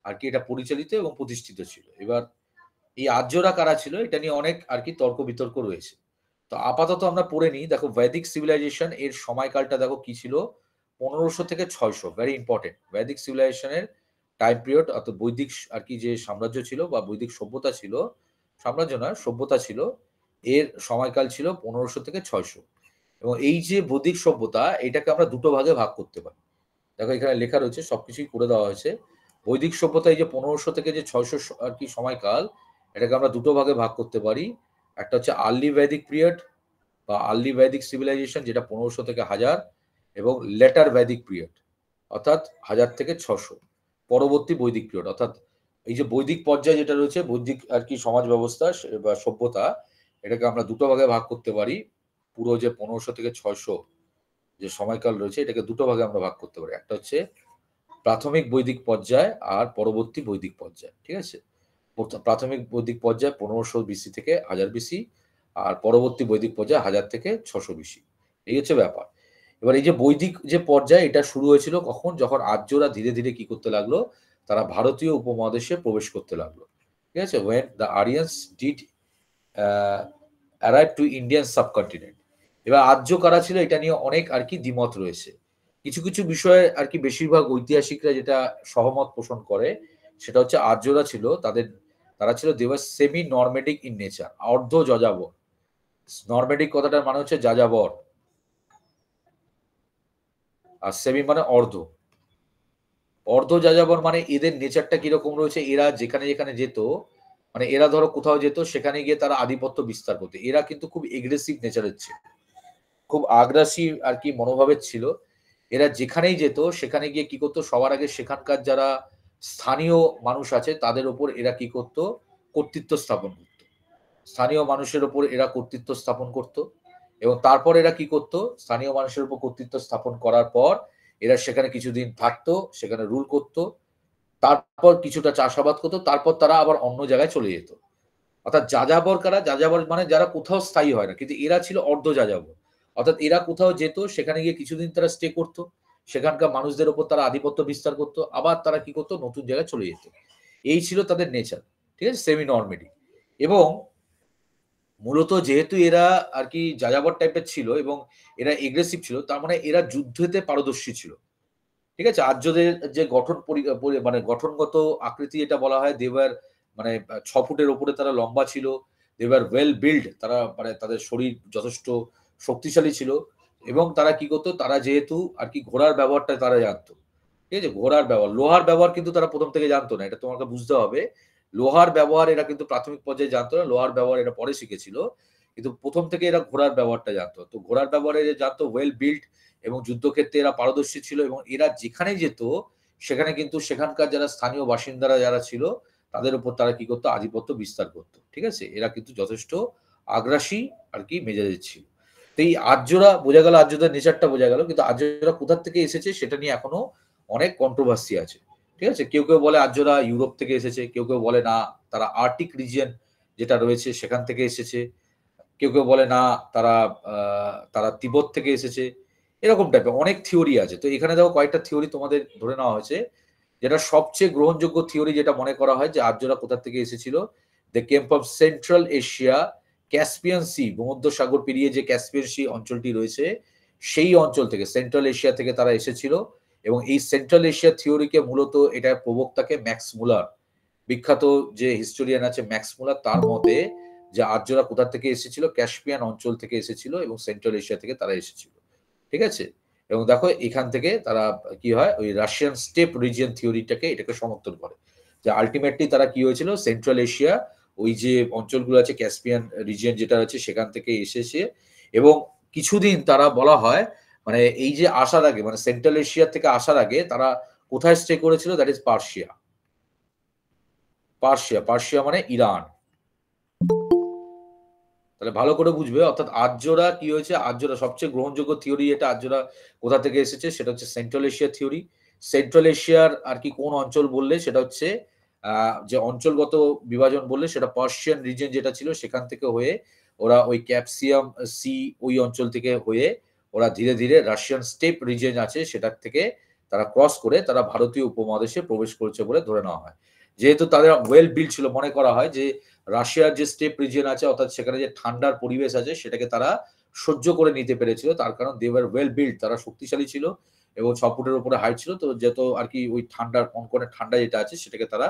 আর কি এটা পরিচালিত এবং প্রতিষ্ঠিত ছিল। এবার এই আর্যরা কারা ছিল এটা নিয়ে অনেক আর কি তর্ক বিতর্ক রয়েছে। তো আপাতত আমরা পড়ে নিই। দেখো বৈদিক সিভিলাইজেশন এর সময়কালটা দেখো কি ছিল, 1500 থেকে 600, ভেরি ইম্পর্টেন্ট। বৈদিক সিভিলাইজেশনের টাইম পিরিয়ড অর্থাৎ বৈদিক আর কি যে সাম্রাজ্য ছিল বা বৈদিক সভ্যতা ছিল, সাম্রাজ্য নয় সভ্যতা ছিল, এর সময়কাল ছিল 1500 থেকে 600। এবং এই যে বৈদিক সভ্যতা এটাকে আমরা দুটো ভাগে ভাগ করতে পারি। দেখো এখানে লেখা রয়েছে, সবকিছুই করে দেওয়া হয়েছে। বৈদিক সভ্যতা এই যে 1500 থেকে যে 600 আর কি সময়কাল, এটাকে আমরা দুটো ভাগে ভাগ করতে পারি। একটা হচ্ছে আর্লি বৈদিক পিরিয়ড বা আর্লি বৈদিক সিভিলাইজেশন, যেটা 1500 থেকে 1000, এবং লেটার বৈদিক পিরিয়ড অর্থাৎ 1000 থেকে 600, পরবর্তী বৈদিক পিরিয়ড। অর্থাৎ এই যে বৈদিক পর্যায়ে যেটা রয়েছে বৈদিক আর কি সমাজ ব্যবস্থা বা সভ্যতা, এটাকে আমরা দুটো ভাগে ভাগ করতে পারি। পুরো যে 1500 থেকে 600 যে সময়কাল রয়েছে এটাকে দুটো ভাগে আমরা ভাগ করতে পারি। একটা হচ্ছে প্রাথমিক বৈদিক পর্যায় আর পরবর্তী বৈদিক পর্যায়। ঠিক আছে, প্রাথমিক বৈদিক পর্যায় 1500 বিসি থেকে 1000 বিসি, আর পরবর্তী বৈদিক পর্যায় 1000 থেকে 600 বিসি। এই হচ্ছে ব্যাপার। এবার এই যে বৈদিক যে পর্যায় এটা শুরু হয়েছিল কখন, যখন আর্যরা ধীরে ধীরে কি করতে লাগলো, তারা ভারতীয় উপমহাদেশে প্রবেশ করতে লাগলো। ঠিক আছে, when the Aryans did arrive to Indian subcontinent। এবার আর্য কারা ছিল এটা নিয়ে অনেক আর কি দ্বিমত রয়েছে। কিছু কিছু বিষয়ে আর কি বেশিরভাগ ঐতিহাসিকরা যেটা সহমত পোষণ করে সেটা হচ্ছে আর্যরা ছিল তারা ছিল দেওয়ার সেমি নর্মেডিক ইন নেচার, অর্ধ যাযাবর। নর্মেডিক কথাটার মানে হচ্ছে যাযাবর, আর সেমি মানে অর্ধ। অর্ধ যাযাবর মানে এদের নেচারটা কিরকম রয়েছে, এরা যেখানে যেখানে যেত, মানে এরা ধরো কোথাও যেত সেখানে গিয়ে তারা আধিপত্য বিস্তার করতো। এরা কিন্তু খুব এগ্রেসিভ নেচারের ছিল, খুব আগ্রাসী আর কি মনোভাবের ছিল। এরা যেখানেই যেত সেখানে গিয়ে কি করতো, সবার আগে সেখানকার যারা স্থানীয় মানুষ আছে তাদের উপর এরা কি করতো, কর্তৃত্ব স্থাপন করতো। স্থানীয় মানুষের উপর এরা কর্তৃত্ব স্থাপন করত। এবং তারপর এরা কি করত, স্থানীয় মানুষের উপর কর্তৃত্ব স্থাপন করার পর এরা সেখানে কিছুদিন থাকতো, সেখানে রুল করত, তারপর কিছুটা চাষাবাদ করতো, তারপর তারা আবার অন্য জায়গায় চলে যেত। অর্থাৎ যাযাবর কারা, যাযাবর মানে যারা কোথাও স্থায়ী হয় না, কিন্তু এরা ছিল অর্ধ যাযাবর। অর্থাৎ এরা কোথাও যেত, সেখানে গিয়ে কিছুদিন তারা স্টে করতো, সেখানকার মানুষদের উপর তারা আধিপত্য বিস্তার করতো, আবার তারা কি করতো, নতুন জায়গায় চলে যেত। এই ছিল তাদের নেচার। ঠিক আছে, সেমি নর্মেডি। এবং মূলত যেহেতু এরা আর কি যাযাবর টাইপের ছিল এবং এরা এগ্রেসিভ ছিল, তার মানে এরা যুদ্ধেতে পারদর্শী ছিল। ঠিক আছে, আর্যদের যে মানে গঠনগত আকৃতি এটা বলা হয়, দেবার মানে 6 ফুটের ওপরে তারা লম্বা ছিল, দেবার ওয়েল বিল্ড, তারা মানে তাদের শরীর যথেষ্ট শক্তিশালী ছিল। এবং তারা কি করতো, তারা যেহেতু আর কি ঘোড়ার ব্যবহারটা তারা জানতো। ঠিক আছে, ঘোড়ার ব্যবহার, লোহার ব্যবহার কিন্তু তারা প্রথম থেকে জানতো না, এটা তোমাকে বুঝতে হবে। লোহার ব্যবহার এরা কিন্তু প্রাথমিক পর্যায়ে জানতো না, লোহার ব্যবহার এরা পরে শিখেছিল। কিন্তু প্রথম থেকে এরা ঘোড়ার ব্যবহারটা জানতো। তো ঘোড়ার ব্যবহারে এরা জানতো, ওয়েল বিল্ড, এবং যুদ্ধক্ষেত্রে এরা পারদর্শী ছিল। এবং এরা যেখানে যেত সেখানে কিন্তু সেখানকার যারা স্থানীয় বাসিন্দারা যারা ছিল তাদের উপর তারা কি করতো, আধিপত্য বিস্তার করতো। ঠিক আছে, এরা কিন্তু যথেষ্ট আগ্রাসী আর কি মেজাজের ছিল। তো এই আর্যরা বোঝা গেল, আর্যদের নেচারটা বোঝা গেল, কিন্তু আর্যরা কোথা থেকে এসেছে সেটা নিয়ে এখনো অনেক কন্ট্রোভার্সি আছে। ঠিক আছে, কেউ কেউ বলে আর্যরা ইউরোপ থেকে এসেছে, কেউ কেউ বলে না তারা আর্টিক রিজিয়ন যেটা রয়েছে সেখান থেকে এসেছে, কেউ কেউ বলে না তারা তারা তিব্বত থেকে এসেছে। এরকম টাইপের অনেক থিওরি আছে। তো এখানে দেখো কয়েকটা থিওরি তোমাদের ধরে নেওয়া হয়েছে, যেটা সবচেয়ে গ্রহণযোগ্য থিওরি, যেটা মনে করা হয় যে আর্যরা কোথা থেকে এসেছিল। They came from Central Asia, Caspian Sea, ভূমধ্যসাগর পেরিয়ে যে ক্যাসপিয়ান সি অঞ্চলটি রয়েছে সেই অঞ্চল থেকে, সেন্ট্রাল এশিয়া থেকে তারা এসেছিল। এবং এই সেন্ট্রাল এশিয়া থিওরিকে মূলত এটার প্রবক্তাকে ম্যাক্স মুলার, বিখ্যাত যে হিস্টোরিয়ান আছে ম্যাক্স মুলার, তার মতে যে আর্যরা কোথা থেকে এসেছিল, ক্যাসপিয়ান অঞ্চল থেকে এসেছিল এবং সেন্ট্রাল এশিয়া থেকে তারা এসেছিল। ঠিক আছে, এবং দেখো এখান থেকে তারা কি হয়, ওই রাশিয়ান স্টেপ রিজিয়ন থিওরিটাকে এটাকে সমর্থন করে, যে আলটিমেটলি তারা কি হয়েছিল, সেন্ট্রাল এশিয়া ওই যে অঞ্চলগুলো আছে ক্যাসপিয়ান রিজিয়ন যেটা আছে সেখান থেকে এসেছে। এবং কিছুদিন তারা বলা হয় মানে এই যে আসার আগে, মানে সেন্ট্রাল এশিয়া থেকে আসার আগে তারা কোথায় স্টে করেছিল, that is Persia. Persia, Persia মানে ইরান। তাহলে ভালো করে বুঝবে, অর্থাৎ আর্যরা কি হয়েছে, আর্যরা সবচেয়ে গ্রহণযোগ্য থিওরি এটা, আর্যরা কোথা থেকে এসেছে সেটা হচ্ছে সেন্ট্রাল এশিয়া থিওরি। সেন্ট্রাল এশিয়ার আর কি কোন অঞ্চল বললে সেটা হচ্ছে যে অঞ্চলগত বিভাজন বললে সেটা পার্সিয়ান রিজন যেটা ছিল সেখান থেকে হয়ে ওরা ওই ক্যাপসিয়াম সি ওই অঞ্চল থেকে হয়ে ওরা ধীরে ধীরে রাশিয়ান স্টেপ রিজন আছে সেটার থেকে তারা ক্রস করে তারা ভারতীয় উপমহাদেশে প্রবেশ করেছে বলে ধরে নেওয়া হয়। যেহেতু তাদের ওয়েল বিল্ড ছিল, মনে করা হয় যে রাশিয়ার যে স্টেপ রিজিয়ন আছে, অর্থাৎ সেখানে যে ঠান্ডার পরিবেশ আছে সেটাকে তারা সহ্য করে নিতে পেরেছিল। তার কারণ দে ওয়ার ওয়েল বিল্ড, তারা শক্তিশালী ছিল এবং 6 ফুটের উপরে হাইট ছিল। তো যত আরকি ওই ঠান্ডার কনকনে ঠান্ডা যেটা আছে সেটাকে তারা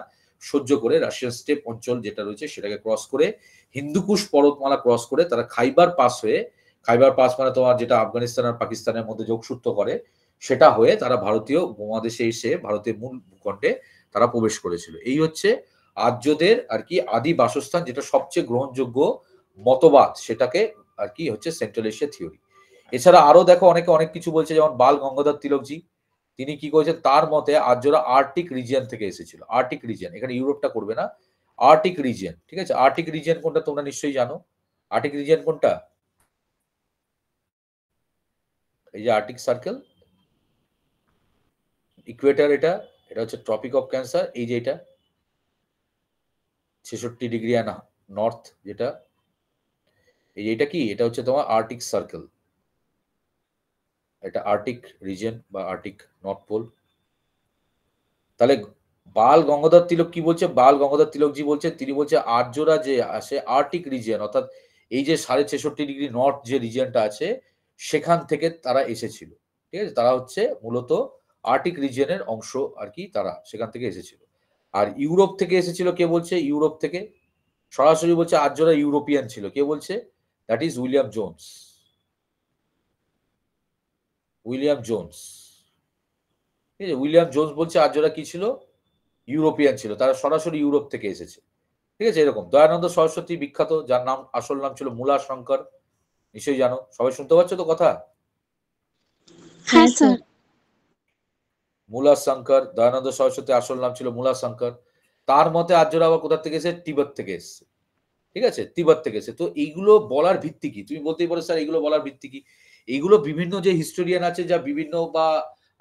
সহ্য করে রাশিয়ান স্টেপ অঞ্চল যেটা রয়েছে সেটাকে ক্রস করে হিন্দুকুশ পর্বতমালা ক্রস করে তারা খাইবার পাস হয়ে, খাইবার পাস মানে তোমার যেটা আফগানিস্তান আর পাকিস্তানের মধ্যে যোগসূত্র করে, সেটা হয়ে তারা ভারতীয় উপমহাদেশে এসে ভারতের মূল ভূখণ্ডে তারা প্রবেশ করেছিল। এই হচ্ছে আর্যদের আরকি আদি বাসস্থান, যেটা সবচেয়ে গ্রহণযোগ্য মতবাদ, সেটাকে আরকি হচ্ছে সেন্ট্রাল এশিয়া থিওরি। এছাড়া আরো দেখো অনেকে অনেক কিছু বলছে, যেমন বাল গঙ্গাধর তিলকজি, তিনি কি করেছেন, তার মতে আর্যরা আর্কটিক রিজিয়ন থেকে এসেছিল। আর্কটিক রিজিয়ন, এখানে ইউরোপটা করবে না, আর্কটিক রিজিয়ন, ঠিক আছে? আর্কটিক রিজিয়ন কোনটা তোমরা নিশ্চয়ই জানো। আর্কটিক রিজিয়ন কোনটা? এই যে আর্কটিক সার্কেল, ইকুয়েটর, এটা এটা হচ্ছে ট্রপিক অফ ক্যান্সার। এই যে এটা 66 ডিগ্রি অ্যান্ড নর্থ, যেটা এই যে এটা কি, এটা হচ্ছে তোমার আর্কটিক সার্কেল, এটা আর্কটিক রিজিয়ন বা আর্কটিক নর্থ পোল। তাহলে বাল গঙ্গাধর তিলক কি বলছে? বাল গঙ্গাধর তিলকজি বলছেন, তিনি বলছে আর্যরা যে আসে আর্কটিক রিজিয়ন, অর্থাৎ এই যে 66.5 ডিগ্রি নর্থ যে রিজিয়নটা আছে সেখান থেকে তারা এসেছিল। ঠিক আছে? তারা হচ্ছে মূলত আর্কটিক রিজিয়নের অংশ আরকি, তারা সেখান থেকে এসেছিল। আর ইউরোপ থেকে এসেছিল কে বলছে? ইউরোপ থেকে সরাসরি বলছে আর্যরা ইউরোপিয়ান ছিল। কে বলছে? That is William Jones. William Jones. ঠিক আছে? উইলিয়াম জোনস বলছে আর্যরা কি ছিল? ইউরোপিয়ান ছিল। তারা সরাসরি ইউরোপ থেকে এসেছে। ঠিক আছে? এরকম। দয়ানন্দ সরস্বতী বিখ্যাত, যার নাম আসল নাম ছিল মূলা শঙ্কর। নিশ্চয়ই জানো। সবাই শুনতে পাচ্ছ তো কথা? হ্যাঁ স্যার। মূলা শঙ্কর, দয়ানন্দ সরস্বতী আসল নাম ছিল মূলা শঙ্কর। তার মতে আর্যরা আবার কোথা থেকে এসেছে? তিব্বত থেকে এসেছে। ঠিক আছে? তিব্বত থেকে এসেছে। তো এইগুলো বলার ভিত্তি কি? তুমি বলতেই পারো স্যার এগুলো বলার ভিত্তি কি? এইগুলো বিভিন্ন যে হিস্টোরিয়ান আছে, যা বিভিন্ন বা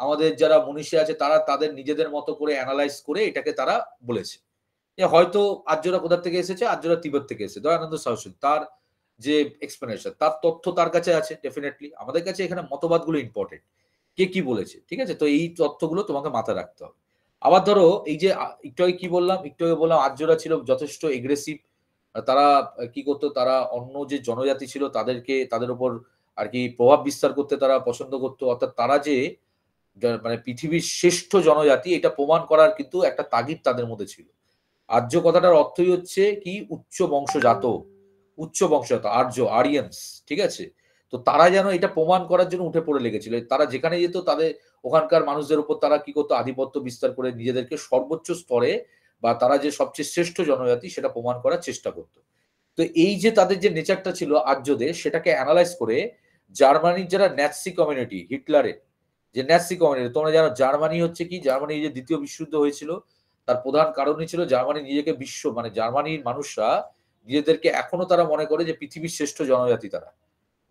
আমাদের যারা মনীষী আছে, তারা তাদের নিজেদের মতো করে এনালাইজ করে এটাকে তারা বলেছে। যে হয়তো আর্যরা কোথা থেকে এসেছে? আর্যরা তিব্বত থেকে এসেছে। দয়ানন্দ সরস্বতী তার যে এক্সপ্লেনেশন, তার তথ্য তার কাছে আছে ডেফিনিটলি। আমাদের কাছে এখানে মতবাদগুলো ইম্পোর্টেন্ট। কে কি বলেছে? ঠিক আছে? তো এই তথ্যগুলো তোমাকে মাথায় রাখতে হবে। আবার ধরো এই যে একটু আগে কি বললাম? একটু আগে বললাম আর্যরা ছিল যথেষ্ট এগ্রেসিভ। তারা কি করত? তারা অন্য যে জনজাতি ছিল তাদেরকে, তাদের উপর আরকি প্রভাব বিস্তার করতে তারা পছন্দ করত। অর্থাৎ তারা যে মানে পৃথিবীর শ্রেষ্ঠ জনজাতি, এটা প্রমাণ করার কিন্তু একটা তাগিদ তাদের মধ্যে ছিল। আর্য কথাটার অর্থই হচ্ছে কি? উচ্চ বংশজাত। উচ্চ বংশজাত আর্য, আরিয়ানস। ঠিক আছে? তো তারা যেন এটা প্রমাণ করার জন্য উঠে পড়ে লেগেছিল। তারা যেখানে যেত তাদের ওখানকার মানুষদের উপর তারা কি করত? আধিপত্য বিস্তার করে নিজেদেরকে সর্বোচ্চ স্তরে বা তারা যে সবচেয়ে শ্রেষ্ঠ জনজাতি সেটা প্রমাণ করার চেষ্টা করত। তো এই যে তাদের যে নেচারটা ছিল আর্যদের, সেটাকে এনালাইজ করে জার্মানির যারা ন্যাৎসি কমিউনিটি, হিটলারের যে ন্যাৎসি কমিউনিটি, তোমরা জানো জার্মানি হচ্ছে কি? জার্মানি যে ২য় বিশ্বযুদ্ধ হয়েছিল তার প্রধান কারণই ছিল জার্মানি নিজেকে বিশ্ব, মানে জার্মানির মানুষরা নিজেদেরকে এখনো তারা মনে করে যে পৃথিবীর শ্রেষ্ঠ জনজাতি তারা।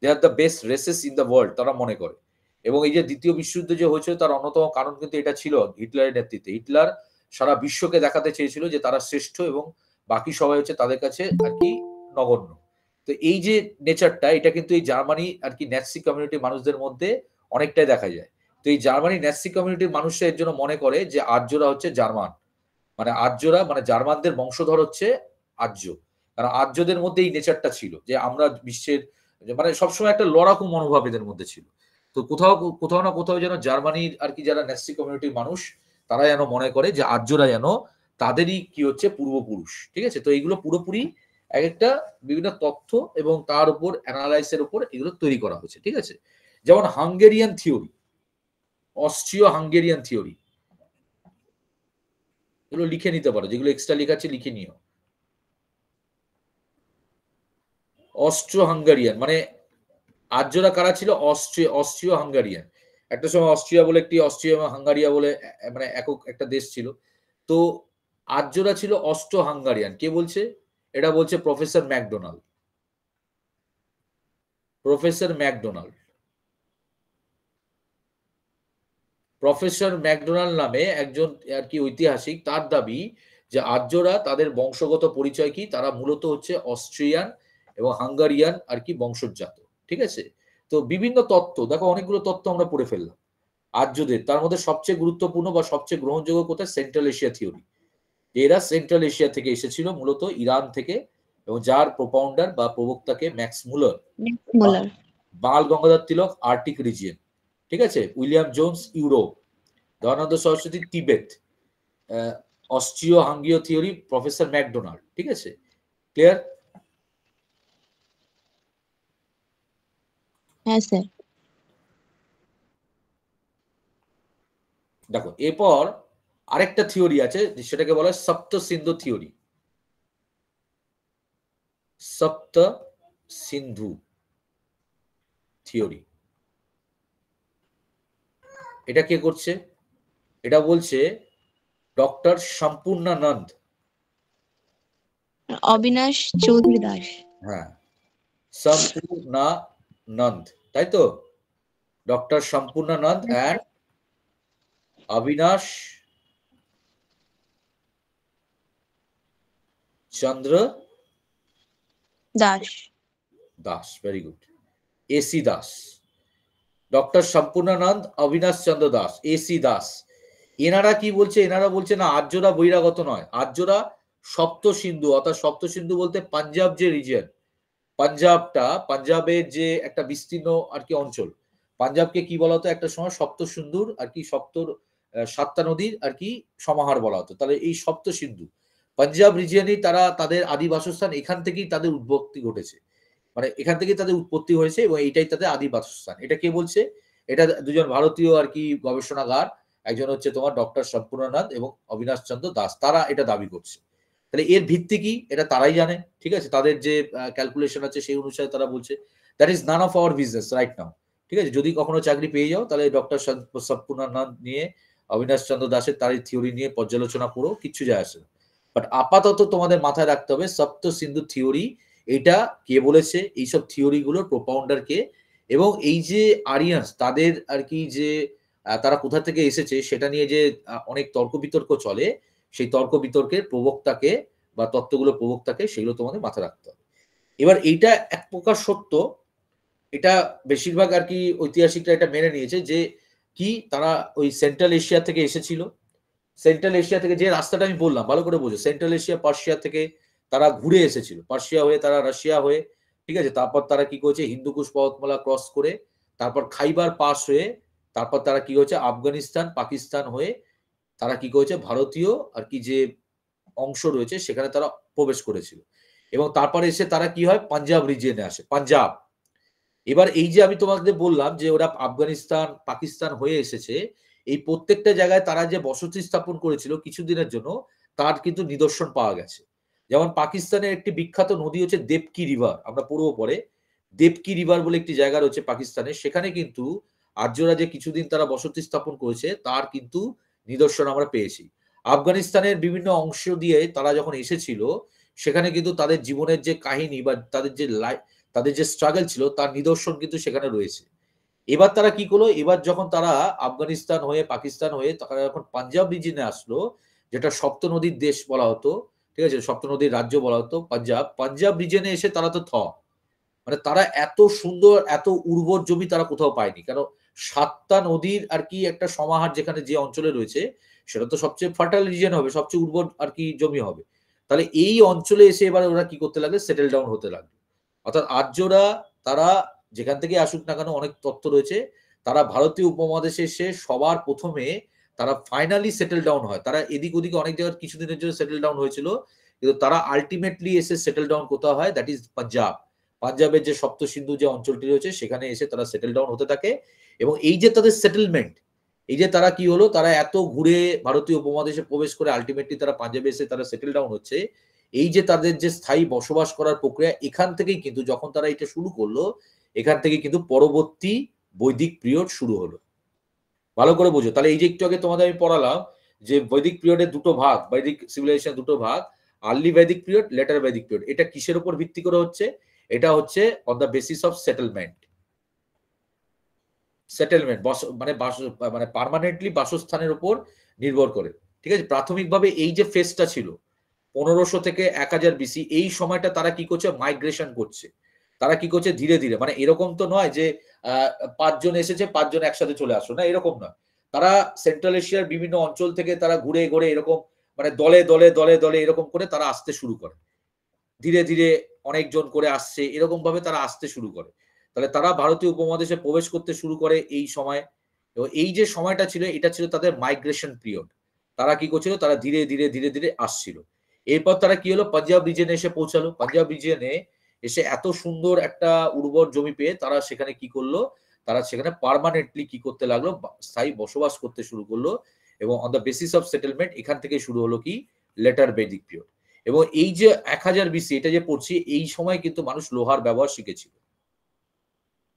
They are the best races in the world, তারা মনে করে। এবং এই যে ২য় বিশ্বযুদ্ধ যে হয়েছিল তার অন্যতম কারণ কিন্তু এটা ছিল হিটলারের নেতৃত্বে। হিটলার সারা বিশ্বকে দেখাতে চেয়েছিল যে তারা শ্রেষ্ঠ এবং বাকি সবাই হচ্ছে তাদের কাছে আরকি নগণ্য। তো এই যে নেচারটা, এটা কিন্তু এই জার্মানি আরকি ন্যাৎসি কমিউনিটির মানুষদের মধ্যে অনেকটাই দেখা যায়। তো এই জার্মানি ন্যাৎসি কমিউনিটির মানুষরা এর জন্য মনে করে যে আর্যরা হচ্ছে জার্মান। মানে আর্যরা মানে জার্মানদের বংশধর হচ্ছে আর্য। কারণ আর্যদের মধ্যে এই নেচারটা ছিল যে আমরা বিশ্বের মানে সবসময় একটা লড়াকু মনোভাব এদের মধ্যে ছিল। তো কোথাও কোথাও না কোথাও যেন জার্মানির আরকি যারা ন্যাৎসি কমিউনিটির মানুষ, তারা যেন মনে করে যে আর্যরা যেন তাদেরই কি হচ্ছে পূর্বপুরুষ। ঠিক আছে? তো এইগুলো পুরোপুরি একেকটা বিভিন্ন তথ্য এবং তার উপর এনালাইস এর উপর এগুলো তৈরি করা হয়েছে। ঠিক আছে? যেমন হাঙ্গেরিয়ান থিওরি, অস্ট্রিয় হাঙ্গেরিয়ান থিওরি। এগুলো লিখে নিতে পারো, যেগুলো এক্সট্রা লেখা আছে লিখে নিও। অস্ট্রো হাঙ্গারিয়ান মানে আর্যরা কারা ছিল? অস্ট্রিয় হাঙ্গারিয়ান। একটা সময় অস্ট্রিয়া বলে একটি, অস্ট্রিয়া এবং হাঙ্গারিয়া বলে মানে একক একটা দেশ ছিল। তো আর্যরা ছিল অস্ট্রো হাঙ্গারিয়ান। কে বলছে? এটা বলছে professor McDonald. Professor McDonald. Professor McDonald নামে একজন আরকি ঐতিহাসিক, তার দাবি যে আর্যরা তাদের বংশগত পরিচয় কি? তারা মূলত হচ্ছে অস্ট্রিয়ান এবং হাঙ্গারিয়ান আরকি বংশোদ্জাত। ঠিক আছে? তো বিভিন্ন তত্ত্ব দেখো, অনেকগুলো তত্ত্ব আমরা পড়ে ফেললাম। আর্যদের, তার মধ্যে সবচেয়ে গুরুত্বপূর্ণ বা সবচেয়ে গ্রহণযোগ্য কোথায়? Central Asia theory. এরা সেন্ট্রাল এশিয়া থেকে এসেছিল, মূলত ইরান থেকে, এবং যার প্রোপাউন্ডার বা প্রবক্তাকে Max Muller, Muller. Bal Gangadhar Tilak Arctic region, ঠিক আছে, William Jones Europe, Dayanand Saraswati Tibet, অস্ট্রিয় হাঙ্গীয় থিওরি প্রফেসর ম্যাকডোনাল্ড, ঠিক আছে, ক্লিয়ার? হ্যাঁ স্যার। দেখো এরপর আরেকটা থিওরি আছে, সেটাকে বলা হয় সপ্ত সিন্ধু থিওরি। সপ্ত সিন্ধু থিওরি, এটা কে করছে? এটা বলছে ডক্টর সম্পূর্ণানন্দ। অবিনাশ চৌধুরী দাস। হ্যাঁ, সম্পূর্ণানন্দ, তাই তো? Doctor Sampurnanand and Abinash Chandra Das. Das, very good, AC Das. Doctor Sampurnanand, Abinash Chandra Das, AC Das. এনারা কি বলছে? এনারা বলছে না আর্যরা বহিরাগত নয়, আর্যরা সপ্ত সিন্ধু, অর্থাৎ সপ্ত সিন্ধু বলতে পাঞ্জাব যে রিজিয়ন, পাঞ্জাবটা, পাঞ্জাবের যে একটা বিস্তীর্ণ আর কি অঞ্চল, পাঞ্জাবকে কি বলা হতো একটা সময়? সপ্ত সিন্ধুর আর কি, সাতটা নদীর আর কি সমাহার বলা হতো। তাহলে এই সপ্ত সিন্ধু পাঞ্জাব রিজিয়নেই তারা তাদের আদি বাসস্থান, এখান থেকেই তাদের উৎপত্তি ঘটেছে, মানে এখান থেকেই তাদের উৎপত্তি হয়েছে এবং এইটাই তাদের আদি বাসস্থান। এটা কে বলছে? এটা দুজন ভারতীয় আর কি গবেষণাগার, একজন হচ্ছে তোমার ডক্টর সম্পূর্ণানন্দ এবং অবিনাশ চন্দ্র দাস, তারা এটা দাবি করছে। তাহলে এর ভিত্তি কি এটা তারাই জানে, ঠিক আছে, তাদের যে ক্যালকুলেশন আছে সেই অনুসারে তারা বলছে। That is none of our business right now, ঠিক আছে? যদি কখনো চাকরি পেয়ে যাও তাহলে ডক্টর সম্পূর্ণানন্দ নিয়ে, অবিনাশ চন্দ্র দাসের তার থিওরি নিয়ে পর্যালোচনা করো, কিচ্ছু যায় আসে না। বাট আপাতত তোমাদের মাথায় রাখতে হবে সপ্ত সিন্ধু থিওরি, এটা কে বলেছে, এইসব থিওরি গুলোর প্রোপাউন্ডার কে, এবং এই যে আরিয়ান্স তাদের আর কি যে তারা কোথা থেকে এসেছে সেটা নিয়ে যে অনেক তর্ক বিতর্ক চলে, সেই তর্ক বিতর্কের প্রবক্তাকে বা তত্ত্বগুলোর প্রবক্তাকে, সেগুলো তোমাদের মাথায় রাখতে হবে। এবার এইটা এক প্রকার সত্য, এটা বেশিরভাগ আর কি ঐতিহাসিকরা এটা মেনে নিয়েছে যে কি তারা ওই সেন্ট্রাল এশিয়া থেকে এসেছিল। সেন্ট্রাল এশিয়া থেকে যে রাস্তাটা আমি বললাম, ভালো করে বোঝো, সেন্ট্রাল এশিয়া পার্সিয়া থেকে তারা ঘুরে এসেছিল, পার্সিয়া হয়ে তারা রাশিয়া হয়ে, ঠিক আছে, তারপর তারা কি করেছে হিন্দুকুশ পর্বতমালা ক্রস করে, তারপর খাইবার পাস হয়ে, তারপর তারা কি হয়েছে আফগানিস্তান পাকিস্তান হয়ে তারা কি করেছে ভারতীয় আর কি যে অংশ রয়েছে সেখানে তারা প্রবেশ করেছিল, এবং তারপরে এসে তারা কি হয় পাঞ্জাব রিজিয়নে আসে, পাঞ্জাব। এবার এই যে আমি তোমাদের বললাম যে ওরা আফগানিস্তান পাকিস্তান হয়ে এসেছে, এই প্রত্যেকটা জায়গায় তারা যে বসতি স্থাপন করেছিল কিছুদিনের জন্য, তার কিন্তু নিদর্শন পাওয়া গেছে। যেমন পাকিস্তানের একটি বিখ্যাত নদী হচ্ছে দেবকি রিভার, আমরা পড়বো পরে, দেবকি রিভার বলে একটি জায়গা রয়েছে পাকিস্তানে, সেখানে কিন্তু আর্যরা যে কিছুদিন তারা বসতি স্থাপন করেছে তার কিন্তু নিদর্শন আমরা পেয়েছি। আফগানিস্তানের বিভিন্ন অংশ দিয়ে তারা যখন এসেছিল, সেখানে কিন্তু তাদের জীবনের যে কাহিনী বা তাদের যে স্ট্রাগল ছিল তার নিদর্শন কিন্তু সেখানে রয়েছে। এবার তারা কি করলো? এবার যখন তারা আফগানিস্তান হয়ে পাকিস্তান হয়ে তারা যখন পাঞ্জাব রিজিয়নে আসলো, যেটা সপ্ত নদীর দেশ বলা হতো, ঠিক আছে, সপ্ত নদীর রাজ্য বলা হতো পাঞ্জাব, পাঞ্জাব রিজিয়নে এসে তারা তো মানে তারা এত সুন্দর এত উর্বর জমি তারা কোথাও পায়নি, কারণ সাতটা নদীর আর কি একটা সমাহার যেখানে যে অঞ্চলে রয়েছে, সেটা তো সবচেয়ে ফার্টাইল রিজিয়ন হবে, সবচেয়ে উর্বর আর কি জমি হবে। তাহলে এই অঞ্চলে এসে এবার ওরা কি করতে লাগলো? সেটেল ডাউন হতে লাগলো। অর্থাৎ আর্যরা তারা যেখান থেকে আসুক না কেন, অনেক তত্ত্ব রয়েছে, তারা ভারতীয় উপমহাদেশে এসে সবার প্রথমে তারা ফাইনালি সেটেল ডাউন হয়। তারা এদিক ওদিকে অনেক জায়গায় কিছুদিনের জন্য সেটেল ডাউন হয়েছিল, কিন্তু তারা আলটিমেটলি এসে সেটেল ডাউন কোথাও হয়, দ্যাট ইজ পাঞ্জাব। পাঞ্জাবের যে সপ্ত সিন্ধু যে অঞ্চলটি রয়েছে সেখানে এসে তারা সেটেল ডাউন হতে থাকে, এবং এই যে তাদের সেটেলমেন্ট, এই যে তারা কি হলো, তারা এত ঘুরে ভারতীয় উপমহাদেশে প্রবেশ করে আলটিমেটলি তারা পাঞ্জাবে এসে তারা সেটেল ডাউন হচ্ছে, এই যে তাদের যে স্থায়ী বসবাস করার প্রক্রিয়া, এখান থেকেই কিন্তু যখন তারা এটা শুরু করলো, এখান থেকে কিন্তু পরবর্তী বৈদিক পিরিয়ড শুরু হলো। ভালো করে বুঝো। তাহলে এই যে একটু আগে তোমাদের আমি পড়ালাম যে বৈদিক পিরিয়ডের দুটো ভাগ, বৈদিক সিভিলাইজেশন দুটো ভাগ, আর্লি বৈদিক পিরিয়ড, লেটার বৈদিক পিরিয়ড। এটা কিসের উপর ভিত্তি করে হচ্ছে? এটা হচ্ছে on the basis of settlement. Settlement মানে পার্মানেন্টলি বাসস্থানের উপর নির্ভর করে, ঠিক আছে। প্রাথমিকভাবে এই যে ফেজটা ছিল 1500 থেকে 1000 বিসি, এই সময়টা তারা কি করছে? মাইগ্রেশন করছে। তারা কি করছে? ধীরে ধীরে, মানে এরকম তো নয় যে 5 জন এসেছে 5 জন একসাথে চলে আসলো, না এরকম নয়। তারা সেন্ট্রাল এশিয়ার বিভিন্ন অঞ্চল থেকে তারা ঘুরে ঘুরে এরকম মানে দলে দলে দলে দলে এরকম করে তারা আসতে শুরু করে। ধীরে ধীরে অনেকজন করে আসছে, এরকম ভাবে তারা আসতে শুরু করে। তাহলে তারা ভারতীয় উপমহাদেশে প্রবেশ করতে শুরু করে এই সময়। এবং এই যে সময়টা ছিল এটা ছিল তাদের মাইগ্রেশন পিরিয়ড। তারা কি করছিল? তারা ধীরে ধীরে ধীরে ধীরে আসছিল। এরপর তারা কি হলো? পাঞ্জাব রিজনে এসে পৌঁছালো। পাঞ্জাব রিজনে এসে এত সুন্দর একটা উর্বর জমি পেয়ে তারা সেখানে কি করলো? তারা সেখানে পার্মানেন্টলি কি করতে লাগলো? স্থায়ী বসবাস করতে শুরু করলো। এবং on the basis of settlement এখান থেকেই শুরু হলো কি? Later Vedic period. এবং এই যে ১০০০ বিসি এটা যে পড়ছি এই সময় কিন্তু মানুষ লোহার ব্যবহার শিখেছিল।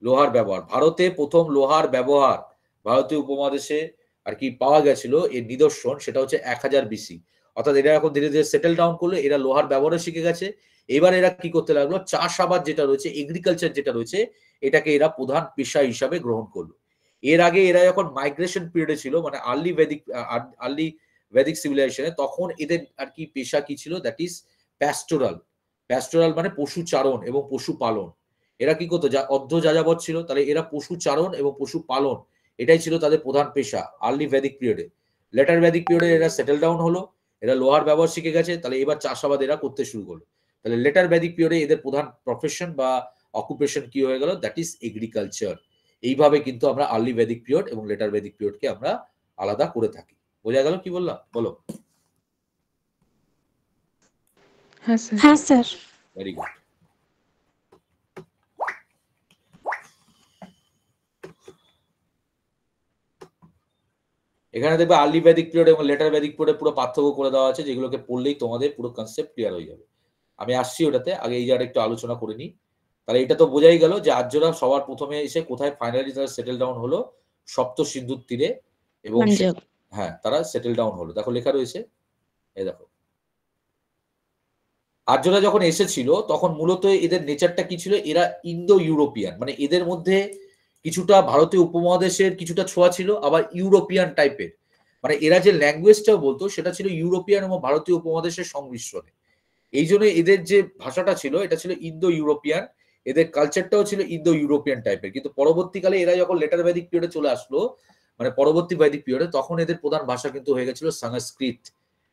লোহার ব্যবহার। ভারতে ১ম লোহার ব্যবহার ভারতীয় উপমহাদেশে আর কি পাওয়া গেছিল এর নিদর্শন সেটা হচ্ছে ১০০০ বিসি। অর্থাৎ এরা এখন ধীরে ধীরে সেটেল ডাউন করলো। এরা লোহার ব্যবহারও শিখে গেছে। এবার এরা কি করতে লাগলো? চাষাবাদ যেটা রয়েছে, এগ্রিকালচার যেটা রয়েছে এটাকে এরা প্রধান পেশা হিসাবে গ্রহণ করলো। এর আগে এরা যখন মাইগ্রেশন পিরিয়ডে ছিল মানে আর্লি ভেদিক সিভিলাইজেশন এ তখন এদের আর কি পেশা কি ছিল? That is pastoral. প্যাস্টোরাল মানে পশুচারণ এবং পশুপালন। এরা কি করতো? অর্ধ যাযাবর ছিল। তাহলে এরা পশুচারণ এবং পশুপালন এটাই ছিল তাদের প্রধান পেশা আর্লি ভেদিক পিরিয়ডে। লেটার ভেদিক পিরিয়ডে এরা সেটেল ডাউন হলো। এরা লোহার ব্যবহার শিখে গেছে। তাহলে এবার চাষাবাদ এরা করতে শুরু করলো। তাহলে লেটার ভেদিক পিরিয়ডে এদের প্রধান প্রফেশন বা অকুপেশন কি হয়ে গেল? That is agriculture. এইভাবে কিন্তু আমরা আর্লি ভেদিক পিরিয়ড এবং লেটার ভেদিক পিরিয়ডকে আমরা আলাদা করে থাকি। বোঝা গেল কি বললাম? বলো। হ্যাঁ স্যার। Very good. এখানে দেখবে আর্লি ভেদিক পিরিয়ড এবং লেটার ভেদিক পিরিয়ডে পুরো পার্থক্য করে দেওয়া আছে যেগুলোকে পড়লেই তোমাদের পুরো কনসেপ্ট ক্লিয়ার হয়ে যাবে। আমি আসছি ওটাতে। আগে এই জায়গাটা একটু আলোচনা করে নিই। তাহলে এটা তো বোঝাই গেল যে আর্যরা সবার প্রথমে এসে কোথায় ফাইনালি তারা সেটেল ডাউন হলো? সপ্ত সিন্ধুর তীরে এবং পাঞ্জাব। হ্যাঁ, তারা সেটেল ডাউন হলো। দেখো লেখা রয়েছে। এই দেখো। আর্যরা যখন এসেছিল তখন মূলত এদের নেচারটা কি ছিল? এরা ইন্দো ইউরোপিয়ান মানে এদের মধ্যে কিছুটা ভারতীয় উপমহাদেশের কিছুটা ছোঁয়া ছিল আবার ইউরোপিয়ান টাইপের। মানে এরা যে ল্যাঙ্গুয়েজটাও বলতো সেটা ছিল ইউরোপিয়ান এবং ভারতীয় উপমহাদেশের সংমিশ্রণে। এই জন্য এদের যে ভাষাটা ছিল এটা ছিল ইন্দো ইউরোপিয়ান। এদের কালচারটাও ছিল ইন্দো ইউরোপিয়ান টাইপের। কিন্তু পরবর্তীকালে এরা যখন লেটার ভেদিক পিরিয়ডে চলে আসলো মানে পরবর্তী ভেদিক পিরিয়ডে তখন এদের প্রধান ভাষা কিন্তু হয়ে গেছিল সংস্কৃত।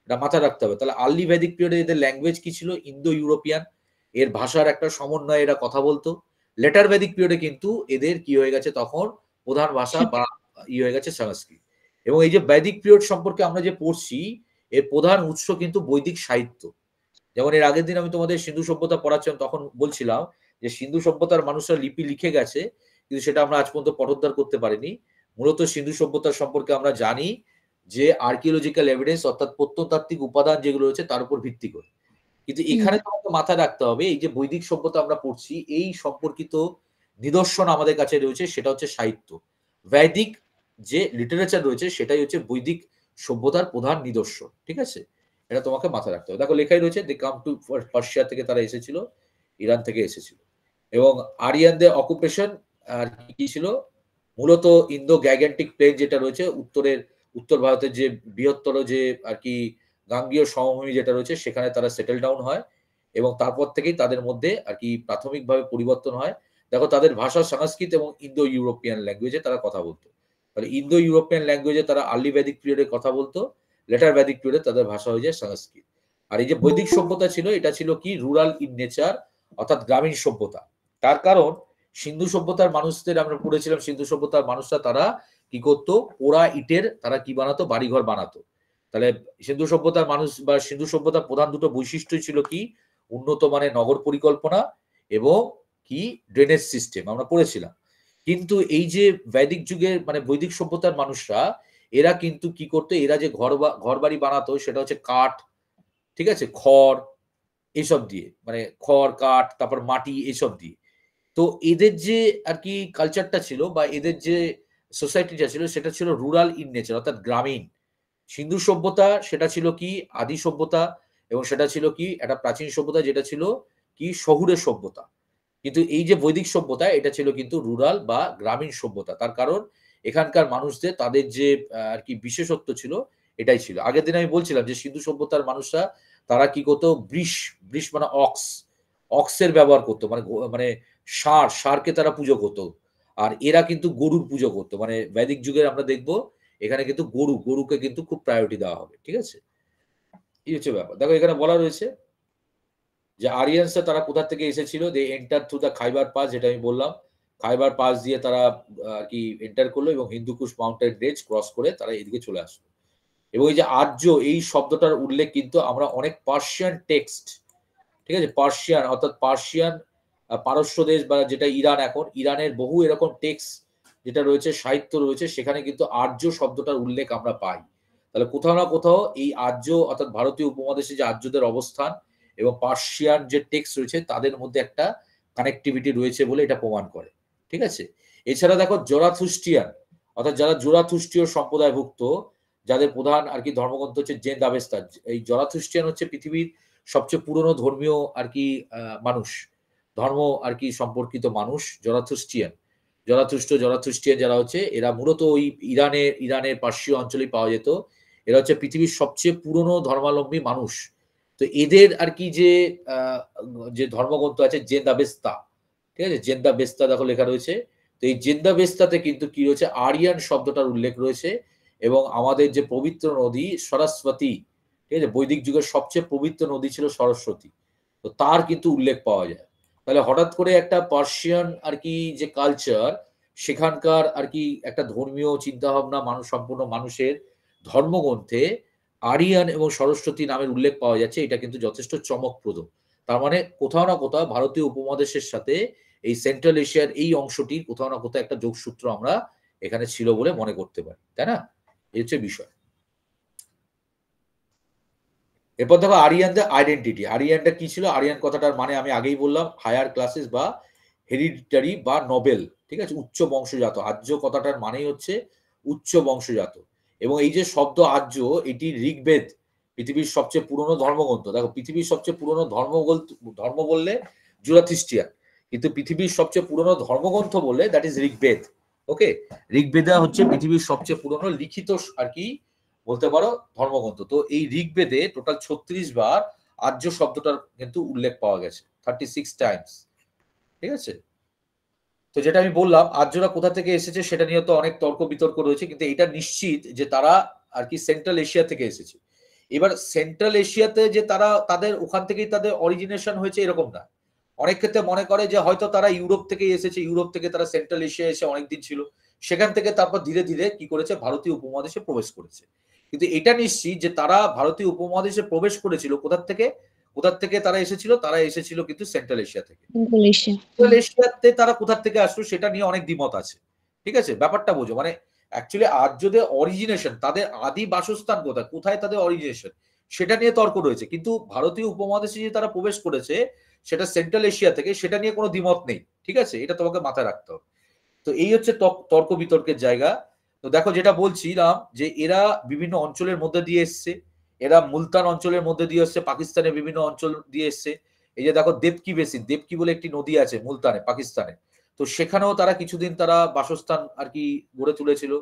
এটা মাথায় রাখতে হবে। তাহলে আর্লি ভেদিক পিরিয়ডে এদের ল্যাঙ্গুয়েজ কি ছিল? Indo European. এর ভাষার একটা সমন্বয়ে এরা কথা বলতো। লেটার ভেদিক পিরিয়ডে কিন্তু এদের কি হয়ে গেছে তখন? প্রধান ভাষা বা হয়ে গেছে সংস্কৃত। এবং এই যে বৈদিক পিরিয়ড সম্পর্কে আমরা যে পড়ছি এর প্রধান উৎস কিন্তু বৈদিক সাহিত্য। যেমন এর আগের দিন আমি তোমাদের সিন্ধু সভ্যতা পড়াচ্ছিলাম তখন বলছিলাম যে সিন্ধু সভ্যতার মানুষরা লিপি লিখে গেছে কিন্তু সেটা আমরা আজ পর্যন্ত পঠোদ্ধার করতে পারিনি। মূলত সিন্ধু সভ্যতার সম্পর্কে আমরা জানি যে আর্কিওলজিক্যাল এভিডেন্স অর্থাৎ প্রত্নতাত্ত্বিক উপাদান যেগুলো রয়েছে তার উপর ভিত্তি করে। কিন্তু এখানে তোমাকে মাথায় রাখতে হবে এই যে বৈদিক সভ্যতা আমরা পড়ছি এই সম্পর্কিত নিদর্শন আমাদের কাছে রয়েছে সেটা হচ্ছে সাহিত্য। বৈদিক যে লিটারেচার রয়েছে সেটাই হচ্ছে বৈদিক সভ্যতার প্রধান নিদর্শন। ঠিক আছে? এটা তোমাকে মাথায় রাখতে হবে। দেখো লেখাই রয়েছে দে কাম টু পার্সিয়া থেকে তারা এসেছিল, ইরান থেকে এসেছিল। এবং আরিয়ানদের অকুপেশন আর কি ছিল? মূলত ইন্দো গ্যাগেন্টিক প্লেন যেটা রয়েছে উত্তর ভারতের যে বৃহত্তর যে আর কি গাঙ্গীয় সমভূমি যেটা রয়েছে সেখানে তারা সেটেল ডাউন হয় এবং তারপর থেকেই তাদের মধ্যে আর কি প্রাথমিকভাবে পরিবর্তন হয়। দেখো তাদের ভাষা সংস্কৃত এবং ইন্দো ইউরোপিয়ান ল্যাঙ্গুয়েজে তারা কথা বলতো। তাহলে ইন্দো ইউরোপিয়ান ল্যাঙ্গুয়েজে তারা আর্লি ভেদিক পিরিয়ডে কথা বলতো। লেটার ভেদিক পিরিয়ডে তাদের ভাষা হয়ে যায় সংস্কৃত। আর এই যে বৈদিক সভ্যতা ছিল এটা ছিল কি? রুরাল ইন নেচার অর্থাৎ গ্রামীণ সভ্যতা। তার কারণ সিন্ধু সভ্যতার মানুষদের আমরা পড়েছিলাম সিন্ধু সভ্যতার মানুষরা তারা কি করতো? পোড়া ইটের তারা কি বানাতো? বাড়িঘর বানাতো। তাহলে সিন্ধু সভ্যতার মানুষ বা সিন্ধু সভ্যতার প্রধান দুটো বৈশিষ্ট্য ছিল কি? উন্নত মানের নগর পরিকল্পনা এবং কি? ড্রেনেজ সিস্টেম আমরা পড়েছিলাম। কিন্তু এই যে বৈদিক যুগের মানে বৈদিক সভ্যতার মানুষরা এরা কিন্তু কি করতো? এরা যে ঘরবাড়ি বানাতো সেটা হচ্ছে কাঠ, ঠিক আছে? খড় এসব দিয়ে মানে খড়, কাঠ তারপর মাটি এসব দিয়ে। তো এদের যে আর কি কালচারটা ছিল বা এদের যে সোসাইটিটা ছিল সেটা ছিল রুরাল ইন নেচার অর্থাৎ গ্রামীণ। সিন্ধু সভ্যতা সেটা ছিল কি? আদি সভ্যতা এবং সেটা ছিল কি? একটা প্রাচীন সভ্যতা যেটা ছিল কি? শহুরে সভ্যতা। কিন্তু এই যে বৈদিক সভ্যতা এটা ছিল কিন্তু রুরাল বা গ্রামীণ সভ্যতা। তার কারণ এখানকার মানুষদের তাদের যে আর কি বিশেষত্ব ছিল এটাই ছিল। আগের দিন আমি বলছিলাম যে সিন্ধু সভ্যতার মানুষরা তারা কি করতো? বৃষ মানে অক্সের ব্যবহার করতো। মানে ষাঁড়কে তারা পুজো করতো। আর এরা কিন্তু গরুর পুজো করতো। মানে বৈদিক যুগের আমরা দেখব এখানে কিন্তু গরুকে কিন্তু খুব প্রায়োরিটি দেওয়া হবে, ঠিক আছে? এই হচ্ছে ব্যাপার। দেখো এখানে বলা রয়েছে যে আরিয়ানসরা তারা কোথা থেকে এসেছিল, they enter through the Khyber pass, যেটা আমি বললাম, খাইবার পাস দিয়ে তারা আর কি এন্টার করলো এবং হিন্দুকুশ মাউন্টেন রেঞ্জ ক্রস করে তারা এদিকে চলে আসলো। এবং এই যে আর্য এই শব্দটার উল্লেখ কিন্তু আমরা অনেক পার্সিয়ান টেক্সট, ঠিক আছে, পার্সিয়ান অর্থাৎ পার্সিয়ান পারস্য দেশ বা যেটা ইরান, এখন ইরানের বহু এরকম টেক্সট যেটা রয়েছে, সাহিত্য রয়েছে, সেখানে কিন্তু আর্য শব্দটার উল্লেখ আমরা পাই। তাহলে কোথাও না কোথাও এই আর্য অর্থাৎ ভারতীয় উপমহাদেশে যে আর্যদের অবস্থান এবং পার্সিয়ান যে টেক্সট রয়েছে তাদের মধ্যে একটা কানেক্টিভিটি রয়েছে বলে এটা প্রমাণ করে, ঠিক আছে? এছাড়া দেখো জোরাথুস্টিয়ান অর্থাৎ যারা জোরাথুস্ট্রীয় সম্প্রদায়ভুক্ত, যাদের প্রধান আর কি ধর্মগ্রন্থ হচ্ছে জেন দাবেস্তা। এই জোরাথুস্টিয়ান হচ্ছে পৃথিবীর সবচেয়ে পুরনো ধর্মীয় আর কি মানুষ, ধর্ম আর কি সম্পর্কিত মানুষ জোরাথুস্টিয়ান। জোরাথুস্টিয়ান যারা হচ্ছে এরা মূলত ওই ইরানের পার্শ্বীয় অঞ্চলেই পাওয়া যেত। এরা হচ্ছে পৃথিবীর সবচেয়ে পুরনো ধর্মাবলম্বী মানুষ। তো এদের আর কি যে ধর্মগ্রন্থ আছে জেন্দাবেস্তা, ঠিক আছে, জেন্দাবেস্তা দেখো লেখা রয়েছে। তো এই জেন্দাবেস্তাতে কিন্তু কি রয়েছে, আরিয়ান শব্দটার উল্লেখ রয়েছে এবং আমাদের যে পবিত্র নদী সরস্বতী, ঠিক আছে, বৈদিক যুগের সবচেয়ে পবিত্র নদী ছিল সরস্বতী, তো তার কিন্তু উল্লেখ পাওয়া যায়। তাহলে হঠাৎ করে একটা পার্সিয়ান আর কি যে কালচার, সেখানকার আর কি একটা ধর্মীয় চিন্তাভাবনা মানুষ সম্পূর্ণ মানুষের ধর্মগ্রন্থে আরিয়ান এবং সরস্বতী নামের উল্লেখ পাওয়া যাচ্ছে, এটা কিন্তু যথেষ্ট চমকপ্রদ। তার মানে কোথাও না কোথাও ভারতীয় উপমহাদেশের সাথে এই সেন্ট্রাল এশিয়ার এই অংশটির কোথাও না কোথাও একটা যোগসূত্র আমরা এখানে ছিল বলে মনে করতে পারি, তাই না? এই হচ্ছে বিষয়। এরপর দেখো আরিয়ানদের আইডেন্টিটি। আরিয়ানটা কি ছিল? আরিয়ান কথাটার মানে আমি আগেই বললাম, হায়ার ক্লাসেস বা হেরিডিটারি বা নোবেল, ঠিক আছে, উচ্চ বংশজাত। আর্য কথাটার মানেই হচ্ছে উচ্চ বংশজাত। এবং এই যে শব্দ আর্য, এটি ঋগ্বেদ, পৃথিবীর সবচেয়ে পুরনো ধর্মগ্রন্থ। দেখো পৃথিবীর সবচেয়ে পুরনো ধর্ম বললে জুরাথিস্টিয়ান, কিন্তু পৃথিবীর সবচেয়ে পুরনো ধর্মগ্রন্থ বললে দ্যাট ইজ ঋগ্বেদ। ওকে, ঋগ্বেদা হচ্ছে পৃথিবীর সবচেয়ে পুরনো লিখিত আর কি বলতে পারো ধর্মগ্রন্থ। তো এই ঋগ্বেদে টোটাল 36 বার আর্য শব্দটার কিন্তু উল্লেখ পাওয়া গেছে, 36 টাইমস, ঠিক আছে? তো যেটা আমি বললাম আর্যরা কোথা থেকে এসেছে সেটা নিয়ে তো অনেক তর্ক বিতর্ক রয়েছে, কিন্তু এটা নিশ্চিত যে তারা আর কি সেন্ট্রাল এশিয়া থেকে এসেছে। এবার সেন্ট্রাল এশিয়াতে যে তাদের ওখান থেকেই তাদের অরিজিনেশন হয়েছে এরকম না। অনেক ক্ষেত্রে মনে করে যে হয়তো তারা ইউরোপ থেকে এসেছে, ইউরোপ থেকে তারা সেন্ট্রাল এশিয়া এসে অনেকদিন ছিল, সেখান থেকে তারপর ধীরে ধীরে কি করেছে, ভারতীয় উপমহাদেশে প্রবেশ করেছে। কিন্তু এটা নিশ্চিত যে তারা ভারতীয় উপমহাদেশে প্রবেশ করেছিল কোথার থেকে তারা এসেছিল কিন্তু সেন্ট্রাল এশিয়া থেকে। সেন্ট্রাল এশিয়াতে তারা কোথা থেকে আসলো সেটা নিয়ে অনেক দ্বিমত আছে, ঠিক আছে? ব্যাপারটা বোঝো, মানে অ্যাকচুয়ালি আর্যদের অরিজিনেশন, তাদের আদি বাসস্থান কোথায় তাদের অরিজিনেশন, সেটা নিয়ে তর্ক রয়েছে। কিন্তু ভারতীয় উপমহাদেশে যে তারা প্রবেশ করেছে সেটা সেন্ট্রাল এশিয়া থেকে, সেটা নিয়ে কোনো দ্বিমত নেই, ঠিক আছে? এটা তোমাকে মাথায় রাখতে হবে। তো এই হচ্ছে তর্ক বিতর্কের জায়গা। তো দেখো যেটা বলছিলাম যে এরা বিভিন্ন অঞ্চলের মধ্যে দিয়ে এসছে, এরা মুলতান অঞ্চলের মধ্যে দিয়ে এসছে, পাকিস্তানের বিভিন্ন অঞ্চল দিয়ে এসছে। এই যে দেখো দেবকি বেসিন, দেবকি বলে একটি নদী আছে মুলতানে, পাকিস্তানে, তো সেখানেও তারা কিছুদিন তারা বাসস্থান আর কি গড়ে তুলেছিল,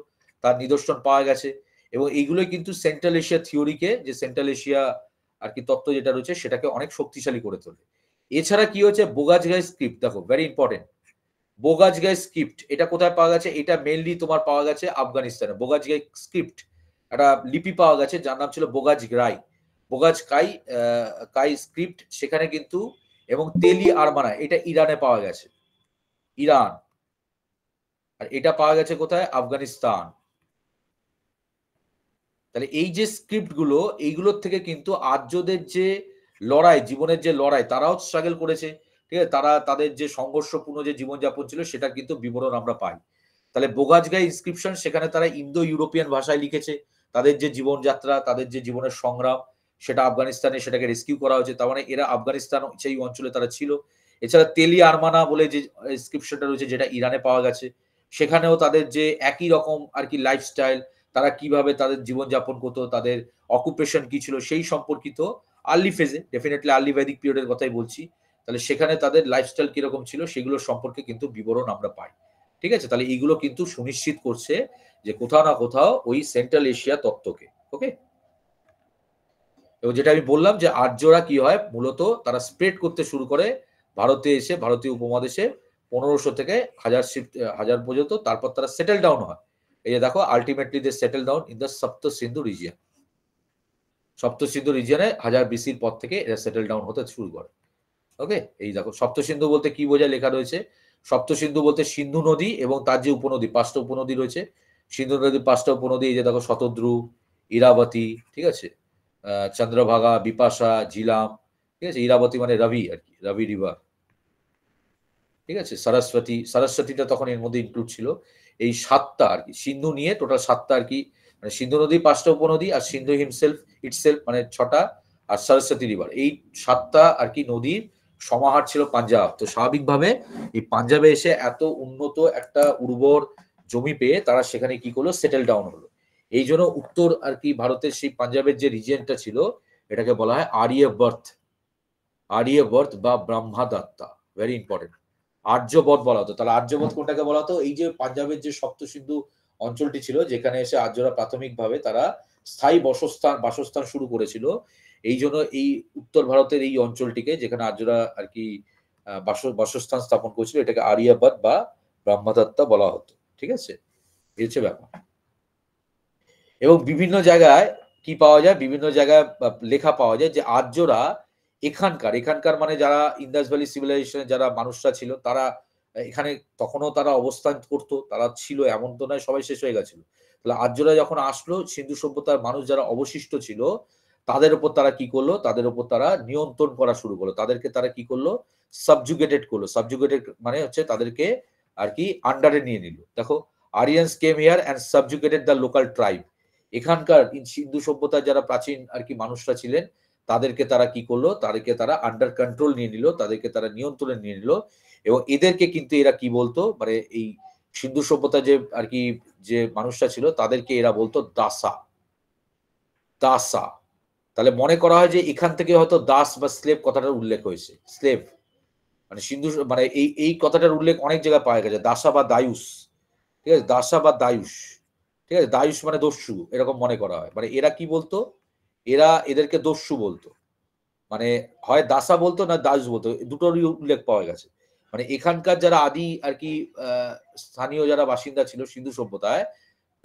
তার নিদর্শন পাওয়া গেছে। এবং এইগুলোই কিন্তু সেন্ট্রাল এশিয়া থিওরিকে, যে সেন্ট্রাল এশিয়া আর কি তত্ত্ব যেটা রয়েছে সেটাকে অনেক শক্তিশালী করে তোলে। এছাড়া কি হচ্ছে, বোগাজগাই স্ক্রিপ্ট, দেখো ভেরি ইম্পর্টেন্ট, বোগাজগাই স্ক্রিপ্ট এটা কোথায় পাওয়া গেছে? এটা মেইনলি তোমার পাওয়া গেছে আফগানিস্তানে। বোগাজগাই স্ক্রিপ্ট একটা লিপি পাওয়া গেছে যার নাম ছিল বোগাজকাই স্ক্রিপ্ট, সেখানে কিন্তু। এবং তেলি আরমানা এটা ইরানে পাওয়া গেছে, ইরান। আর এটা পাওয়া গেছে কোথায়? আফগানিস্তান। তাহলে এই যে স্ক্রিপ্ট গুলো, এইগুলোর থেকে কিন্তু আর্যদের যে লড়াই, জীবনের যে লড়াই, তারাও স্ট্রাগল করেছে, ঠিক আছে, তারা তাদের যে সংঘর্ষপূর্ণ যে জীবনযাপন ছিল সেটা কিন্তু বিবরণ আমরা পাই। তাহলে বোগাজগাই ইনস্ক্রিপশন, সেখানে তারা ইন্দো ইউরোপিয়ান ভাষায় লিখেছে তাদের যে জীবনযাত্রা, তাদের যে জীবনের সংগ্রাম, সেটা আফগানিস্তানে সেটাকে রেস্কিউ করা হয়েছে, তার মানে এরা আফগানিস্তান সেই অঞ্চলে তারা ছিল। এছাড়া তেলি আরমানা বলে যে ইনস্ক্রিপশনটা রয়েছে যেটা ইরানে পাওয়া গেছে, সেখানেও তাদের যে একই রকম আর কি লাইফস্টাইল, তারা কিভাবে তাদের জীবনযাপন করতো, তাদের অকুপেশন কি ছিল সেই সম্পর্কিত আর্লি ফেজে, ডেফিনেটলি আর্লি বৈদিক পিরিয়ডের কথাই বলছি, তাহলে সেখানে তাদের লাইফস্টাইল কিরকম ছিল সেগুলো সম্পর্কে কিন্তু বিবরণ আমরা পাই, ঠিক আছে? তাহলে এইগুলো কিন্তু সুনিশ্চিত করছে যে কোথাও না কোথাও ওই সেন্ট্রাল এশিয়া তত্ত্বকে। ওকে, এবং যেটা আমি বললাম যে আর্যরা কি হয়, মূলত তারা স্প্রেড করতে শুরু করে ভারতে এসে, ভারতীয় উপমহাদেশে 1500 থেকে 1000 পর্যন্ত, তারপর তারা সেটেল ডাউন হয়। এই যে দেখো ultimately they settle down in the Sapta Sindhu region. সপ্ত সিন্ধু রিজিয়নে 1000 বিসির পর থেকে এরা সেটেল ডাউন হতে শুরু করে। ওকে, এই দেখো সপ্ত সিন্ধু বলতে কি বোঝায় লেখা রয়েছে, সপ্ত সিন্ধু বলতে সিন্ধু নদী এবং তার যে উপনদী, 5টা উপনদী রয়েছে, সিন্ধু নদীর 5টা উপনদী, এই যে দেখো শতদ্রু, ইরাবতী, ঠিক আছে, চন্দ্রভাগা, বিপাশা, ঝিলাম, ঠিক আছে, ইরাবতী মানে রবি আর কি, রবি রিভার, ঠিক আছে, সরস্বতী, সরস্বতীটা তখন এর মধ্যে ইনক্লুড ছিল। এই 7টা আর কি, সিন্ধু নিয়ে টোটাল 7টা আর কি, মানে সিন্ধু নদী 5টা উপনদী, আর সিন্ধু ইটসেলফ মানে 6টা, আর সরস্বতী রিভার, এই 7টা আর কি নদীর সমাহার ছিল পাঞ্জাব। তো স্বাভাবিকভাবে এই পাঞ্জাবে এসে এত উন্নত একটা উর্বর জমি পেয়ে তারা সেখানে কি করলো, সেটেল ডাউন হলো। এই জন্য উত্তর আর কি ভারতের সেই পাঞ্জাবের যে রিজিয়নটা ছিল এটাকে বলা হয় আর্যবর্ত বা ব্রহ্মদত্তা, ভেরি ইম্পর্টেন্ট। আর্যবত বলা হতো। তাহলে আর্যবত কোনটাকে বলা হতো, এই যে পাঞ্জাবের যে সপ্ত সিন্ধু অঞ্চলটি ছিল যেখানে এসে আর্যরা প্রাথমিকভাবে তারা স্থায়ী বাসস্থান শুরু করেছিল। এই জন্য এই উত্তর ভারতের এই অঞ্চলটিকে যেখানে আর্যরা আর কি বাসস্থান স্থাপন করেছিল এটাকে আর্যবত বা ব্রহ্মদত্তা বলা হতো। ঠিক আছে, এই হচ্ছে ব্যাপার। এবং বিভিন্ন জায়গায় কি পাওয়া যায়, বিভিন্ন জায়গায় লেখা পাওয়া যায় যে আর্যরা এখানকার মানে যারা ইন্দাস ভ্যালি সিভিলাইজেশনের যারা মানুষরা ছিল তারা এখানে তখনও তারা অবস্থান করতো, তারা ছিল, এমন তো নয় সবাই শেষ হয়ে গেছিল। তাহলে আর্যরা যখন আসলো, সিন্ধু সভ্যতার মানুষ যারা অবশিষ্ট ছিল তাদের উপর তারা কি করলো, তাদের উপর তারা নিয়ন্ত্রণ করা শুরু করলো, তাদেরকে তারা কি করলো, সাবজুগেটেড করলো। সাবজুগেটেড মানে হচ্ছে তাদেরকে আর কি আন্ডারে নিয়ে নিল। দেখো, Aryans came here and subjugated the local tribe. এখানকার সিন্ধু সভ্যতার যারা প্রাচীন আর কি মানুষরা ছিলেন তাদেরকে তারা কি করলো, তাদেরকে তারা আন্ডার কন্ট্রোল নিয়ে নিল, তাদেরকে তারা নিয়ন্ত্রণে নিয়ে নিল। এবং এদেরকে কিন্তু এরা কি বলতো, মানে এই সিন্ধু সভ্যতা যে আর কি যে মানুষরা ছিল তাদেরকে এরা বলতো দাসা। তাহলে মনে করা হয় যে এখান থেকে হয়তো দাস বা স্লেভ কথাটার উল্লেখ হয়েছে। স্লেভ মানে সিন্ধু মানে এই কথাটার উল্লেখ অনেক জায়গায় পাওয়া গেছে, দাসা বা দায়ুস। ঠিক আছে, দাসা বা দায়ুস, ঠিক আছে, দায়ুস মানে দস্যু, এরকম মনে করা হয়। মানে এরা কি বলতো, এরা এদেরকে দস্যু বলতো, মানে হয় দাসা বলতো না দাস বলতো, দুটোরই উল্লেখ পাওয়া গেছে। মানে এখানকার যারা আদি আর কি স্থানীয় যারা বাসিন্দা ছিল সিন্ধু সভ্যতায়,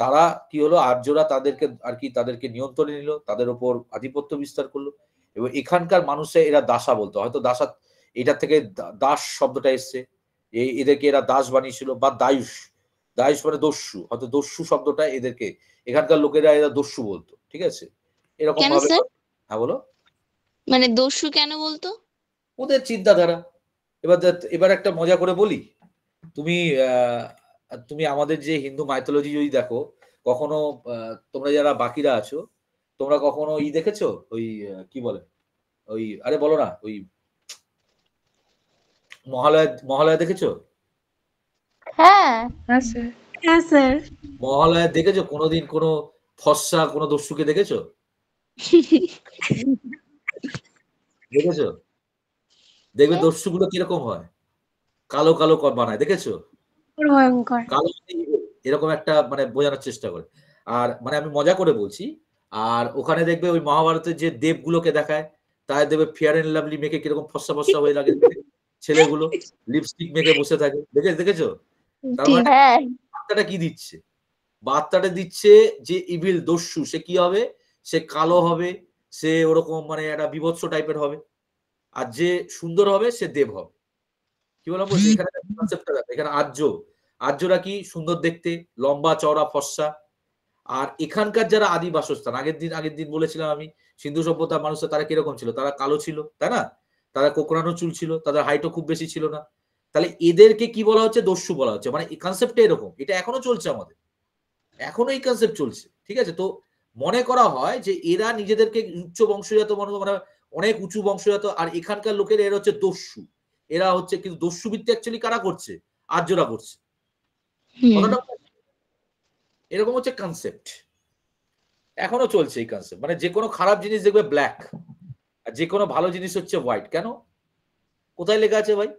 তারা কি হলো, আর্যরা তাদেরকে আর কি তাদেরকে নিয়ন্ত্রণে নিল, তাদের উপর আধিপত্য বিস্তার করলো। এবং এখানকার মানুষে এরা দাসা বলতো, হয়তো দাসা এটা থেকে দাস শব্দটা এসছে, এদেরকে এরা দাস বানিয়েছিল। বা দায়ুষ, দায়ুষ মানে দস্যু, হয়তো দস্যু শব্দটা এদেরকে এখানকার লোকেরা এরা দস্যু বলতো। ঠিক আছে, এরকম কেন ভাবে। স্যার? হ্যাঁ বলো। মানে দস্যু কেন বলতো? ওদের চিন্তাধারা। এবার একটা মজা করে বলি, তুমি তুমি আমাদের যে হিন্দু মাইথোলজি যদি দেখো, কখনো তোমরা যারা বাকিরা আছো, তোমরা কখনো দেখেছো ওই কি বলে ওই, আরে বলো না, ওই মহালয়া দেখেছো? হ্যাঁ স্যার। হ্যাঁ স্যার। মহালয়া দেখেছো কোনোদিন কোনো ফর্সা কোনো দস্যুকে দেখেছো? দেখেছো? দেখবে দস্যুগুলো কিরকম হয়, কালো কালো বানায়, দেখেছো? ভয়ঙ্কর। কালো এরকম একটা মানে বোঝানোর চেষ্টা করে। আর মানে আমি মজা করে বলছি। আর ওখানে দেখবে ওই মহাভারতের যে দেবগুলোকে দেখায়, তাই দেখবে ফেয়ার এন্ড লাভলি মেখে কিরকম ফর্সা ফর্সা হয়ে লাগে ছেলেগুলো, লিপস্টিক মেখে বসে থাকে, দেখেছো? তার ঠিক। মানে বার্তাটা কি দিচ্ছে, বার্তাটা দিচ্ছে যে ইভিল দস্যু সে কি হবে, সে কালো হবে, সে ওরকম মানে একটা বিভৎস টাইপের হবে। আর যে সুন্দর হবে সে দেব হবে। কি বললাম বলছি, এখানে কনসেপ্টটা দেখো, এখানে আর্যরা কি সুন্দর দেখতে, লম্বা চওড়া ফর্সা। আর এখানকার যারা আদি বাসস্থান, আগের দিন বলেছিলাম আমি, সিন্ধু সভ্যতার মানুষরা তারা কিরকম ছিল, তারা কালো ছিল, তাই না? তারা কোকড়ানো চুল ছিল, তাদের হাইটও খুব বেশি ছিল না। তাহলে এদেরকে কি বলা হচ্ছে, দস্যু বলা হচ্ছে। মানে এই কনসেপ্টটা এরকম, এটা এখনো চলছে আমাদের, এখনো এই কনসেপ্ট চলছে। ঠিক আছে, তো মনে করা হয় যে এরা নিজেদেরকে উচ্চ বংশজাত মানে অনেক উঁচু বংশজাত, আর এখানকার লোকের এরা হচ্ছে দস্যু। এরা হচ্ছে, কিন্তু দস্যুবৃত্তি অ্যাকচুয়ালি কারা করছে, আর্যরা করছে। কথাটা এরকম হচ্ছে কনসেপ্ট, এখনো চলছে এই কনসেপ্ট। মানে যে কোনো খারাপ জিনিস দেখবে ব্ল্যাক, আর যে কোনো ভালো জিনিস হচ্ছে হোয়াইট। কেন, কোথায় লেখা আছে ভাই?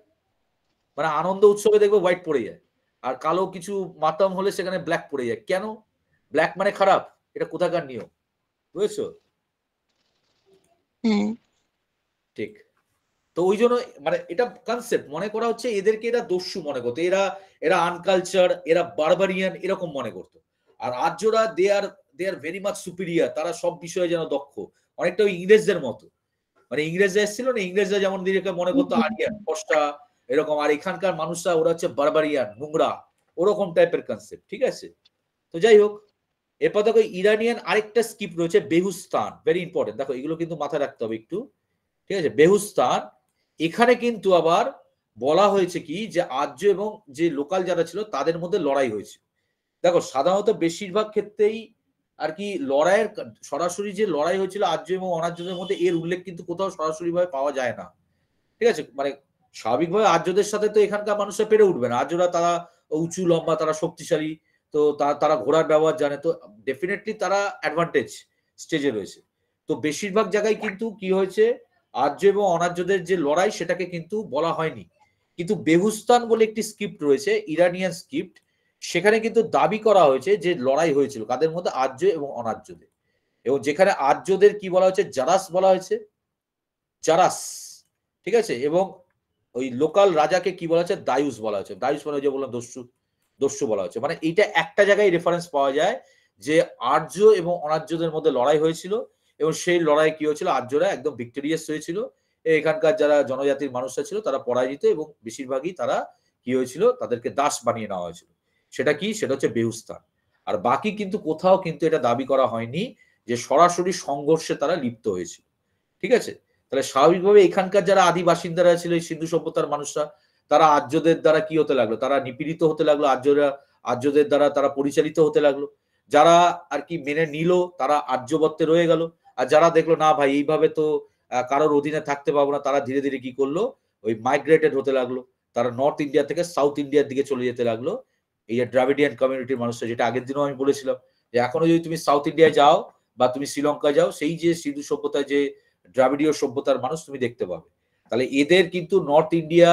মানে আনন্দ উৎসবে দেখবে হোয়াইট পড়ে যায়, আর কালো কিছু মাতাম হলে সেখানে ব্ল্যাক পড়ে যায়। কেন? ব্ল্যাক মানে খারাপ, এটা কোথাকার নিয়ম, বুঝেছো? ঠিক। তো ওই জন্য মানে এটা কনসেপ্ট, মনে করা হচ্ছে এদেরকে এরা দস্যু মনে করতো, এরা আনকালচার, এরা বারবারিয়ান এরকম মনে করতো। আর আর্যরা দে আর ভেরি মাচ সুপিরিয়ার, তারা সব বিষয়ে যেন দক্ষ, অনেকটা ওই ইংরেজদের মতো। মানে ইংরেজরা এসেছিল না, ইংরেজরা যেমন নিজেকে মনে করতো আরিয়ান কষ্টা এরকম, আর এখানকার মানুষরা ওরা হচ্ছে বারবারিয়ান নোংরা, ওরকম টাইপের কনসেপ্ট। ঠিক আছে, তো যাই হোক, এরপর দেখো ইরানিয়ান আরেকটা স্কিপ রয়েছে বেহুস্তান, ভেরি ইম্পর্টেন্ট। দেখো এগুলো কিন্তু মাথায় রাখতে হবে একটু। ঠিক আছে, বেহুস্তান, এখানে কিন্তু আবার বলা হয়েছে কি যে আর্য এবং যে লোকাল যারা ছিল তাদের মধ্যে লড়াই হয়েছে। দেখো সাধারণত বেশিরভাগ ক্ষেত্রেই আর কি লড়াইয়ের সরাসরি যে লড়াই হয়েছিল আর্য এবং অনার্যদের মধ্যে, এর উল্লেখ কিন্তু কোথাও সরাসরি ভাবে পাওয়া যায় না। ঠিক আছে, মানে স্বাভাবিকভাবে আর্যদের সাথে তো এখানকার মানুষরা পেরে উঠবে না, আর্যরা তারা উঁচু লম্বা, তারা শক্তিশালী, তো তারা ঘোড়ার ব্যবহার জানে, তো ডেফিনেটলি তারা অ্যাডভান্টেজ স্টেজে রয়েছে। তো বেশিরভাগ জায়গায় কিন্তু কি হয়েছে, আর্য এবং অনার্যদের যে লড়াই সেটাকে কিন্তু বলা হয়নি, কিন্তু বেহুস্তান বলে একটি স্ক্রিপ্ট রয়েছে, ইরানিয়ান স্ক্রিপ্ট, সেখানে কিন্তু দাবি করা হয়েছে যে লড়াই হয়েছিল কাদের মধ্যে, আর্য এবং অনার্যদের। এবং যেখানে আর্যদের কি বলা হয়েছে, জারাস বলা হয়েছে, জারাস। ঠিক আছে, এবং ওই লোকাল রাজাকে কি বলা হচ্ছে, দায়ুস বলা হচ্ছে। দায়ুস মানে যে বললাম দস্যু বলা হচ্ছে। মানে এইটা একটা জায়গায় রেফারেন্স পাওয়া যায় যে আর্য এবং অনার্যদের মধ্যে লড়াই হয়েছিল, এবং সেই লড়াই কি হয়েছিল, আর্যরা একদম ভিক্টোরিয়াস হয়েছিল, এখানকার যারা জনজাতির মানুষরা ছিল তারা পরাজিত, এবং বেশিরভাগই তারা কি হয়েছিল, তাদেরকে দাস বানিয়ে নেওয়া হয়েছিল। সেটা কি, সেটা হচ্ছে বেহুস্তান। আর বাকি কিন্তু কোথাও কিন্তু এটা দাবি করা হয়নি যে সরাসরি সংঘর্ষে তারা লিপ্ত হয়েছিল। ঠিক আছে, তাহলে স্বাভাবিকভাবে এখানকার যারা আদি বাসিন্দারা ছিল, এই সিন্ধু সভ্যতার মানুষরা, তারা আর্যদের দ্বারা কি হতে লাগলো, তারা নিপীড়িত হতে লাগলো, আর্যদের দ্বারা তারা পরিচালিত হতে লাগলো। যারা আর কি মেনে নিল তারা আর্যবত্তে রয়ে গেল, আর যারা দেখলো না ভাই এইভাবে তো কারোর অধীনে থাকতে পারবো না, তারা ধীরে ধীরে কি করলো, ওই মাইগ্রেটেড হতে লাগলো, তারা নর্থ ইন্ডিয়া থেকে সাউথ ইন্ডিয়ার দিকে চলে যেতে লাগলো। এই যে দ্রাবিডিয়ান কমিউনিটির মানুষরা, যেটা আগের দিনও আমি বলেছিলাম যে এখনো যদি তুমি সাউথ ইন্ডিয়ায় যাও বা তুমি শ্রীলঙ্কা যাও, সেই যে সিন্ধু সভ্যতায় যে দ্রাবিড়ীয় সভ্যতার মানুষ তুমি দেখতে পাবে। তাহলে এদের কিন্তু নর্থ ইন্ডিয়া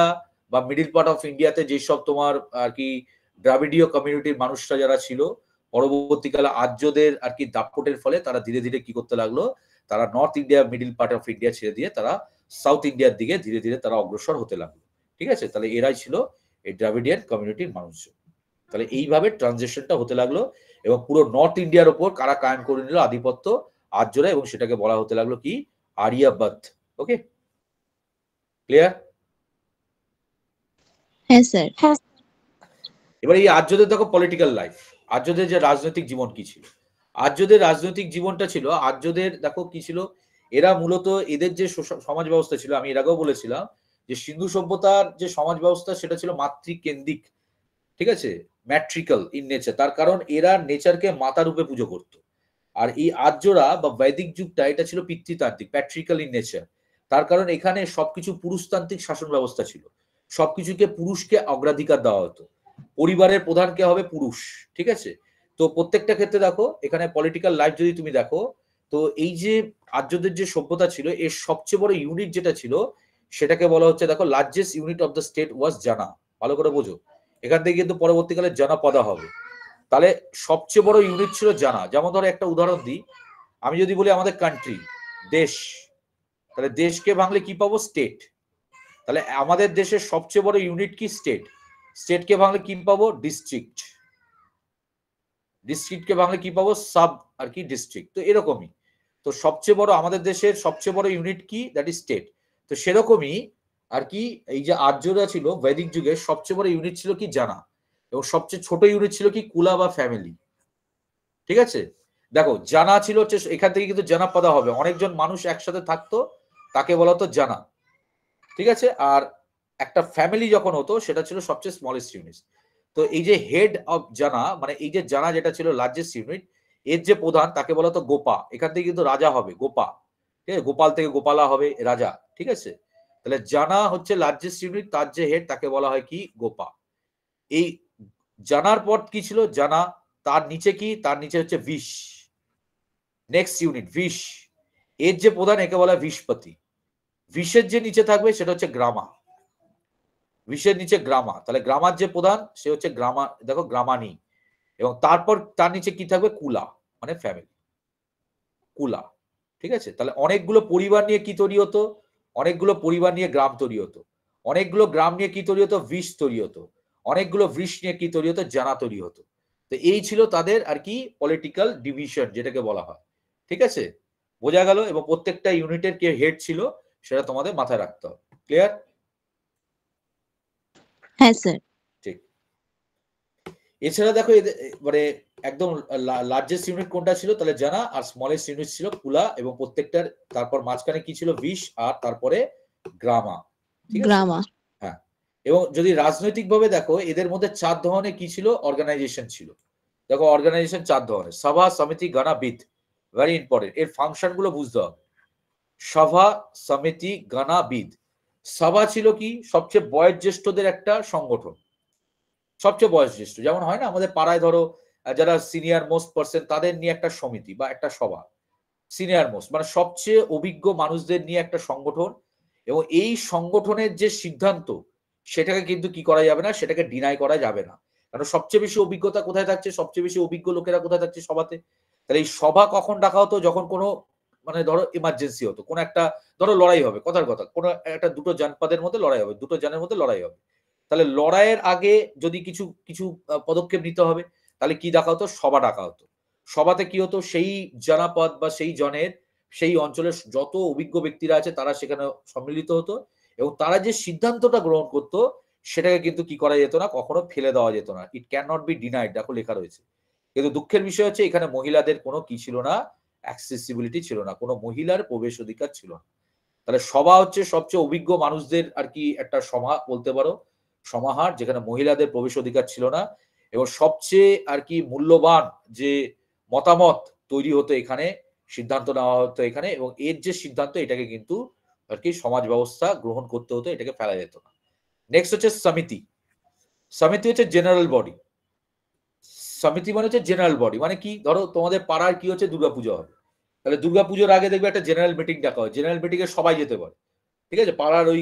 বা মিডিল পার্ট অফ ইন্ডিয়াতে যেসব তোমার আর কি দ্রাবিড়ীয় কমিউনিটির মানুষরা যারা ছিল, পরবর্তীকালে আর্যদের আর কি দাপটের ফলে তারা ধীরে ধীরে কি করতে লাগলো, তারা north India middle part of India ছেড়ে দিয়ে তারা সাউথ ইন্ডিয়ার দিকে ধীরে ধীরে তারা অগ্রসর হতে লাগলো। ঠিক আছে, তাহলে এরাই ছিল এই দ্রাবিডিয়ান কমিউনিটির মানুষজন। তাহলে এইভাবে ট্রানজিশনটা হতে লাগলো, এবং পুরো নর্থ ইন্ডিয়ার ওপর কারা কায়েম করে নিল আধিপত্য, আর্যরা, এবং সেটাকে বলা হতে লাগলো কি, আরিয়াবত। ওকে, ক্লিয়ার? হ্যাঁ স্যার। হ্যাঁ। এবার এই আর্যদের দেখো পলিটিক্যাল লাইফ, আর্যদের যে রাজনৈতিক জীবন কি ছিল, আর্যদের রাজনৈতিক জীবনটা ছিল, আর্যদের দেখো কি ছিল, এরা মূলত এদের যে সমাজ ব্যবস্থা ছিল, আমি এর আগেও বলেছিলাম যে সিন্ধু সভ্যতার যে সমাজ ব্যবস্থা সেটা ছিল মাতৃকেন্দ্রিক। ঠিক আছে, ম্যাট্রিক্যাল ইন নেচার, তার কারণ এরা নেচারকে মাতা রূপে পুজো করত। আর এই আর্যরা বা বৈদিক যুগটা এটা ছিল পিতৃতান্ত্রিক, প্যাট্রিক্যাল ইন নেচার, তার কারণ এখানে সবকিছু পুরুষতান্ত্রিক শাসন ব্যবস্থা ছিল, সবকিছুকে পুরুষকে অগ্রাধিকার দেওয়া হতো, পরিবারের প্রধান কে হবে, পুরুষ। ঠিক আছে, তো প্রত্যেকটা ক্ষেত্রে দেখো এখানে পলিটিক্যাল লাইফ যদি তুমি দেখো, তো এই যে আর্যদের যে সভ্যতা ছিল এর সবচেয়ে বড় ইউনিট যেটা ছিল সেটাকে বলা হচ্ছে, দেখো largest unit of the state was জানা। ভালো করে বোঝো, এখান থেকে কিন্তু পরবর্তীকালে জানাপদা হবে। তাহলে সবচেয়ে বড় ইউনিট ছিল জানা। যেমন ধরো একটা উদাহরণ দিই, আমি যদি বলি আমাদের কান্ট্রি, দেশ, তাহলে দেশকে ভাঙলে কি পাবো, স্টেট। তাহলে আমাদের দেশের সবচেয়ে বড় ইউনিট কি, স্টেট। স্টেটকে ভাঙলে কি পাবো, ডিস্ট্রিক্ট। ডিস্ট্রিক্টকে ভাঙলে কি পাবো, সাব আর কি ডিস্ট্রিক্ট। তো এরকমই, তো সবচেয়ে বড় আমাদের দেশের সবচেয়ে বড় ইউনিট কি, দ্যাট ইজ স্টেট। তো সেরকমই আর কি এই যে আর্যরা ছিল বৈদিক যুগে, সবচেয়ে বড় ইউনিট ছিল কি, জানা, এবং সবচেয়ে ছোট ইউনিট ছিল কি, কুলা বা ফ্যামিলি। ঠিক আছে, দেখো জানা ছিল হচ্ছে, এখান থেকে কিন্তু জানাপদা হবে, অনেকজন মানুষ একসাথে থাকতো, তাকে বলা হতো জানা। ঠিক আছে, আর একটা ফ্যামিলি যখন হতো সেটা ছিল সবচেয়ে স্মলেস্ট ইউনিট। তো এই যে হেড অফ জানা, মানে এই যে জানা যেটা ছিল লার্জেস্ট ইউনিট, এর যে প্রধান তাকে বলা হতো গোপা। এখান থেকে কিন্তু রাজা হবে, গোপা। ঠিক আছে, গোপাল থেকে গোপালা হবে রাজা। ঠিক আছে, তাহলে জানা হচ্ছে লার্জেস্ট ইউনিট, তার যে হেড তাকে বলা হয় কি, গোপা। এই জানার পর কি ছিল, জানা, তার নিচে কি, তার নিচে হচ্ছে বিশ, নেক্সট ইউনিট বিশ, এর যে প্রধান একে বলা হয় বিশপতি। বিশের যে নিচে থাকবে সেটা হচ্ছে গ্রামা, বিশের নিচে গ্রামা। তাহলে গ্রামার যে প্রধান সে হচ্ছে গ্রামা, দেখো গ্রামানি, এবং তারপর তার নিচে কি থাকবে, কুলা, মানে ফ্যামিলি, কুলা। ঠিক আছে, তাহলে অনেকগুলো পরিবার নিয়ে কি তৈরি হতো, অনেকগুলো পরিবার নিয়ে গ্রাম তৈরি হতো, অনেকগুলো গ্রাম নিয়ে কি তৈরি হতো, বিশ তৈরি হতো, অনেকগুলো বৃষ নিয়ে কি তৈরি হতো, জানা তৈরি হতো। তো এই ছিল তাদের আর কি পলিটিক্যাল ডিভিশন যেটাকে বলা হয়। ঠিক আছে, বোঝা গেল? এবং প্রত্যেকটা ইউনিটের কে হেড ছিল সেটা তোমাদের মাথায় রাখতে হবে। ক্লিয়ার? হ্যাঁ স্যার। ঠিক। এছাড়া দেখো মানে একদম লার্জেস্ট ইউনিট কোনটা ছিল তাহলে জানা, আর স্মলেস্ট ইউনিট ছিল কুলা, এবং প্রত্যেকটার তারপর মাঝখানে কি ছিল বিশ, আর তারপরে গ্রামা। ঠিক আছে, গ্রামা। হ্যাঁ। এবং যদি রাজনৈতিকভাবে দেখো এদের মধ্যে 4 ধরনের কি ছিল অর্গানাইজেশন ছিল। দেখো অর্গানাইজেশন 4 ধরনের: সভা, সমিতি, গণা, বিদ। ভেরি ইম্পর্টেন্ট, এর ফাংশন গুলো বুঝতে হবে। সভা, সমিতি, গণা, বিদ। সভা ছিল কি সবচেয়ে বয়োজ্যেষ্ঠদের একটা সংগঠন, সবচেয়ে বয়োজ্যেষ্ঠ, যেমন হয় না আমাদের পাড়ায় ধরো যারা সিনিয়র মোস্ট পার্সন তাদের নিয়ে একটা সমিতি বা একটা সভা। সিনিয়র মোস্ট মানে সবচেয়ে অভিজ্ঞ মানুষদের নিয়ে একটা সংগঠন, এবং এই সংগঠনের যে সিদ্ধান্ত সেটাকে কিন্তু কি করা যাবে না, সেটাকে ডিনাই করা যাবে না। কারণ সবচেয়ে বেশি অভিজ্ঞতা কোথায় থাকছে, সবচেয়ে বেশি অভিজ্ঞ লোকেরা কোথায় থাকছে, সভাতে। তাহলে এই সভা কখন ডাকা হতো, যখন কোনো মানে ধরো ইমার্জেন্সি হতো, কোনো একটা ধরো লড়াই হবে, কথার কথা কোনো একটা দুটো জনপদের মধ্যে লড়াই হবে, দুটো জনের মধ্যে লড়াই হবে, তাহলে লড়াইয়ের আগে যদি কিছু কিছু পদক্ষেপ নিতে হবে, তাহলে কি ডাকা হতো, সভা ডাকা হতো। সভাতে কি হতো, সেই জনপদ বা সেই জনের সেই অঞ্চলের যত অভিজ্ঞ ব্যক্তিরা আছে তারা সেখানে সম্মিলিত হতো, এবং তারা যে সিদ্ধান্তটা গ্রহণ করতো সেটাকে কিন্তু কি করা যেত না, কখনো ফেলে দেওয়া যেত না। It can not be denied, দেখো লেখা রয়েছে। কিন্তু দুঃখের বিষয় হচ্ছে এখানে মহিলাদের কোনো কি ছিল না, অ্যাক্সেসিবিলিটি ছিল না, কোনো মহিলার প্রবেশ অধিকার ছিল না। তাহলে সভা হচ্ছে সবচেয়ে অভিজ্ঞ মানুষদের আর কি একটা সভা বলতে পারো, সমাহার, যেখানে মহিলাদের প্রবেশ অধিকার ছিল না, এবং সবচেয়ে আর কি মূল্যবান যে মতামত তৈরি হতো এখানে, সিদ্ধান্ত নেওয়া হতো এখানে, এবং এর যে সিদ্ধান্ত এটাকে কিন্তু আর কি সমাজ ব্যবস্থা গ্রহণ করতে হতো, এটাকে ফেলা যেত না। নেক্সট হচ্ছে সমিতি। সমিতি হচ্ছে জেনারেল বডি। সমিতি মানে হচ্ছে জেনারেল বডি, মানে কি ধরো তোমাদের পাড়ার কি হচ্ছে দুর্গাপুজো হবে, তাহলে দুর্গাপুজোর আগে দেখবে একটা জেনারেল মিটিং ডাকা হয়, জেনারেল মিটিং এ সবাই যেতে পারে। ঠিক আছে, পাড়ার ওই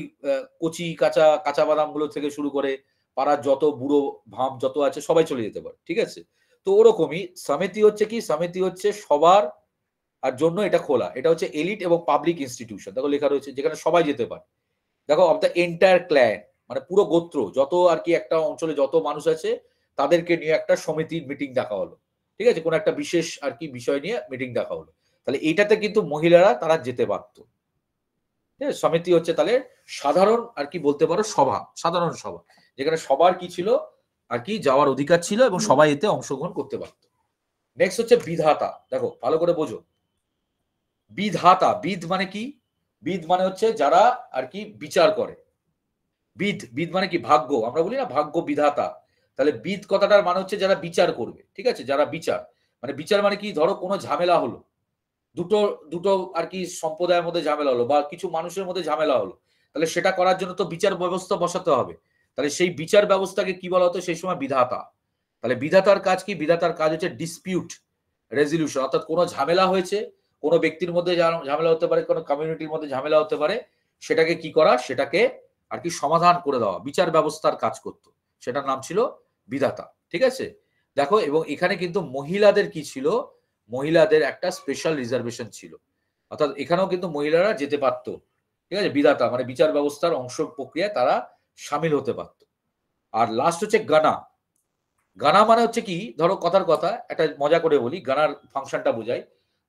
কচি কাঁচা কাঁচা বাদাম গুলো থেকে শুরু করে পাড়ার যত বুড়ো ভাম যত আছে সবাই চলে যেতে পারে। ঠিক আছে, তো ওরকমই সমিতি হচ্ছে কি, সমিতি হচ্ছে সবার আর জন্য এটা খোলা, এটা হচ্ছে এলিট এবং পাবলিক ইনস্টিটিউশন, দেখো লেখা রয়েছে, যেখানে সবাই যেতে পারে। দেখো অফ দ্য এন্টায়ার ক্ল্যান, মানে পুরো গোত্র যত আর কি একটা অঞ্চলে যত মানুষ আছে তাদেরকে নিয়ে একটা সমিতির মিটিং ডাকা হলো। ঠিক আছে, কোনো একটা বিশেষ আর কি বিষয় নিয়ে মিটিং ডাকা হলো, তাহলে এইটাতে কিন্তু মহিলারা তারা যেতে পারতো। সমিতি হচ্ছে তাহলে সাধারণ আর কি বলতে পারো সভা, সাধারণ সভা, যেখানে সবার কি ছিল আর কি যাওয়ার অধিকার ছিল এবং সবাই এতে অংশগ্রহণ করতে পারত। নেক্সট হচ্ছে বিধাতা, দেখো ভালো করে বোঝো। বিধাতা, বিদ মানে কি, বিদ মানে হচ্ছে যারা আর কি বিচার করে। বিদ, বিদ মানে কি ভাগ্য, আমরা বলি না ভাগ্য বিধাতা, তাহলে বিদ কথাটার মানে হচ্ছে যারা বিচার করবে। ঠিক আছে, যারা বিচার মানে, বিচার মানে কি ধরো কোনো ঝামেলা হলো, দুটো দুটো আর কি সম্প্রদায়ের মধ্যে ঝামেলা হলো বা কিছু মানুষের মধ্যে ঝামেলা হলো, তাহলে সেটা করার জন্য তো বিচার ব্যবস্থা বসাতে হবে, তাহলে সেই বিচার ব্যবস্থাকে কি বলা হতো সেই সময়, বিধাতা। তাহলে বিধাতার কাজ কি, বিধাতার কাজ হচ্ছে ডিসপিউট রেজলিউশন, অর্থাৎ কোনো ঝামেলা হয়েছে, কোনো ব্যক্তির মধ্যে ঝামেলা হতে পারে, কোনো কমিউনিটির মধ্যে ঝামেলা হতে পারে, সেটাকে কি করা, সেটাকে আর কি সমাধান করে দেওয়া, বিচার ব্যবস্থার কাজ করতো, সেটার নাম ছিল বিধাতা। ঠিক আছে, দেখো এবং এখানে কিন্তু মহিলাদের কি ছিল, মহিলাদের একটা স্পেশাল রিজার্ভেশন ছিল, অর্থাৎ এখানেও কিন্তু মহিলারা যেতে পারতো। ঠিক আছে, বিধাতা মানে বিচার ব্যবস্থার অংশ প্রক্রিয়ায় তারা সামিল হতে পারত। আর লাস্ট হচ্ছে গানা। গানা মানে হচ্ছে কি, ধরো কথার কথা একটা মজা করে বলি, গানার ফাংশনটা বোঝাই।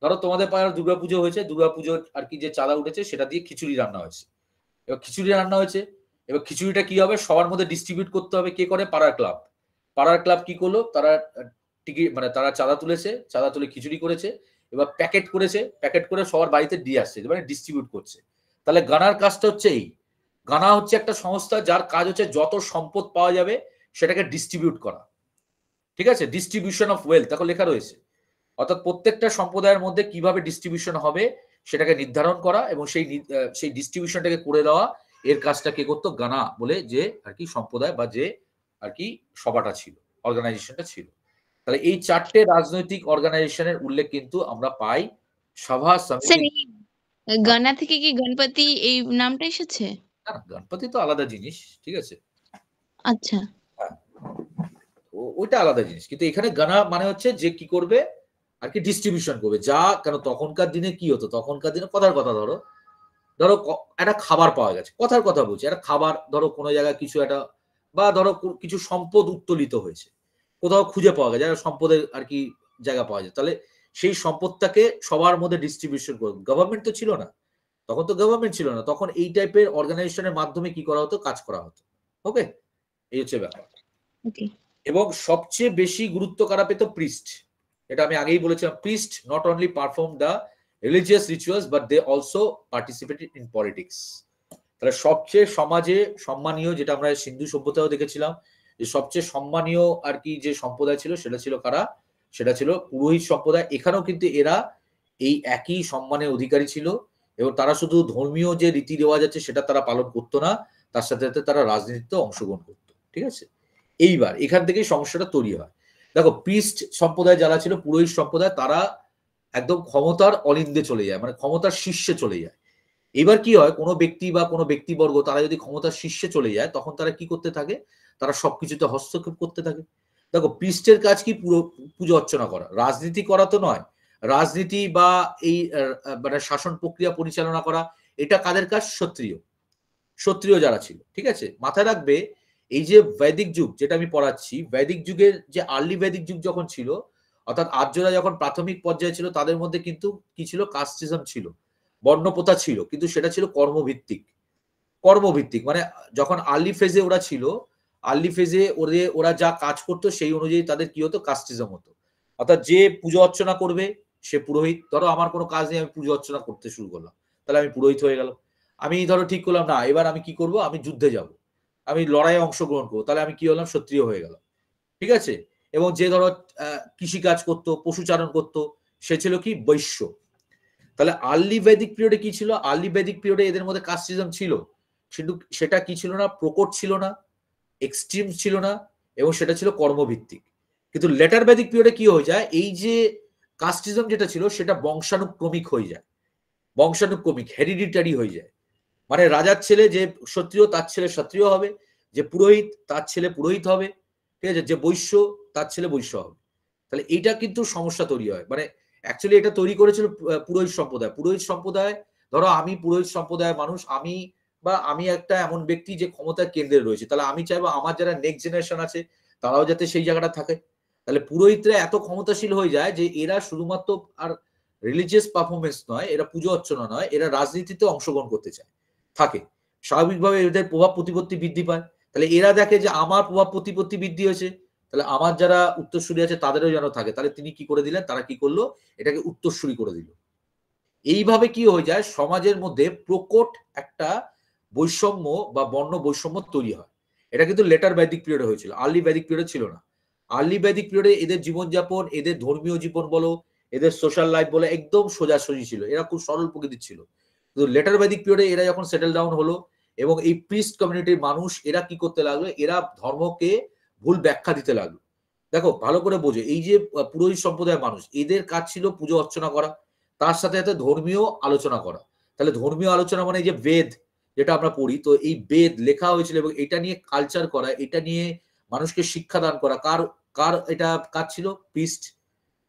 ধরো তোমাদের পাড়ার দুর্গাপুজো হয়েছে, দুর্গাপুজোর আর কি যে চাঁদা উঠেছে সেটা দিয়ে খিচুড়ি রান্না হয়েছে। এবার খিচুড়ি রান্না হয়েছে, এবার খিচুড়িটা কি হবে, সবার মধ্যে ডিস্ট্রিবিউট করতে হবে, কে করে, পাড়ার ক্লাব। পাড়ার ক্লাব কি করলো, তারা টিকিট মানে তারা চাঁদা তুলেছে, চাঁদা তুলে খিচুড়ি করেছে, এবার প্যাকেট করেছে, প্যাকেট করে সবার বাড়িতে দিয়ে আসছে, মানে ডিস্ট্রিবিউট করছে। তাহলে গানার কাজটা হচ্ছে এই, গানা হচ্ছে একটা সংস্থা যার কাজ হচ্ছে যত সম্পদ পাওয়া যাবে সেটাকে ডিস্ট্রিবিউট করা। ঠিক আছে, ডিস্ট্রিবিউশন অফ ওয়েলথ দেখো লেখা রয়েছে, অর্থাৎ প্রত্যেকটা সম্প্রদায়ের মধ্যে কিভাবে ডিস্ট্রিবিউশন হবে সেটাকে নির্ধারণ করা, এবং সেই ডিস্ট্রিবিউশনটাকে করে দেওয়া, এর কাজটা কে করতো, গানা বলে যে আর কি সম্প্রদায় বা যে আর কি সভাটা ছিল, অর্গানাইজেশনটা ছিল। তাহলে এই চারটে রাজনৈতিক অর্গানাইজেশনের উল্লেখ কিন্তু আমরা পাই সভা, সমিতি। গণা থেকে কি গণপতি এই নামটা এসেছে? না, গণপতি তো আলাদা জিনিস, ঠিক আছে। আচ্ছা, হ্যাঁ, ওইটা আলাদা জিনিস, কিন্তু এখানে গানা মানে হচ্ছে যে কি করবে আর কি, ডিস্ট্রিবিউশন করবে। যা কেন তখনকার দিনে কি হতো, তখনকার দিনে কথার কথা ধরো, ধরো একটা খাবার পাওয়া গেছে, কথার কথা বলছি, একটা খাবার ধরো কোনো জায়গায় কিছু একটা, বা ধরো কিছু সম্পদ উত্তোলিত হয়েছে, কোথাও খুঁজে পাওয়া যায়, যারা সম্পদের আর কি জায়গা পাওয়া যায়, তাহলে সেই সম্পদটাকে সবার মধ্যে ডিস্ট্রিবিউশন করবে। গভর্নমেন্ট তো ছিল না তখন, তো গভর্নমেন্ট ছিল না তখন, এই টাইপের অর্গানাইজেশনের মাধ্যমে কি করা হতো, কাজ করা হতো। ওকে, এই হচ্ছে ব্যাপার। এবং সবচেয়ে বেশি গুরুত্ব কারা পেত, প্রিস্ট। এটা আমি আগেই বলেছিলাম, priest not only perform the religious rituals but they also participated in politics. তাহলে সবচেয়ে সমাজে সম্মানীয়, যেটা আমরা সিন্ধু সভ্যতাও দেখেছিলাম, যে সবচেয়ে সম্মানীয় আর কি যে সম্প্রদায় ছিল সেটা ছিল কারা, সেটা ছিল পুরোহিত সম্প্রদায়। এখানেও কিন্তু এরা এই একই সম্মানের অধিকারী ছিল, এবং তারা শুধু ধর্মীয় যে রীতি রেওয়াজ আছে সেটা তারা পালন করতো না, তার সাথে সাথে তারা রাজনীতিতে অংশগ্রহণ করতো। ঠিক আছে, এইবার এখান থেকেই সমস্যাটা তৈরি হয়। দেখো, প্রিস্ট সম্প্রদায় যারা ছিল, পুরোহিত সম্প্রদায়, তারা একদম ক্ষমতার অলিন্দে চলে যায়, মানে ক্ষমতার শীর্ষে চলে যায়। এবার কি হয়, কোনো ব্যক্তি বা কোনো ব্যক্তিবর্গ তারা যদি ক্ষমতার শীর্ষে চলে যায়, তখন তারা কি করতে থাকে, তারা সবকিছুতে হস্তক্ষেপ করতে থাকে। দেখো, প্রিস্টের কাজ কি, পুরো পুজো অর্চনা করা, রাজনীতি করা তো নয়। রাজনীতি বা এই মানে শাসন প্রক্রিয়া পরিচালনা করা, এটা কাদের কাজ, ক্ষত্রিয়, ক্ষত্রিয় যারা ছিল। ঠিক আছে, মাথায় রাখবে, এই যে বৈদিক যুগ যেটা আমি পড়াচ্ছি, বৈদিক যুগের যে আর্লি বৈদিক যুগ যখন ছিল, অর্থাৎ আর্যরা যখন প্রাথমিক পর্যায়ে ছিল, তাদের মধ্যে কিন্তু কি ছিল, কাস্টিজম ছিল, বর্ণপ্রথা ছিল, কিন্তু সেটা ছিল কর্মভিত্তিক। কর্মভিত্তিক মানে যখন আর্লি ফেজে ওরা ছিল, আর্লি ফেজে ওরা যা কাজ করতো সেই অনুযায়ী তাদের কি হতো, কাস্টিজম হতো। অর্থাৎ যে পুজো অর্চনা করবে সে পুরোহিত। ধরো আমার কোনো কাজ নেই, আমি পুজো অর্চনা করতে শুরু করলাম, তাহলে আমি পুরোহিত হয়ে গেলাম। আমি ধরো ঠিক করলাম, না এবার আমি কি করব, আমি যুদ্ধে যাব, আমি লড়াইয়ে অংশগ্রহণ করবো, তাহলে আমি কি হলাম, ক্ষত্রিয় হয়ে গেলাম। ঠিক আছে, এবং যে ধরো কৃষিকাজ করতো, পশুচারণ করতো, সে ছিল কি, বৈশ্য। তাহলে আর্লি বৈদিক পিরিয়ডে কি ছিল, আর্লি বৈদিক পিরিয়ডে এদের মধ্যে কাস্টিজম ছিল, কিন্তু সেটা কি ছিল না, প্রকট ছিল না, এক্সট্রিম ছিল না, এবং সেটা ছিল কর্মভিত্তিক। কিন্তু লেটার বৈদিক পিরিয়ডে কি হয়ে যায়, এই যে কাস্টিজম যেটা ছিল সেটা বংশানুক্রমিক হয়ে যায়, বংশানুক্রমিক, হেরিডিটারি হয়ে যায়। মানে রাজার ছেলে যে ক্ষত্রিয়, তার ছেলে ক্ষত্রিয় হবে, যে পুরোহিত তার ছেলে পুরোহিত হবে, ঠিক আছে, যে বৈশ্য তার ছেলে বৈশ্য হবে। তাহলে এইটা কিন্তু সমস্যা তৈরি হয়। মানে অ্যাকচুয়ালি এটা তৈরি করেছিল পুরোহিত সম্প্রদায়। পুরোহিত সম্প্রদায়, ধরো আমি পুরোহিত সম্প্রদায়ের মানুষ, আমি একটা এমন ব্যক্তি যে ক্ষমতার কেন্দ্রে রয়েছে, তাহলে আমি চাইবো আমার যারা নেক্সট জেনারেশন আছে তারাও যাতে সেই জায়গাটা থাকে। তাহলে পুরোহিতরা এত ক্ষমতাশীল হয়ে যায় যে এরা শুধুমাত্র আর রিলিজিয়াস পারফরমেন্স নয়, এরা পুজো অর্চনা নয়, এরা রাজনীতিতে অংশগ্রহণ করতে চায়, থাকে। স্বাভাবিকভাবে এদের প্রভাব প্রতিপত্তি বৃদ্ধি পায়। তাহলে এরা দেখে যে আমার প্রভাব প্রতিপত্তি বৃদ্ধি হয়েছে, তাহলে আমার যারা উত্তরসূরি আছে তাদেরও যেন থাকে। তাহলে তিনি কি করে দিলেন, তারা কি করলো, এটাকে উত্তরসূরি করে দিল। এইভাবে কি হয়ে যায়, সমাজের মধ্যে প্রকট একটা বৈষম্য বা বর্ণ বৈষম্য তৈরি হয়। এটা কিন্তু লেটার বৈদিক পিরিয়ডে হয়েছিল, আর্লি বৈদিক পিরিয়ডে ছিল না। আর্লি বৈদিক পিরিয়ডে এদের জীবনযাপন, এদের ধর্মীয় জীবন বলো, এদের সোশ্যাল লাইফ বলো, একদম সোজাসুজি ছিল, এরা খুব সরল প্রকৃতির ছিল। কিন্তু লেটার বৈদিক পিরিয়ডে এরা যখন সেটেল ডাউন হলো, এবং এই প্রিস্ট কমিউনিটির মানুষ এরা কি করতে লাগলো, এরা ধর্মকে ভুল ব্যাখ্যা দিতে লাগলো। দেখো ভালো করে বোঝো, এই যে পুরোহিত সম্প্রদায়ের মানুষ, এদের কাজ ছিল পুজো অর্চনা করা, তার সাথে সাথে ধর্মীয় আলোচনা করা। তাহলে ধর্মীয় আলোচনা মানে যে বেদ যেটা আমরা পড়ি, তো এই বেদ লেখা হয়েছিল এবং এটা নিয়ে কালচার করা, এটা নিয়ে মানুষকে শিক্ষাদান করা, কার কার এটা কাজ ছিল,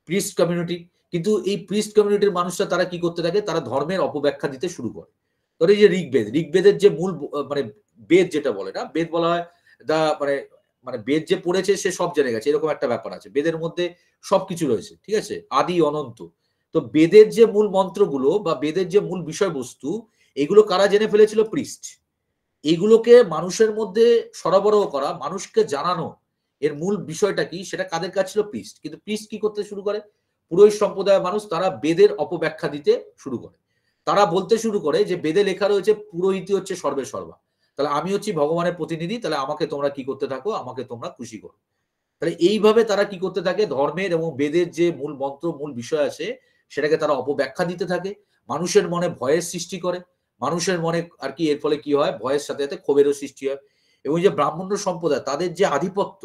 প্রিস্ট কমিউনিটি। কিন্তু এই প্রিস্ট কমিউনিটির মানুষরা তারা কি করতে থাকে, তারা ধর্মের অপব্যাখ্যা দিতে শুরু করে। ধরো এই যে ঋগ্বেদের যে মূল মানে বেদ যেটা বলে না, বেদ বলা হয় দা মানে মানে বেদ যে পড়েছে সে সব জেনে গেছে, এরকম একটা ব্যাপার আছে। বেদের মধ্যে সবকিছু রয়েছে, ঠিক আছে, আদি অনন্ত। তো বেদের যে মূল মন্ত্রগুলো বা বেদের যে মূল বিষয়বস্তু, এগুলো কারা জেনে ফেলেছিল, প্রিস্ট। এইগুলোকে মানুষের মধ্যে সরবরাহ করা, মানুষকে জানানো এর মূল বিষয়টা কি, সেটা কাদের কাজ ছিল, প্রিস্ট। কিন্তু প্রিস্ট কি করতে শুরু করে, পুরোহিত সম্প্রদায়ের মানুষ তারা বেদের অপব্যাখ্যা দিতে শুরু করে। তারা বলতে শুরু করে যে বেদে লেখা রয়েছে পুরোহিতই হচ্ছে সর্বে সর্বা, তাহলে আমি হচ্ছি ভগবানের প্রতিনিধি, তাহলে আমাকে তোমরা কি করতে থাকো, আমাকে তোমরা খুশি করো। তাহলে এইভাবে তারা কি করতে থাকে, ধর্মের এবং বেদের যে মূল মন্ত্র, মূল বিষয় আছে, সেটাকে তারা অপব্যাখ্যা দিতে থাকে, মানুষের মনে ভয়ের সৃষ্টি করে, মানুষের মনে আর কি এর ফলে কি হয়, ভয়ের সাথে সাথে ক্ষোভেরও সৃষ্টি হয়। এবং যে ব্রাহ্মণ্য সম্প্রদায় তাদের যে আধিপত্য,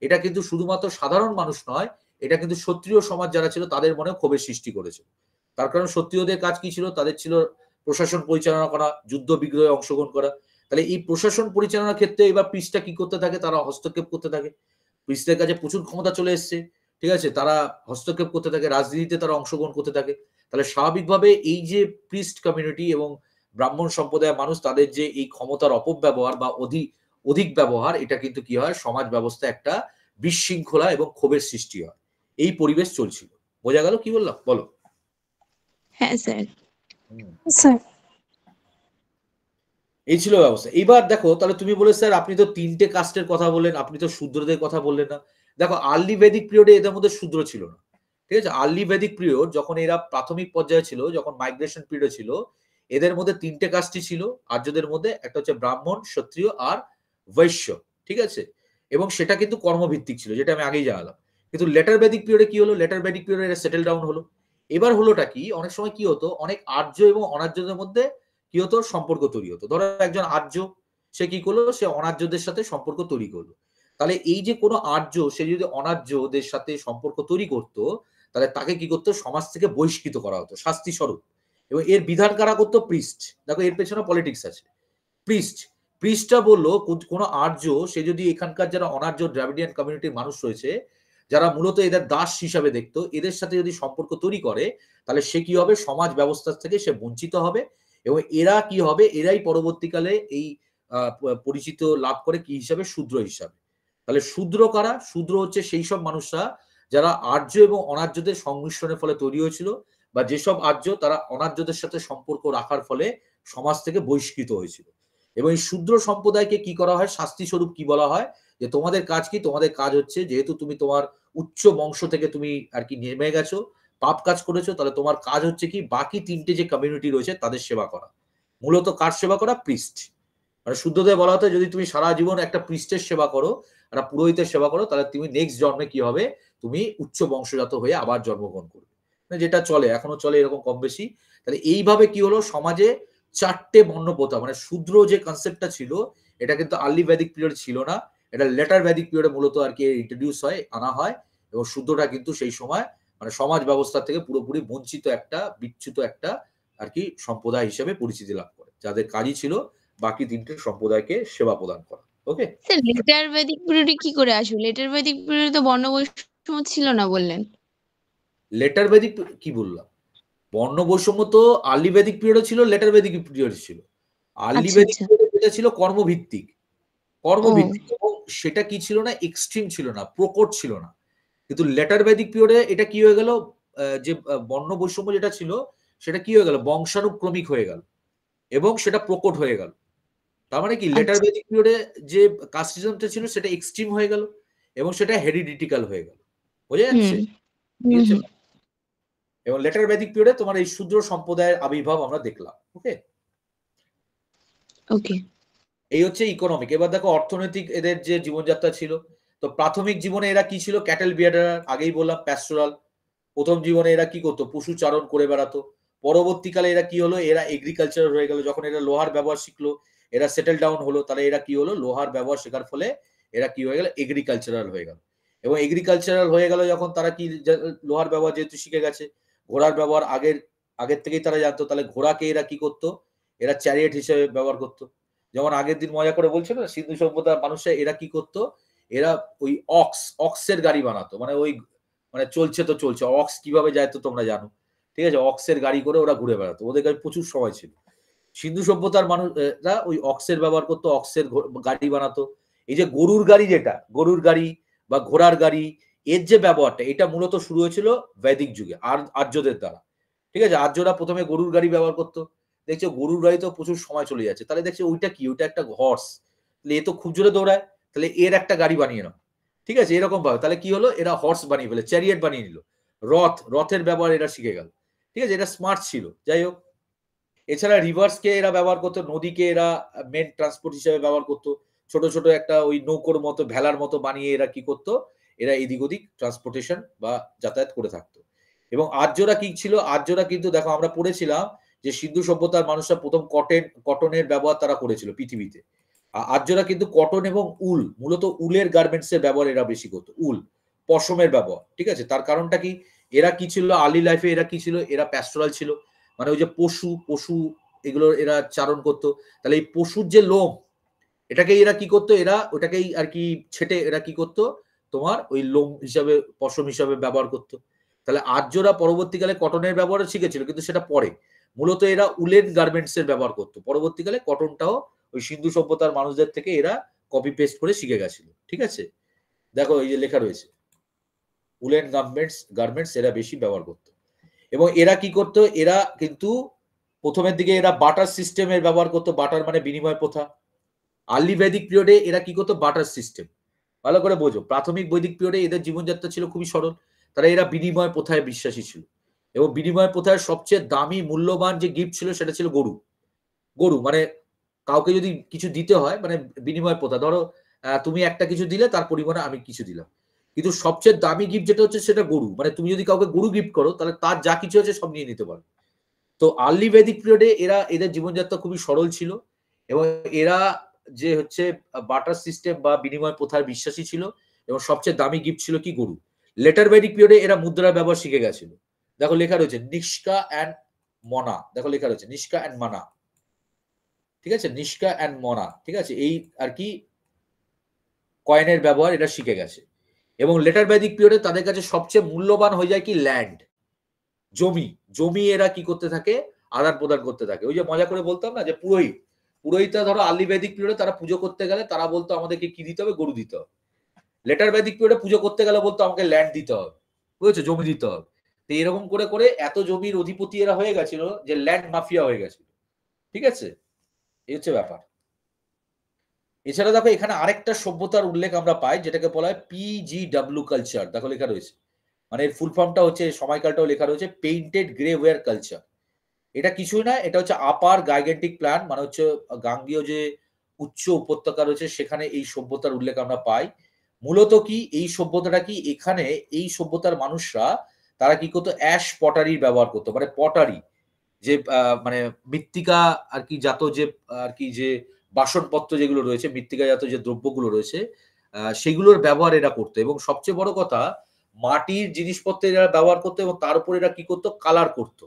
এটা কিন্তু শুধুমাত্র সাধারণ মানুষ নয়, এটা কিন্তু ক্ষত্রিয় সমাজ যারা ছিল তাদের মনে ক্ষোভের সৃষ্টি করেছে। তার কারণ ক্ষত্রিয়দের কাজ কি ছিল, তাদের ছিল প্রশাসন পরিচালনা করা, যুদ্ধ বিগ্রহে অংশগ্রহণ করা। তাহলে এই প্রশাসন পরিচালনার ক্ষেত্রে এবার প্রিস্টরা কি করতে থাকে, তারা হস্তক্ষেপ করতে থাকে। প্রিস্টদের কাছে প্রচুর ক্ষমতা চলে এসছে, ঠিক আছে, তারা হস্তক্ষেপ করতে থাকে, রাজনীতিতে তারা অংশগ্রহণ করতে থাকে। তাহলে স্বাভাবিকভাবে এই যে প্রিস্ট কমিউনিটি এবং ব্রাহ্মণ সম্প্রদায়ের মানুষ, তাদের যে এই ক্ষমতার অপব্যবহার বা অধিক ব্যবহার, এটা কিন্তু কি হয়, সমাজ ব্যবস্থা একটা বিশৃঙ্খলা এবং ক্ষোভের সৃষ্টি হয়। এই পরিবেশ চলছিল। বোঝা গেল কি বললাম? বলো। হ্যাঁ স্যার। স্যার এই ছিল ব্যবস্থা। এইবার দেখো তাহলে তুমি বলে স্যার আপনি তো ৩টে কাস্টের কথা বললেন, আপনি তো শূদ্রদের কথা বললেন না। দেখো আর্লি ভেদিক পিরিয়ডে এদের মধ্যে শূদ্র ছিল না। ঠিক আছে? আর্লি ভেদিক পিরিয়ড যখন এরা প্রাথমিক পর্যায়ে ছিল, যখন মাইগ্রেশন পিরিয়ডে ছিল, এদের মধ্যে ৩টে কাস্টই ছিল আর্যদের মধ্যে। একটা হচ্ছে ব্রাহ্মণ, ক্ষত্রিয় আর বৈশ্য। ঠিক আছে? এবং সেটা কিন্তু কর্মভিত্তিক ছিল, যেটা আমি আগেই জানালাম। কিন্তু লেটার ভেদিক পিরিয়ডে কি হলো? লেটার ভেদিক পিরিয়ডে এরা সেটেল ডাউন হলো। এবার হলোটা কি? অনেক সময় কি হতো? অনেক আর্য এবং অনার্যদের মধ্যে কি হতো? সম্পর্ক তৈরি হতো। ধরো একজন আর্য, সে কি করলো? সে অনার্যদের সাথে সম্পর্ক তৈরি করলো। তাহলে এই যে কোনো আর্য সে যদি অনার্যদের সাথে সম্পর্ক তৈরি করতো, তাহলে তাকে কি করতো? সমাজ থেকে বহিষ্কৃত করা হতো শাস্তি স্বরূপ। এবং এর বিধান কারা করতো? প্রিস্ট। দেখো এর পেছনে পলিটিক্স আছে। প্রিস্টটা বললো কোনো আর্য সে যদি এখানকার যারা অনার্য দ্রাবিডিয়ান কমিউনিটির মানুষ রয়েছে, যারা মূলত এদের দাস হিসাবে দেখতো, এদের সাথে যদি সম্পর্ক তৈরি করে, তাহলে সে কি হবে? সমাজ ব্যবস্থা থেকে সে বঞ্চিত হবে। এবং এরা কি হবে? এরাই পরবর্তীকালে এই পরিচিত লাভ করে কি হিসাবে? শূদ্র হিসাবে। তাহলে শূদ্র কারা? শূদ্র হচ্ছে সেই সব মানুষরা যারা আর্য এবং অনার্যদের সংমিশ্রণের ফলে তৈরি হয়েছিল, বা যেসব আর্য তারা অনার্যদের সাথে সম্পর্ক রাখার ফলে সমাজ থেকে বহিষ্কৃত হয়েছিল। এবং এই শূদ্র সম্প্রদায়কে কি করা হয়? শাস্তি স্বরূপ কি বলা হয়? যে তোমাদের কাজ কি? তোমাদের কাজ হচ্ছে, যেহেতু তুমি তোমার উচ্চ বংশ থেকে তুমি আর কি নেমে গেছো, পাপ কাজ করেছো, তাহলে তোমার কাজ হচ্ছে কি? বাকি ৩টে যে কমিউনিটি রয়েছে তাদের সেবা করা। মূলত কার সেবা করা? প্রিস্ট। মানে শুদ্ধদের বলা হতো যদি তুমি সারা জীবন একটা প্রিস্টের সেবা করো, একটা পুরোহিতের সেবা করো, তাহলে তুমি নেক্সট জন্মে কি হবে? তুমি উচ্চ বংশজাত হয়ে আবার জন্মগ্রহণ করবে। যেটা চলে, এখনো চলে এরকম কম বেশি। তাহলে এইভাবে কি হলো? সমাজে ৪টে বর্ণপ্রথা, মানে শূদ্র যে কনসেপ্টটা ছিল, এটা কিন্তু আর্লি ভেদিক পিরিয়ড ছিল না। এটা লেটার ভেদিক পিরিয়ডে মূলত আর কি ইন্ট্রোডিউস হয়, আনা হয়। এবং শূদ্রটা কিন্তু সেই সময় মানে সমাজ ব্যবস্থা থেকে পুরোপুরি বঞ্চিত একটা, বিচ্যুত একটা আর কি সম্প্রদায় হিসেবে পরিচিতি লাভ করে, যাদের কাজই ছিল বাকি ৩টে সম্প্রদায়কে সেবা প্রদান করা। ওকে? স্যার লেটার ভেদিক পিরিয়ডে কি করে আসলো? লেটার ভেদিক পিরিয়ডে তো বর্ণবৈষম্য ছিল না বললেন। লেটার ভেদিক কি বললাম? বর্ণ বৈষম্য তো আর্লি ভেদিক পিরিয়ডে ছিল, লেটার ভেদিক পিরিয়ডে ছিল। আর্লি আচ্ছা, ভেদিক আচ্ছা। পিরিয়ডে যেটা ছিল কর্মভিত্তিক। ও এবং সেটা কি ছিল না? এক্সট্রিম ছিল না, প্রকট ছিল না। কিন্তু লেটার ভেদিক পিরিয়ডে এটা কি হয়ে গেল? যে বর্ণ বৈষম্য যেটা ছিল, সেটা কি হয়ে গেল? বংশানুক্রমিক হয়ে গেল এবং সেটা প্রকট হয়ে গেল। তার মানে কি? লেটার আচ্ছা। ভেদিক পিরিয়ডে যে কাস্টিজমটা ছিল সেটা এক্সট্রিম হয়ে গেল এবং সেটা হেরিডিটিক্যাল হয়ে গেল। বোঝা হুম, যাচ্ছে? ঠিক হুম, আছে? হুম। এবং লেটার ভেদিক পিরিয়ডে তোমার এই শূদ্র সম্প্রদায়ের আবির্ভাব আমরা দেখলাম। ওকে? ওকে। এই হচ্ছে ইকোনমিক। এবার দেখো অর্থনৈতিক এদের যে জীবনযাত্রা ছিল। তো প্রাথমিক জীবনে এরা কি ছিল? ক্যাটেল বিয়ারার, আগেই বললাম প্যাস্টোরাল। প্রথম জীবনে এরা কি করতো? পশুচারণ করে বেড়াতো। পরবর্তীকালে এরা কি হলো? এরা এগ্রিকালচার হয়ে গেল। যখন এরা লোহার ব্যবহার শিখলো, এরা সেটেল ডাউন হলো, তাহলে এরা কি হলো? লোহার ব্যবহার শেখার ফলে এরা কি হয়ে গেল? এগ্রিকালচারাল হয়ে গেল। এবং এগ্রিকালচারাল হয়ে গেল যখন, তারা কি লোহার ব্যবহার যেহেতু শিখে গেছে, ঘোড়ার ব্যবহার আগের থেকেই তারা জানতো, তাহলে ঘোড়াকে এরা কি করতো? এরা চ্যারিয়েট হিসেবে ব্যবহার করতো। যেমন আগের দিন মজা করে বলছিল না, সিন্ধু সভ্যতার মানুষরা এরা কি করতো? এরা ওই অক্সের গাড়ি বানাতো। মানে ওই মানে চলছে তো চলছে। অক্স কিভাবে যায় তো তোমরা জানো। ঠিক আছে? অক্সের গাড়ি করে ওরা ঘুরে বেড়াতো। ওদের কাছে প্রচুর সময় ছিল। সিন্ধু সভ্যতার মানুষরা ওই অক্সের ব্যবহার করতো, অক্সের গাড়ি বানাতো। এই যে গরুর গাড়ি, যেটা গরুর গাড়ি বা ঘোড়ার গাড়ি, এর যে ব্যবহারটা, এটা মূলত শুরু হয়েছিল বৈদিক যুগে আর্যদের দ্বারা। ঠিক আছে? আর্যরা প্রথমে গরুর গাড়ি ব্যবহার করতো। দেখছে গরুর গাড়িতেও প্রচুর সময় চলে যাচ্ছে। তাহলে দেখছে ওইটা কি? ওইটা একটা হর্স। তাহলে এ তো খুব জোরে দৌড়ায়। তাহলে এর একটা গাড়ি বানিয়ে নাও। ঠিক আছে? এরকম ভাবে তাহলে কি হলো? এরা হর্স বানিয়ে ফেলে, চ্যারিয়েট বানিয়ে নিল। রথের ব্যবহার এরা শিখে গেল। ঠিক আছে? এটা স্মার্ট ছিল। যাই হোক, এছাড়া রিভার্সকে এরা ব্যবহার করতো, নদীকে এরা মেন ট্রান্সপোর্ট হিসেবে ব্যবহার করতো। ছোট ছোট একটা ওই নৌকোর মতো, ভেলার মতো বানিয়ে এরা কি করতো? এরা এদিক ওদিক ট্রান্সপোর্টেশন বা যাতায়াত করে থাকতো। এবং আর্যরা কি ছিল? আর্যরা কিন্তু দেখো আমরা পড়েছিলাম যে সিন্ধু সভ্যতার মানুষরা প্রথম কটনের ব্যবহার তারা করেছিল পৃথিবীতে। আর্যরা কিন্তু কটন এবং উল, মূলত উলের গার্মেন্টস এর ব্যবহার এরা বেশি করতো। উল, পশমের ব্যবহার। ঠিক আছে? তার কারণটা কি? এরা কি ছিল আর্লি লাইফে? এরা কি ছিল? এরা প্যাস্টোরাল ছিল। মানে ওই যে পশু এগুলো এরা চারণ করতো। তাহলে এই পশুর যে লোম, এটাকে এরা কি করতো? এরা ওটাকেই আর কি ছেটে এরা কি করতো? তোমার ওই লোম হিসাবে, পশম হিসাবে ব্যবহার করতো। তাহলে আর্যরা পরবর্তীকালে কটনের ব্যবহার শিখেছিল, কিন্তু সেটা পরে। মূলত এরা উলেন গার্মেন্টস এর ব্যবহার করতো। পরবর্তীকালে কটনটাও ওই সিন্ধু সভ্যতার মানুষদের থেকে এরা কপি পেস্ট করে শিখে গেছিল। ঠিক আছে? দেখো এই যে লেখা রয়েছে উলেন গার্মেন্টস এরা বেশি ব্যবহার করতো। এবং এরা কি করতো, এরা কিন্তু প্রথমের দিকে এরা বাটার সিস্টেমের ব্যবহার করতো। বাটার মানে বিনিময় প্রথা। আর্লি বৈদিক পিরিয়ডে এরা কি করতো, বাটার সিস্টেম। ভালো করে বোঝো, প্রাথমিক বৈদিক পিরিয়ডে এদের জীবনযাত্রা ছিল খুবই সরল। তারা এরা বিনিময় প্রথায় বিশ্বাসী ছিল, এবং বিনিময় প্রথায় সবচেয়ে দামি মূল্যবান যে গিফট ছিল সেটা ছিল গরু। গরু মানে কাউকে যদি কিছু দিতে হয়, মানে বিনিময় প্রথা, ধরো তুমি একটা কিছু দিলে তার পরিমাণে আমি কিছু দিলাম, কিন্তু সবচেয়ে দামি গিফট যেটা হচ্ছে সেটা গরু। মানে তুমি যদি কাউকে গরু গিফট করো তাহলে তার যা কিছু আছে সব নিয়ে নিতে পারো। তো আর্লি বৈদিক পিরিয়ডে এদের জীবনযাত্রা খুবই সরল ছিল, এবং এরা যে হচ্ছে বাটার সিস্টেম বা বিনিময় প্রথার বিশ্বাসী ছিল, এবং সবচেয়ে দামি গিফট ছিল কি, গরু। লেটার বৈদিক পিরিয়ডে এরা মুদ্রার ব্যবহার শিখে গেছিল। দেখো লেখা রয়েছে নিষ্কা অ্যান্ড মনা, দেখো লেখা রয়েছে নিষ্কা অ্যান্ড মানা, ঠিক আছে, নিষ্কা অ্যান্ড মনা, ঠিক আছে, এই আর কি কয়েনের ব্যবহার এটা শিখে গেছে। এবং লেটার বৈদিক পিরিয়ডে তাদের কাছে সবচেয়ে মূল্যবান হয়ে যায় কি, ল্যান্ড, জমি। জমি এরা কি করতে থাকে, আদান প্রদান করতে থাকে। ওই যে মজা করে বলতাম না যে পুরোহিতরা ধরো আর্লি বৈদিক পিরিয়ডে তারা পুজো করতে গেলে তারা বলতো আমাদেরকে কি দিতে হবে, গরু দিতে হবে। লেটার বৈদিক পিরিয়ডে পুজো করতে গেলে বলতো আমাকে ল্যান্ড দিতে হবে, বুঝেছো, জমি দিতে হবে। তো এরকম করে করে এত জমির অধিপতি এরা হয়ে গেছিল যে ল্যান্ড মাফিয়া হয়ে গেছিল, ঠিক আছে, এই হচ্ছে ব্যাপার। এছাড়া দেখো এখানে আরেকটা সভ্যতার উল্লেখ আমরা পাই যেটাকে বলা হয় PGW কালচার। দেখো লেখা রয়েছে, মানে এর ফুল ফর্মটা হচ্ছে, সময়কালটাও লেখা রয়েছে, পেইন্টেড গ্রে ওয়্যার কালচার। এটা কিছুই না, এটা হচ্ছে আপার গাইগেন্টিক প্ল্যান, মানে হচ্ছে গাঙ্গীয় যে উচ্চ উপত্যকা রয়েছে সেখানে এই সভ্যতার উল্লেখ আমরা পাই। মূলত কি এই সভ্যতাটা কি, এখানে এই সভ্যতার মানুষরা তারা কি করতো, অ্যাশ পটারির ব্যবহার করতো। মানে পটারি যে মানে মৃত্তিকা আর কি জাত যে আর কি যে বাসনপত্র যেগুলো রয়েছে, মৃত্তিকা জাত যে দ্রব্যগুলো রয়েছে সেগুলোর ব্যবহার এরা করতো। এবং সবচেয়ে বড় কথা, মাটির জিনিসপত্র এরা ব্যবহার করতো, এবং তার উপর এরা কি করতো, কালার করতো।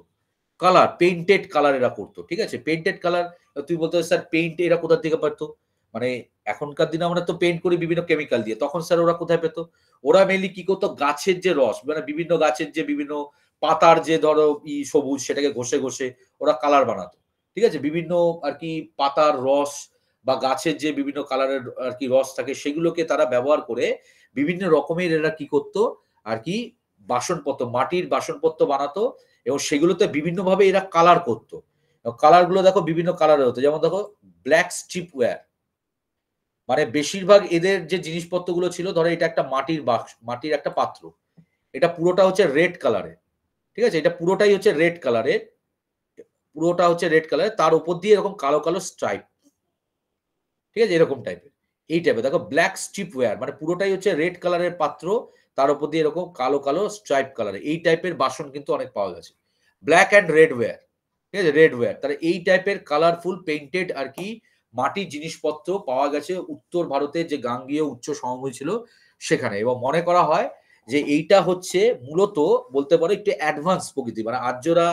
কালার, পেইন্টেড কালার এরা করতো, ঠিক আছে। পেইন্টেড কালার, তুই বলতে স্যার পেইন্ট এরা কোথা থেকে পারতো, মানে এখনকার দিনে আমরা তো পেইন্ট করি বিভিন্ন কেমিক্যাল দিয়ে, তখন স্যার ওরা কোথায় পেতো? ওরা মেনলি কি করতো, গাছের যে রস, মানে বিভিন্ন গাছের যে বিভিন্ন পাতার যে ধরো সবুজ, সেটাকে ঘষে ঘষে ওরা কালার বানাতো, ঠিক আছে। বিভিন্ন আর কি পাতার রস বা গাছের যে বিভিন্ন কালারের আর কি রস থাকে সেগুলোকে তারা ব্যবহার করে বিভিন্ন রকমের এরা কি করতো আর কি বাসনপত্র, মাটির বাসনপত্র বানাতো, এবং সেগুলোতে বিভিন্নভাবে এরা কালার করতো। কালার গুলো দেখো বিভিন্ন কালারের হতো, যেমন দেখো ব্ল্যাক স্ট্রিপ ওয়্যার, মানে বেশিরভাগ এদের যে জিনিসপত্রগুলো ছিল, ধরো এটা একটা মাটির বাক্স, মাটির একটা পাত্র, এটা পুরোটা হচ্ছে রেড কালারের, ঠিক আছে, এটা পুরোটাই হচ্ছে রেড কালারের, পুরোটা হচ্ছে রেড কালারের, তার উপর দিয়ে এরকম কালো কালো স্ট্রাইপ, ঠিক আছে, এরকম টাইপের, এই টাইপের দেখো ব্ল্যাক স্ট্রিপ ওয়্যার, মানে পুরোটাই হচ্ছে রেড কালারের পাত্র, তার উপর দিয়ে এরকম কালো কালো স্ট্রাইপ কালারের, এই টাইপের বাসন কিন্তু অনেক পাওয়া গেছে। ব্ল্যাক অ্যান্ড রেড ওয়্যার, ঠিক আছে, রেড ওয়্যার, তাহলে এই টাইপের কালারফুল পেইন্টেড আর কি মাটির জিনিসপত্র পাওয়া গেছে উত্তর ভারতের যে গাঙ্গীয় উচ্চ সমভূমি ছিল সেখানে। এবং মনে করা হয় যে এইটা হচ্ছে মূলত বলতে পারো একটু অ্যাডভান্স প্রকৃতি, মানে আর্যরা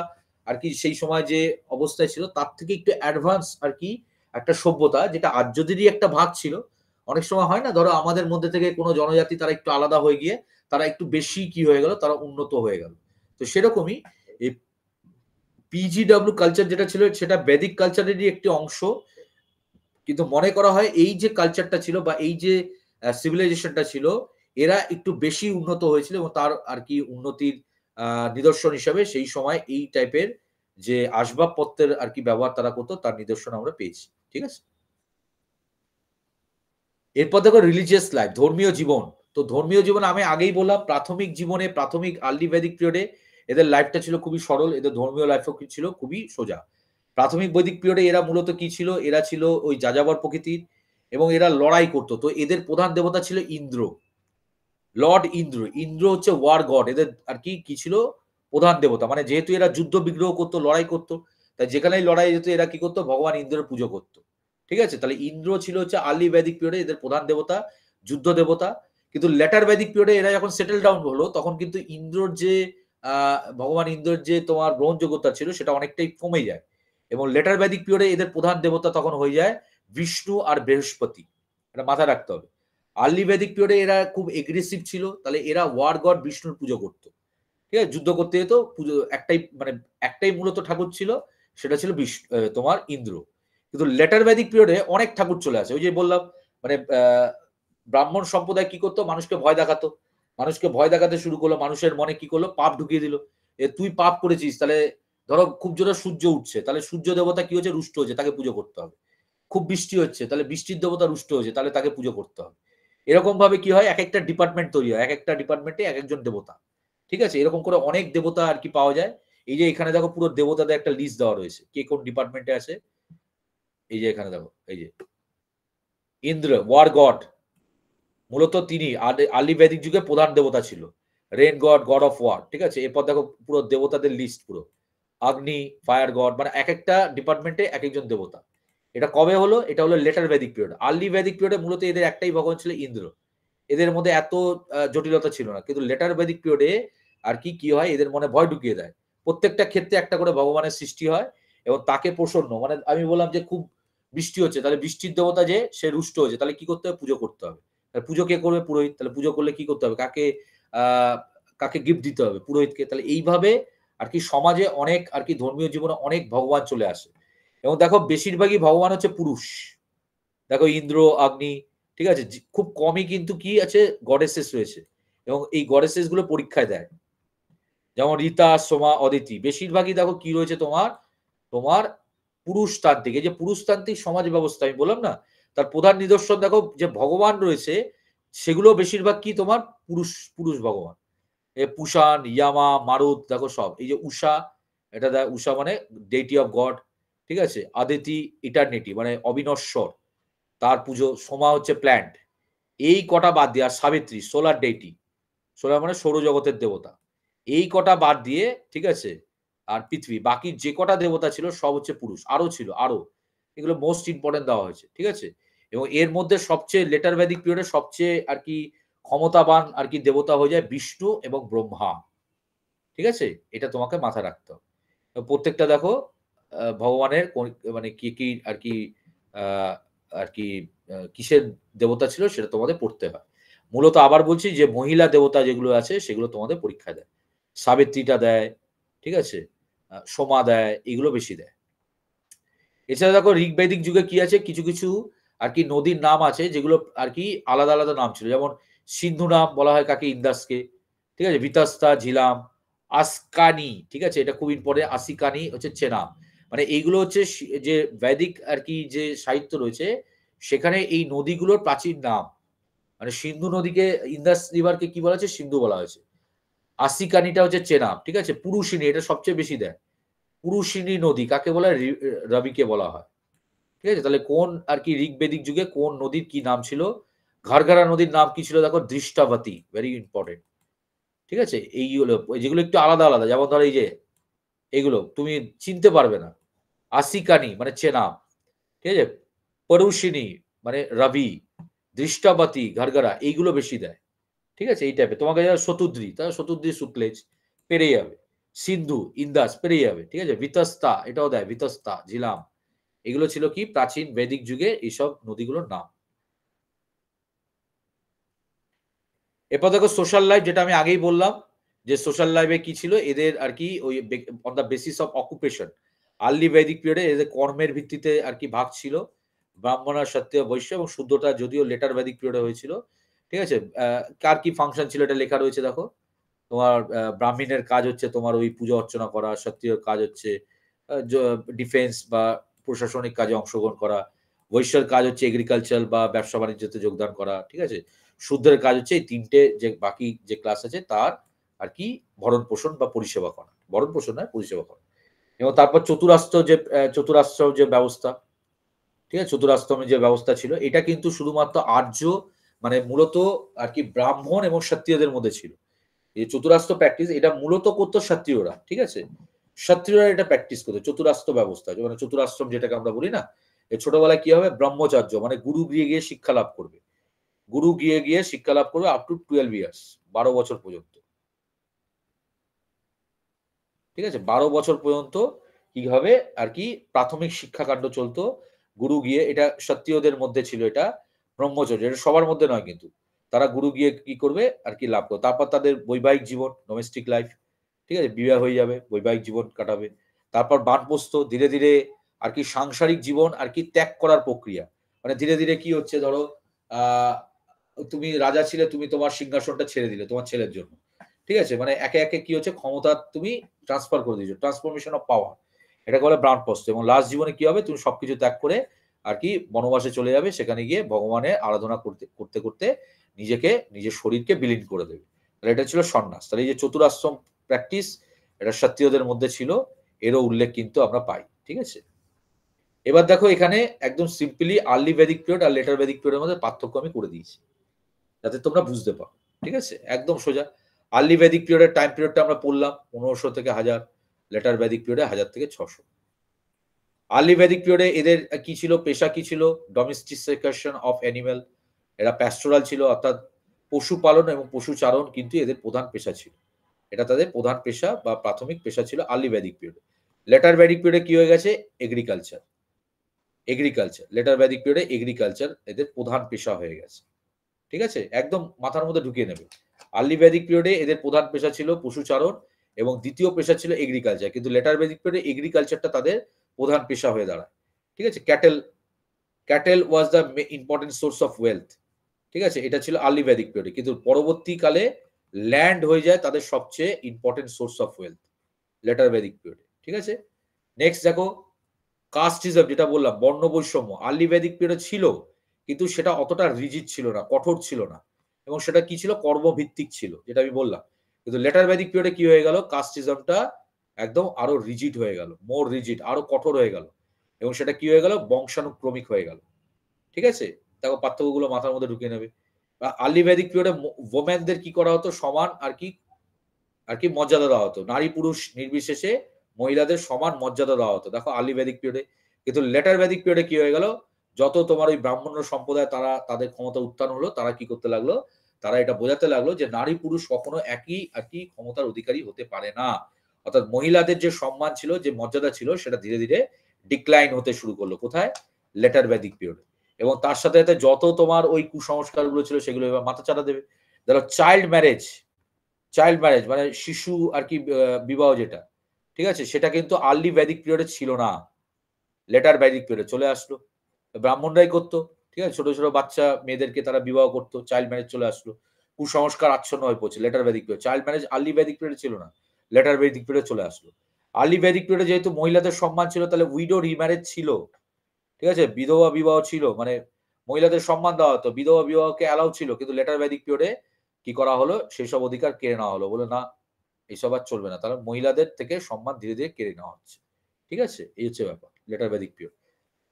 আর কি সেই সময় যে অবস্থায় ছিল তার থেকে একটু অ্যাডভান্স আর কি একটা সভ্যতা, যেটা আর্যদেরই একটা ভাগ ছিল। অনেক সময় হয় না, ধরো আমাদের মধ্যে থেকে কোনো জনজাতি তারা একটু আলাদা হয়ে গিয়ে তারা একটু বেশি কি হয়ে গেল, তারা উন্নত হয়ে গেল। তো সেরকমই এই PGW কালচার যেটা ছিল সেটা বৈদিক কালচারেরই একটি অংশ, কিন্তু মনে করা হয় এই যে কালচারটা ছিল বা এই যে সিভিলাইজেশনটা ছিল এরা একটু বেশি উন্নত হয়েছিল, এবং তার আর কি উন্নতির নিদর্শন হিসাবে সেই সময় এই টাইপের যে আসবাবপত্রের আর কি ব্যবহার তারা করতো তার নিদর্শন আমরা পেয়েছি, ঠিক আছে। এরপর দেখো রিলিজিয়াস লাইফ, ধর্মীয় জীবন। তো ধর্মীয় জীবন আমি আগেই বললাম, প্রাথমিক জীবনে, প্রাথমিক আর্লি বৈদিক পিরিয়ডে এদের লাইফটা ছিল খুবই সরল, এদের ধর্মীয় লাইফও ছিল খুবই সোজা। প্রাথমিক বৈদিক পিরিয়ডে এরা মূলত কি ছিল, এরা ছিল ওই যাযাবর প্রকৃতির, এবং এরা লড়াই করতো। তো এদের প্রধান দেবতা ছিল ইন্দ্র, লর্ড ইন্দ্র। ইন্দ্র হচ্ছে ওয়ার গড, এদের আর কি ছিল প্রধান দেবতা। মানে যেহেতু এরা যুদ্ধ বিগ্রহ করতো, লড়াই করতো, তাই যেখানেই লড়াই যেত এরা কি করতো, ভগবান ইন্দ্রের পুজো করতো, ঠিক আছে। তাহলে ইন্দ্র ছিল হচ্ছে আর্লি বৈদিক পিরিয়ডে এদের প্রধান দেবতা, যুদ্ধ দেবতা। কিন্তু লেটার বৈদিক পিরিয়ডে এরা যখন সেটেল ডাউন হলো তখন কিন্তু ইন্দ্রর যে ভগবান ইন্দ্রের যে তোমার গ্রহণযোগ্যতা ছিল সেটা অনেকটাই কমে যায়, এবং লেটার বৈদিক পিরিয়ডে এদের প্রধান দেবতা তখন হয়ে যায় বিষ্ণু আর বৃহস্পতি, এটা মাথায় রাখতে হবে। আর্লি বৈদিক পিরিয়ডে এরা খুব এগ্রেসিভ ছিল, তাহলে এরা ওয়ার গড বিষ্ণুর পুজো করতো, ঠিক আছে, যুদ্ধ করতে যেত, পুজো একটাই, মানে একটাই মূলত ঠাকুর ছিল, সেটা ছিল তোমার ইন্দ্র। কিন্তু লেটার বৈদিক পিরিয়ডে অনেক ঠাকুর চলে আসে, ওই যে বললাম, মানে ব্রাহ্মণ সম্প্রদায় কি করতো, মানুষকে ভয় দেখাতো, মানুষকে ভয় দেখাতে শুরু করলো, মানুষের মনে কি করলো, পাপ ঢুকিয়ে দিল। তুই পাপ করেছিস, তাহলে ধরো খুব জোরে সূর্য উঠছে, তাহলে সূর্য দেবতা কি হচ্ছে, রুষ্ট হচ্ছে, তাকে পুজো করতে হবে। খুব বৃষ্টি হচ্ছে, তাহলে বৃষ্টির দেবতা রুষ্ট হচ্ছে, তাহলে তাকে পুজো করতে হবে। এরকম ভাবে কি হয়, এক একটা ডিপার্টমেন্ট তৈরি হয়, এক একটা ডিপার্টমেন্টে এক একজন দেবতা। ঠিক আছে, এরকম করে অনেক দেবতা আর কি পাওয়া যায়। এই যে এখানে দেখো পুরো দেবতাদের একটা লিস্ট দেওয়া রয়েছে, কে কোন ডিপার্টমেন্টে আছে। এই যে এখানে দেখো, এই যে ইন্দ্র ওয়ার গড, মূলত তিনি আর্লি বৈদিক যুগে প্রধান দেবতা ছিল। Rain god, god of war. ঠিক আছে, এরপর দেখো পুরো দেবতাদের লিস্ট পুরো। অগ্নি, ফায়ার গড, মানে এক একটা ডিপার্টমেন্টে এক একজন দেবতা। এটা কবে হলো, এটা হলো লেটার বৈদিক পিরিয়ড। আর্লি বৈদিক পিরিয়ডে মূলত এদের একটাই ভগবান ছিল, ইন্দ্র। এদের মধ্যে এত জটিলতা ছিল না, কিন্তু লেটার বৈদিক পিরিয়ডে আর কি হয়, এদের মনে ভয় ঢুকিয়ে দেয়। প্রত্যেকটা ক্ষেত্রে একটা করে ভগবানের সৃষ্টি হয় এবং তাকে প্রসন্ন, মানে আমি বললাম যে খুব বৃষ্টি হচ্ছে, তাহলে বৃষ্টির দেবতা যে সে রুষ্ট হয়েছে, তাহলে কি করতে হবে, পুজো করতে হবে। পুজো কে করবে, পুরোহিত। তাহলে পুজো করলে কি করতে হবে, কাকে গিফট দিতে হবে, পুরোহিতকে। তাহলে এইভাবে আর কি সমাজে অনেক আর কি ধর্মীয় জীবনে অনেক ভগবান চলে আসে। এবং দেখো বেশিরভাগই ভগবান হচ্ছে পুরুষ। দেখো ইন্দ্র, অগ্নি, ঠিক আছে, খুব কমই কিন্তু কি আছে, গডেসেস রয়েছে। এবং এই গডেসেস গুলো পরীক্ষায় দেয়, যেমন রীতা, সোমা, অদিতি। বেশিরভাগই দেখো কি রয়েছে তোমার, তোমার পুরুষতান্ত্রিক। এই যে পুরুষতান্ত্রিক সমাজ ব্যবস্থা আমি বললাম না, তার প্রধান নিদর্শন দেখো যে ভগবান রয়েছে, সেগুলো বেশিরভাগ কি তোমার পুরুষ, পুরুষ ভগবান। পুষান, ইয়ামা, মারুত, দেখো সব। এই যে উষা, এটা দেখ, উষা মানে ডেইটি অফ গড। ঠিক আছে, আদিতি ইটারনিটি মানে অবিনশ্বর, তার পুজো। সোমা হচ্ছে প্ল্যান্ট। এই কটা বাদ দিয়ে, আর সাবিত্রী সোলার ডেইটি, সোলার মানে সৌরজগতের দেবতা। এই কটা বাদ দিয়ে, ঠিক আছে, আর পৃথিবী, বাকি যে কটা দেবতা ছিল সব হচ্ছে পুরুষ। আরো ছিল, আরো এগুলো মোস্ট ইম্পর্টেন্ট দেওয়া হয়েছে। ঠিক আছে, এবং এর মধ্যে সবচেয়ে লেটার বৈদিক পিরিয়ডে সবচেয়ে আর কি ক্ষমতাবান আর কি দেবতা হয়ে যায় বিষ্ণু এবং ব্রহ্মা। ঠিক আছে, এটা তোমাকে মাথায় রাখতে হবে। প্রত্যেকটা দেখো ভগবানের মানে কি কি আর কি আর কি কিসের দেবতা ছিল সেটা তোমাদের পড়তে হয়। মূলত আবার বলছি যে মহিলা দেবতা যেগুলো আছে সেগুলো তোমাদের পরীক্ষা দেয়। সাবিত্রীটা দেয়, ঠিক আছে, সোমা দেয়, এগুলো বেশি দেয়। এছাড়া দেখো ঋগ্বৈদিক যুগে কি আছে, কিছু কিছু আর কি নদীর নাম আছে যেগুলো আর কি আলাদা আলাদা নাম ছিল। যেমন সিন্ধু নাম বলা হয় কাকে, ইন্দাসকে। ঠিক আছে, বিতস্তা, ঝিলাম, আসকানি। ঠিক আছে, এটা খুব ইম্পর্টেন্ট। আসিকানি হচ্ছে চেনাব। মানে এইগুলো হচ্ছে যে বৈদিক আর কি যে সাহিত্য রয়েছে, সেখানে এই নদীগুলোর প্রাচীন নাম। মানে সিন্ধু নদীকে, ইন্দাস রিভারকে কি বলা হয়েছে, সিন্ধু বলা হয়েছে। আসিকানিটা হচ্ছে চেনাব। ঠিক আছে, পুরুষিনী, এটা সবচেয়ে বেশি দেয়। পুরুষিনী নদী কাকে বলা হয়, রবিকে বলা হয়। ঠিক আছে, তাহলে কোন আর কি ঋগ্বেদিক যুগে কোন নদীর কি নাম ছিল। ঘারঘারা নদীর নাম কি ছিল দেখো, দৃষ্টাবতী, ভেরি ইম্পর্টেন্ট। ঠিক আছে, এইগুলো যেগুলো একটু আলাদা আলাদা, যেমন ধরো এই যে এগুলো তুমি চিনতে পারবে না। আসিকানি মানে চেনাব। ঠিক আছে, পরুষিনী মানে রবি, দৃষ্টাবতী, ঘারঘারা, এইগুলো বেশি দেয়। ঠিক আছে, এই টাইপের। তোমাকে শতুদ্রি, তাহলে শতুদ্রি শুক্লেজ পেরে যাবে। সিন্ধু, ইন্দাস পেরে যাবে। ঠিক আছে, বিতস্তা, এটাও দেয়, বিতস্তা, ঝিলাম। এগুলো ছিল কি প্রাচীন বৈদিক যুগে এইসব নদীগুলোর নাম। এরপর দেখো সোশ্যাল লাইফ, যেটা আমি আগেই বললাম যে সোশ্যাল লাইফে কি ছিল এদের আর কি, ওই on the basis of occupation. Early বৈদিক পিরিয়ডে এদের কর্মের ভিত্তিতে আর কি ভাগ ছিল। ব্রাহ্মণ, ক্ষত্রিয়, বৈশ্য এবং শূদ্রতা যদিও লেটার বৈদিক পিরিয়ডে হয়েছিল। ঠিক আছে, কার কি ফাংশন ছিল এটা লেখা রয়েছে দেখো। তোমার ব্রাহ্মণের কাজ হচ্ছে তোমার ওই পূজা অর্চনা করা, ক্ষত্রিয়র কাজ হচ্ছে ডিফেন্স বা প্রশাসনিক কাজে অংশগ্রহণ করা, বৈশ্যের কাজ হচ্ছে এগ্রিকালচার বা ব্যবসা বাণিজ্যতে যোগদান করা। ঠিক আছে, শূদ্রের কাজ হচ্ছে এই তিনটে যে বাকি যে ক্লাস আছে তার আর কি ভরণ পোষণ বা পরিষেবা করা, ভরণ পোষণ নয়, পরিষেবা করা। এবং তারপর চতুরাস্ত্র যে ব্যবস্থা, ঠিক আছে, চতুরাশ্রমের যে ব্যবস্থা ছিল, এটা কিন্তু শুধুমাত্র আর্য মানে মূলত আর কি ব্রাহ্মণ এবং ক্ষত্রিয়দের মধ্যে ছিল। এই চতুরাস্ত্র প্র্যাকটিস এটা মূলত করতো ক্ষত্রিয়রা। ঠিক আছে, ক্ষত্রিয়রা এটা প্র্যাকটিস করতো, চতুরাস্ত্র ব্যবস্থা, মানে চতুরাশ্রম যেটাকে আমরা বলি না। এই ছোটবেলায় কি হবে, ব্রহ্মচার্য মানে গুরু গিয়ে গিয়ে শিক্ষা লাভ করবে। গুরু গিয়ে গিয়ে শিক্ষা লাভ করবে আপ টু 12 ইয়ার্স, 12 বছর পর্যন্ত। ঠিক আছে, 12 বছর পর্যন্ত কি হবে আর কি প্রাথমিক শিক্ষাকাণ্ড চলতো। গুরু গিয়ে, এটা ক্ষত্রিয়দের মধ্যে ছিল, এটা ব্রহ্মচর্য, এটা সবার মধ্যে নয় কিন্তু। তারা গুরু গিয়ে কি করবে আর কি লাভ করবে। তারপর তাদের বৈবাহিক জীবন, ডোমেস্টিক লাইফ, ঠিক আছে, বিবাহ হয়ে যাবে, বৈবাহিক জীবন কাটাবে। তারপর বানপ্রস্থ, ধীরে ধীরে আর কি সাংসারিক জীবন আর কি ত্যাগ করার প্রক্রিয়া। মানে ধীরে ধীরে কি হচ্ছে ধরো তুমি রাজা ছিলে, তুমি তোমার সিংহাসনটা ছেড়ে দিলে তোমার ছেলের জন্য, ঠিক আছে? মানে একে একে কি হচ্ছে, ক্ষমতা তুমি ট্রান্সফার করে দিয়েছো, ট্রান্সফরমেশন অফ পাওয়ার, এটাকে বলে বানপ্রস্থ। এবং লাস্ট জীবনে কি হবে, তুমি সবকিছু ত্যাগ করে আর কি বনবাসে চলে যাবে, সেখানে গিয়ে ভগবানের আরাধনা করতে করতে করতে নিজেকে, নিজের শরীরকে বিলীন করে দেবে। তাহলে এটা ছিল সন্ন্যাস। তাহলে এই যে চতুরাশ্রম প্র্যাকটিস, এটা ক্ষত্রিয়দের মধ্যে ছিল, এরও উল্লেখ কিন্তু আমরা পাই, ঠিক আছে? এবার দেখো এখানে একদম সিম্পলি আর্লি ভেদিক পিরিয়ড আর লেটার ভেদিক পিরিয়ডের মধ্যে পার্থক্য আমি করে দিয়েছি, যাতে তোমরা বুঝতে পারো, ঠিক আছে? একদম সোজা। আর্লি ভেদিক পিরিয়ডের টাইম পিরিয়ডটা আমরা পড়লাম 1500 থেকে 1000, লেটার ভেদিক পিরিয়ডে 1000 থেকে 600। আর্লি ভেদিক পিরিয়ডে এদের কি ছিল, পেশা কি ছিল? ডোমেস্টিসিকেশন অফ অ্যানিমেল, এরা প্যাস্টোরাল ছিল, অর্থাৎ পশুপালন এবং পশুচারণ কিন্তু এদের প্রধান পেশা ছিল। এটা তাদের প্রধান পেশা বা প্রাথমিক পেশা ছিল আর্লি ভেদিক পিরিয়ডে। লেটার ভেদিক পিরিয়ডে কি হয়ে গেছে? এগ্রিকালচার। লেটার ভেদিক পিরিয়ডে এগ্রিকালচার এদের প্রধান পেশা হয়ে গেছে, ঠিক আছে? একদম মাথার মধ্যে ঢুকিয়ে নেবে। আর্লি ভেদিক পিরিয়ডে এদের প্রধান পেশা ছিল পশুচারণ এবং দ্বিতীয় পেশা ছিল এগ্রিকালচার, কিন্তু লেটার ভেদিক পিরিয়ডে এগ্রিকালচারটা তাদের প্রধান পেশা হয়ে দাঁড়ায়, ঠিক আছে? Cattle was the important source of wealth, ঠিক আছে? এটা ছিল আর্লি ভেদিক পিরিয়ডে, কিন্তু পরবর্তীকালে ল্যান্ড হয়ে যায় তাদের সবচেয়ে important source of wealth letter Vedic পিরিয়ডে, ঠিক আছে? নেক্সট দেখো কাস্টিজম, যেটা বললাম বর্ণ বৈষম্য আর্লি ভেদিক পিরিয়ডে ছিল, কিন্তু সেটা অতটা রিজিড ছিল না, কঠোর ছিল না, এবং সেটা কি ছিল, কর্মভিত্তিক ছিল, যেটা আমি বললাম। কিন্তু লেটার ভেদিক পিরিয়ডে কি হয়ে গেল, কাস্টিজমটা একদম আরো রিজিড হয়ে গেল, মোর রিজিড, আরো কঠোর হয়ে গেল, এবং সেটা কি হয়ে গেল, বংশানুক্রমিক হয়ে গেল, ঠিক আছে? দেখো পার্থক্যগুলো মাথার মধ্যে ঢুকিয়ে নেবে। আর্লি ভেদিক পিরিয়ডে ওমেনদের কি করা হতো, সমান আর কি মর্যাদা দেওয়া হতো, নারী পুরুষ নির্বিশেষে মহিলাদের সমান মর্যাদা দেওয়া হতো, দেখো আর্লি ভেদিক পিরিয়ডে। কিন্তু লেটার ভেদিক পিরিয়ডে কি হয়ে গেল, যত তোমার ওই ব্রাহ্মণ সম্প্রদায় তারা তাদের ক্ষমতা উত্থান হলো, তারা কি করতে লাগলো, তারা এটা বোঝাতে লাগলো যে নারী পুরুষ কখনো একই আর কি ক্ষমতার অধিকারী হতে পারে না। অর্থাৎ মহিলাদের যে সম্মান ছিল, যে মর্যাদা ছিল, সেটা ধীরে ধীরে ডিক্লাইন হতে শুরু করলো, কোথায়, লেটার ভেদিক পিরিয়ডে। এবং তার সাথে সাথে যত তোমার ওই কুসংস্কারগুলো ছিল সেগুলো এবার মাথাচাড়া দেবে। ধরো চাইল্ড ম্যারেজ মানে শিশু আর কি বিবাহ, যেটা, ঠিক আছে, সেটা কিন্তু আর্লি ভেদিক পিরিয়ডে ছিল না, লেটার ভেদিক পিরিয়ডে চলে আসলো। ব্রাহ্মণরাই করতো, ঠিক আছে, ছোট ছোট বাচ্চা মেয়েদেরকে তারা বিবাহ করতো, চাইল্ড ম্যারেজ চলে আসলো, কুসংস্কার আচ্ছন্ন হয়ে পড়ছে letter Vedic period. Child marriage early Vedic পিরিয়ডে ছিল না, লেটার ভেদিক পিরিয়ডে চলে আসলো। আর্লি ভেদিক পিরিয়ডে যেহেতু মহিলাদের সম্মান ছিল, তাহলে উইডো রিম্যারেজ ছিল, ঠিক আছে, বিধবা বিবাহ ছিল, মানে মহিলাদের সম্মান দেওয়া হতো, বিধবা বিবাহকে অ্যালাউ ছিল। কিন্তু লেটার ভেদিক পিরিয়ডে কি করা হলো, সেই সব অধিকার কেড়ে নেওয়া হলো, বলে না এইসব আর চলবে না, তাহলে মহিলাদের থেকে সম্মান ধীরে ধীরে কেড়ে নেওয়া হচ্ছে, ঠিক আছে? এই হচ্ছে ব্যাপার লেটার ভেদিক পিরিয়ড।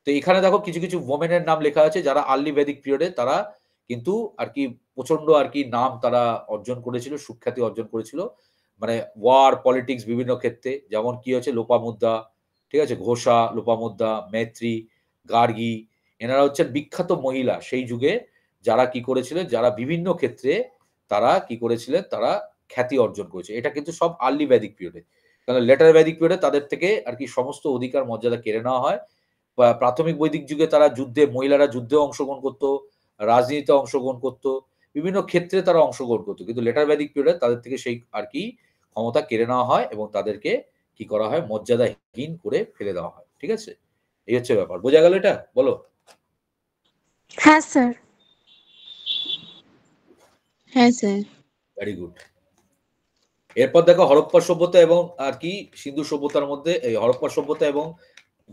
তো এখানে দেখো কিছু কিছু ওমেনের নাম লেখা আছে যারা আর্লি ভেদিক পিরিয়ডে তারা কিন্তু আর কি প্রচন্ড আর কি নাম তারা অর্জন করেছিল, সুখ্যাতি অর্জন করেছিল, মানে ওয়ার পলিটিক্স বিভিন্ন ক্ষেত্রে। যেমন কি হচ্ছে, লোপামুদ্রা, ঠিক আছে, ঘোষা, লোপামুদ্রা, মেত্রী, গার্গী, এনারা হচ্ছেন বিখ্যাত মহিলা সেই যুগে, যারা কি করেছিলেন, যারা বিভিন্ন ক্ষেত্রে তারা কি করেছিলেন, তারা খ্যাতি অর্জন করেছে। এটা কিন্তু সব আর্লি ভেদিক পিরিয়ডে। কারণ লেটার ভেদিক পিরিয়ডে তাদের থেকে আর কি সমস্ত অধিকার মর্যাদা কেড়ে নেওয়া হয়। প্রাথমিক বৈদিক যুগে তারা যুদ্ধে, মহিলারা যুদ্ধে অংশগ্রহণ করতো, রাজনীতিতে অংশগ্রহণ করতো, বিভিন্ন ক্ষেত্রে তারা অংশগ্রহণ করতো। কিন্তু লেটার ভেদিক পিরিয়ডে তাদের থেকে সেই আর কি ক্ষমতা কেড়ে নেওয়া হয় এবং তাদেরকে কি করা হয়, মর্যাদাহীন করে ফেলে দেওয়া হয়, ঠিক আছে? এই হচ্ছে ব্যাপার। বোঝা গেল এটা? বলো। হ্যাঁ স্যার। হ্যাঁ স্যার। Very good. এরপর দেখো হরপ্পা সভ্যতা এবং আর কি সিন্ধু সভ্যতার মধ্যে, এই হরপ্পা সভ্যতা এবং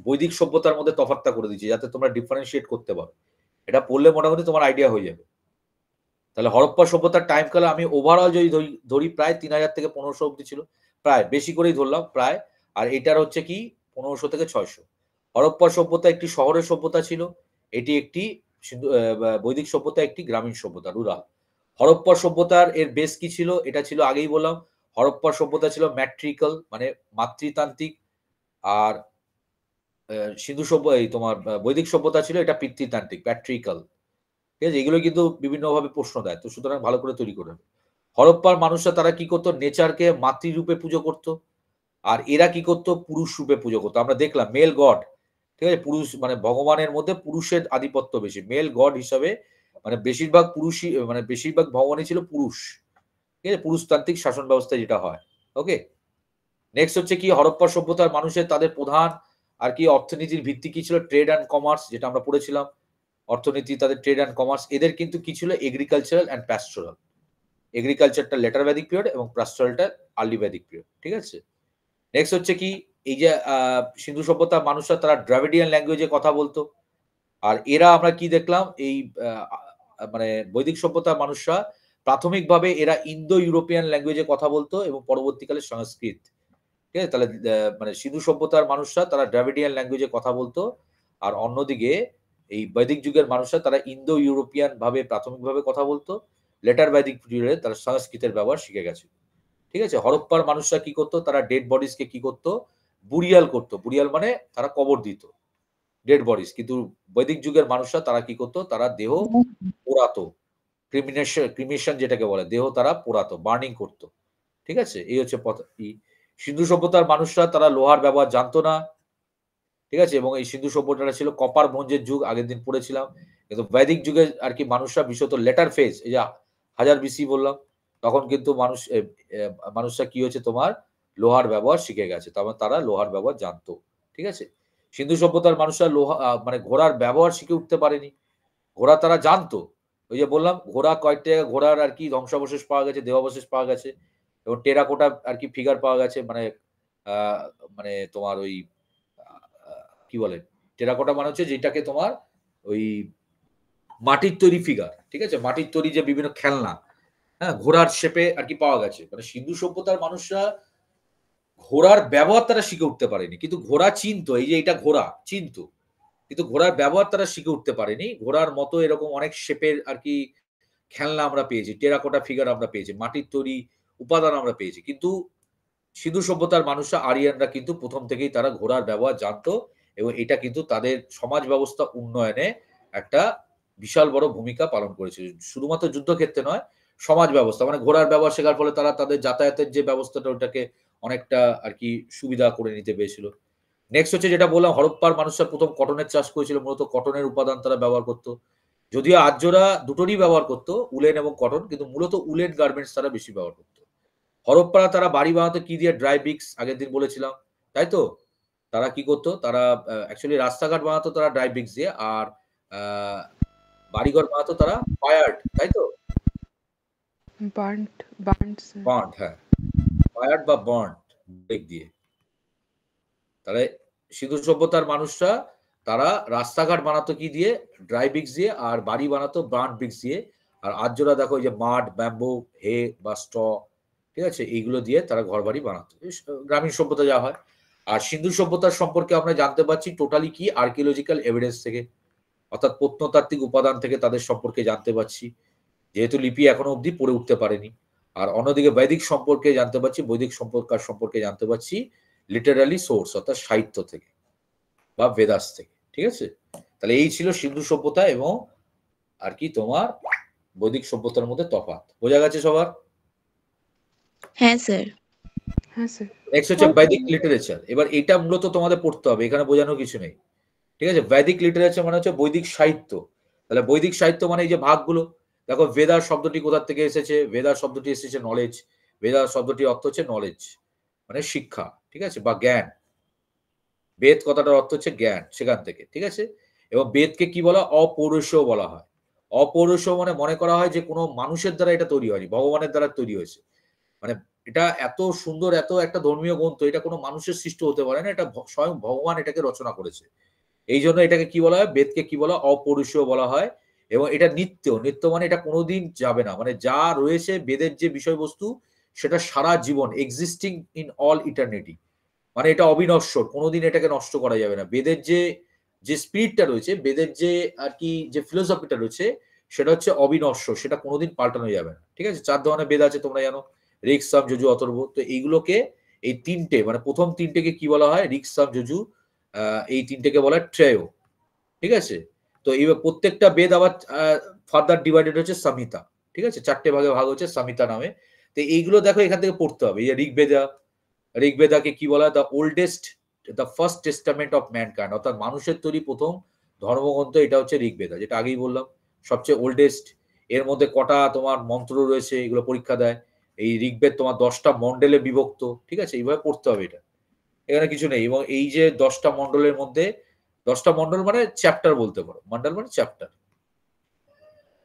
বৈদিক সভ্যতার মধ্যে তফাৎটা করে দিচ্ছি, যাতে তোমরা ডিফারেন্সিয়েট করতে পারো। এটা পড়লে মোটামুটি তোমার আইডিয়া হয়ে যাবে। তাহলে হরপ্পা সভ্যতার টাইম কালে আমি ওভারঅল যদি ধরি প্রায় 3000 থেকে 1500 অব্দি ছিল, প্রায় বেশি করেই ধরলাম প্রায়। আর এটার হচ্ছে কি 1500 থেকে 600। হরপ্পা সভ্যতা একটি শহরের সভ্যতা ছিল, এটি একটি বৈদিক সভ্যতা একটি গ্রামীণ সভ্যতা, রুরাল। হরপ্পা সভ্যতার এর বেস কি ছিল, এটা ছিল আগেই বললাম, হরপ্পা সভ্যতা ছিল ম্যাট্রিক্যাল মানে মাতৃতান্ত্রিক, আর সিন্ধু সভ্য এই তোমার বৈদিক সভ্যতা ছিল এটা পিতৃতান্ত্রিক প্যাট্রিক্যাল, ঠিক আছে? এগুলো কিন্তু বিভিন্নভাবে প্রশ্ন দেয়, তো সুতরাং ভালো করে তৈরি করে নেবে। হরপ্পার মানুষরা তারা কি করতো, নেচারকে মাতৃরূপে পুজো করতো, আর এরা কি করতো, পুরুষ রূপে পুজো করতো। আমরা দেখলাম মেল গড, ঠিক আছে, পুরুষ মানে ভগবানের মধ্যে পুরুষের আধিপত্য বেশি, মেল গড হিসাবে, মানে বেশিরভাগ পুরুষই, মানে বেশিরভাগ ভগবানই ছিল পুরুষ, ঠিক আছে, পুরুষতান্ত্রিক শাসন ব্যবস্থা যেটা হয়। ওকে, নেক্সট হচ্ছে কি, হরপ্পা সভ্যতার মানুষের তাদের প্রধান আর কি অর্থনীতির ভিত্তি কি ছিল, ট্রেড অ্যান্ড কমার্স, যেটা আমরা পড়েছিলাম। অর্থনীতি, তাদের ট্রেড অ্যান্ড কমার্স, এদের কিন্তু কি ছিল এগ্রিকালচারাল অ্যান্ড প্যাস্টোরাল। এগ্রিকালচারটা লেটার ভেদিক পিরিয়ড এবং প্যাস্টোরালটা আর্লি ভেদিক পিরিয়ড, ঠিক আছে। নেক্সট হচ্ছে কি, এই যে সিন্ধু সভ্যতার মানুষরা তারা দ্রাভিডিয়ান ল্যাঙ্গুয়েজে কথা বলতো। আর এরা আমরা কি দেখলাম, এই মানে বৈদিক সভ্যতার মানুষরা প্রাথমিকভাবে এরা ইন্দো ইউরোপিয়ান ল্যাঙ্গুয়েজে কথা বলতো এবং পরবর্তীকালে সংস্কৃত, ঠিক আছে। তাহলে মানে সিন্ধু সভ্যতার মানুষরা তারা দ্রাভিডিয়ান ল্যাঙ্গুয়েজে কথা বলতো, আর অন্যদিকে এই বৈদিক যুগের মানুষরা তারা ইন্দো ইউরোপিয়ান ভাবে প্রাথমিকভাবে কথা বলতো। লেটার বৈদিক পিরিয়ডে তারা সংস্কৃতের ব্যবহার শিখে গেছে, ঠিক আছে। হরপ্পার মানুষরা কি করতো, তারা ডেড বডিজকে কি করতো, বুরিয়াল করতো। বুরিয়াল মানে তারা কবর দিত ডেড বডিজ। কিন্তু বৈদিক যুগের মানুষরা তারা কি করতো, তারা দেহ পোড়াতো, ক্রিমেশন যেটাকে বলে, দেহ তারা পোড়াতো, বার্নিং করতো, ঠিক আছে। এই হচ্ছে সিন্ধু সভ্যতার মানুষরা তারা লোহার ব্যবহার জানতো না, ঠিক আছে। এবং এই সিন্ধু সভ্যতাটা ছিল কপার ব্রোঞ্জের যুগ, আগের দিন পড়েছিলাম। কিন্তু বৈদিক যুগে আর কি মানুষরা বিশেষত লেটার ফেজ, এই যে 1000 বিসি বললাম, তখন কিন্তু মানুষরা কি হয়েছে, তোমার লোহার ব্যবহার শিখে গেছে, তারপর তারা লোহার ব্যবহার জানতো, ঠিক আছে। সিন্ধু সভ্যতার মানুষরা মানে ঘোড়ার ব্যবহার শিখে উঠতে পারেনি। ঘোড়া তারা জানতো, ওই যে বললাম ঘোড়া কয়েকটা জায়গায় ঘোড়ার আর কি ধ্বংসাবশেষ পাওয়া গেছে, দেহাবশেষ পাওয়া গেছে, এবং টেরাকোটা আর কি ফিগার পাওয়া গেছে, মানে তোমার ওই কি বলে, টেরাকোটা মানে হচ্ছে যেটাকে তোমার ওই মাটির তৈরি ফিগার, ঠিক আছে, মাটির তৈরি যে বিভিন্ন খেলনা, হ্যাঁ, ঘোড়ার শেপে আর কি পাওয়া গেছে। মানে সিন্ধু সভ্যতার মানুষরা ঘোড়ার ব্যবহার তারা শিখে উঠতে পারেনি, কিন্তু ঘোড়া চিনতো, এই যে এটা ঘোড়া চিনতো, কিন্তু ঘোড়ার ব্যবহার তারা শিখে উঠতে পারেনি। ঘোড়ার মতো এরকম অনেক শেপের আর কি খেলনা আমরা পেয়েছি, টেরাকোটা ফিগার আমরা পেয়েছি, মাটির তৈরি উপাদান আমরা পেয়েছি। কিন্তু সিন্ধু সভ্যতার মানুষরা, আরিয়ানরা কিন্তু প্রথম থেকেই তারা ঘোড়ার ব্যবহার জানতো, এবং এটা কিন্তু তাদের সমাজ ব্যবস্থা উন্নয়নে একটা বিশাল বড় ভূমিকা পালন করেছিল। শুধুমাত্র যুদ্ধক্ষেত্রে নয়, সমাজ ব্যবস্থা, মানে ঘোড়ার ব্যবহার শেখার ফলে তারা তাদের যাতায়াতের যে ব্যবস্থাটা ওটাকে অনেকটা আর কি সুবিধা করে নিতে পেরেছিল। নেক্সট হচ্ছে যেটা বললাম, হরপ্পার মানুষরা প্রথম কটনের চাষ করেছিল, মূলত কটনের উপাদান তারা ব্যবহার করতো। যদিও আর্যরা দুটোরই ব্যবহার করতো, উলেন এবং কটন, কিন্তু মূলত উলেন গার্মেন্টস তারা বেশি ব্যবহার করতো। হরপ্পারা তারা বাড়ি বানাতো কি দিয়ে, ড্রাই ব্রিক্স, আগের দিন বলেছিলাম, তাই তো। তারা কি করতো, তারা অ্যাকচুয়ালি রাস্তাঘাট বানাতো তারা ড্রাই ব্রিক্স দিয়ে, আর বাড়িঘর বানাতো তারা ফায়ার্ড, তাই তো, বার্ন্ট স্যার। বার্ন্ট, হ্যাঁ, ফায়ার্ড বা বার্ন্ট ব্রিক দিয়ে। তাহলে সিন্ধু সভ্যতার মানুষরা তারা রাস্তাঘাট বানাতো কি দিয়ে, ড্রাই ব্রিক্স দিয়ে, আর বাড়ি বানাতো বার্ন্ট ব্রিক্স দিয়ে। আর আর্যরা দেখো যে মাড, ব্যাম্বো, হে বা স্ট্র, ঠিক আছে, এইগুলো দিয়ে তারা ঘর বাড়ি বানাতো, গ্রামীণ সভ্যতা যা হয়। আর সিন্ধু সভ্যতার সম্পর্কে আমরা জানতে পারছি টোটালি কি, আর্কিওলজিক্যাল এভিডেন্স থেকে, অর্থাৎ প্রত্নতাত্ত্বিক উপাদান থেকে তাদের সম্পর্কে জানতে পারছি, যেহেতু লিপি এখনো অবধি পড়ে উঠতে পারেনি। আর অন্যদিকে বৈদিক সম্পর্কে জানতে পারছি, বৈদিক সম্পর্কে জানতে পারছি লিটারালি সোর্স, অর্থাৎ সাহিত্য থেকে বা বেদাস থেকে, ঠিক আছে। তাহলে এই ছিল সিন্ধু সভ্যতা এবং আর কি তোমার বৈদিক সভ্যতার মধ্যে তফাৎ। বোঝা গেছে সবার? হ্যাঁ স্যার। হ্যাঁ স্যার। নেক্সট হচ্ছে বৈদিক লিটারেচার। এবার এটা মূলত তোমাদের পড়তে হবে, এখানে বোঝানোর কিছু নেই, ঠিক আছে। বৈদিক লিটারেচার মানে হচ্ছে বৈদিক সাহিত্য। তাহলে বৈদিক সাহিত্য মানে এই যে ভাগগুলো, দেখো বেদার শব্দটি কোথা থেকে এসেছে, বেদার শব্দটি এসেছে নলেজ, বেদার শব্দটির অর্থ হচ্ছে নলেজ মানে শিক্ষা, ঠিক আছে, বা জ্ঞান। বেদ কথাটার অর্থ হচ্ছে জ্ঞান, সেখান থেকে, ঠিক আছে। এবং বেদকে কি বলা, অপৌরুষেয় বলা হয়। অপৌরুষেয় মানে মনে করা হয় যে কোনো মানুষের দ্বারা এটা তৈরি হয়নি, ভগবানের দ্বারা তৈরি হয়েছে। মানে এটা এত সুন্দর, এত একটা ধর্মীয় গ্রন্থ, এটা কোনো মানুষের সৃষ্টি হতে পারে না, এটা স্বয়ং ভগবান এটাকে রচনা করেছে। এই জন্য এটাকে কি বলা হয়, বেদকে কি বলা, অপৌরুষীয় বলা হয়। এবং এটা নিত্য মানে এটা কোনোদিন যাবে না, মানে যা রয়েছে বেদের যে বিষয়বস্তু সেটা সারা জীবন এক্সিস্টিং ইন অল ইটারনিটি, মানে এটা অবিনশ্বর, কোনোদিন এটাকে নষ্ট করা যাবে না। বেদের যে স্পিরিটটা রয়েছে, বেদের যে আর কি যে ফিলোসফিটা রয়েছে, সেটা হচ্ছে অবিনশ্বর, সেটা কোনোদিন পাল্টানো যাবে না, ঠিক আছে। 4 ধরনের বেদ আছে তোমরা জানো, ঋক, সাম, যজু, অথর্ব। তো এইগুলোকে, এই তিনটে মানে প্রথম তিনটেকে কি বলা হয়, ঋক, সাম, যজু, এই তিনটেকে বলা হয় ট্রেয়, ঠিক আছে। তো এইবার প্রত্যেকটা বেদ আবার ফার্দার ডিভাইডেড হচ্ছে সংহিতা, ঠিক আছে, 4টে ভাগে ভাগ হচ্ছে সংহিতা নামে। তো এইগুলো দেখো এখান থেকে পড়তে হবে। এই যে ঋগ্বেদাকে কি বলা হয়, the first testament of mankind, অর্থাৎ মানুষের তৈরি প্রথম ধর্মগ্রন্থ, এটা হচ্ছে ঋগ্বেদা, যেটা আগেই বললাম সবচেয়ে ওল্ডেস্ট। এর মধ্যে কটা তোমার মন্ত্র রয়েছে, এগুলো পরীক্ষা দেয়। এই ঋগ্বেদ তোমার 10টা মন্ডলে বিভক্ত, ঠিক আছে, এইভাবে পড়তে হবে এটা, এখানে কিছু নেই। এবং এই যে 10টা মন্ডলের মধ্যে, 10টা মন্ডল মানে চ্যাপ্টার বলতে পারো, মন্ডল মানে চ্যাপ্টার,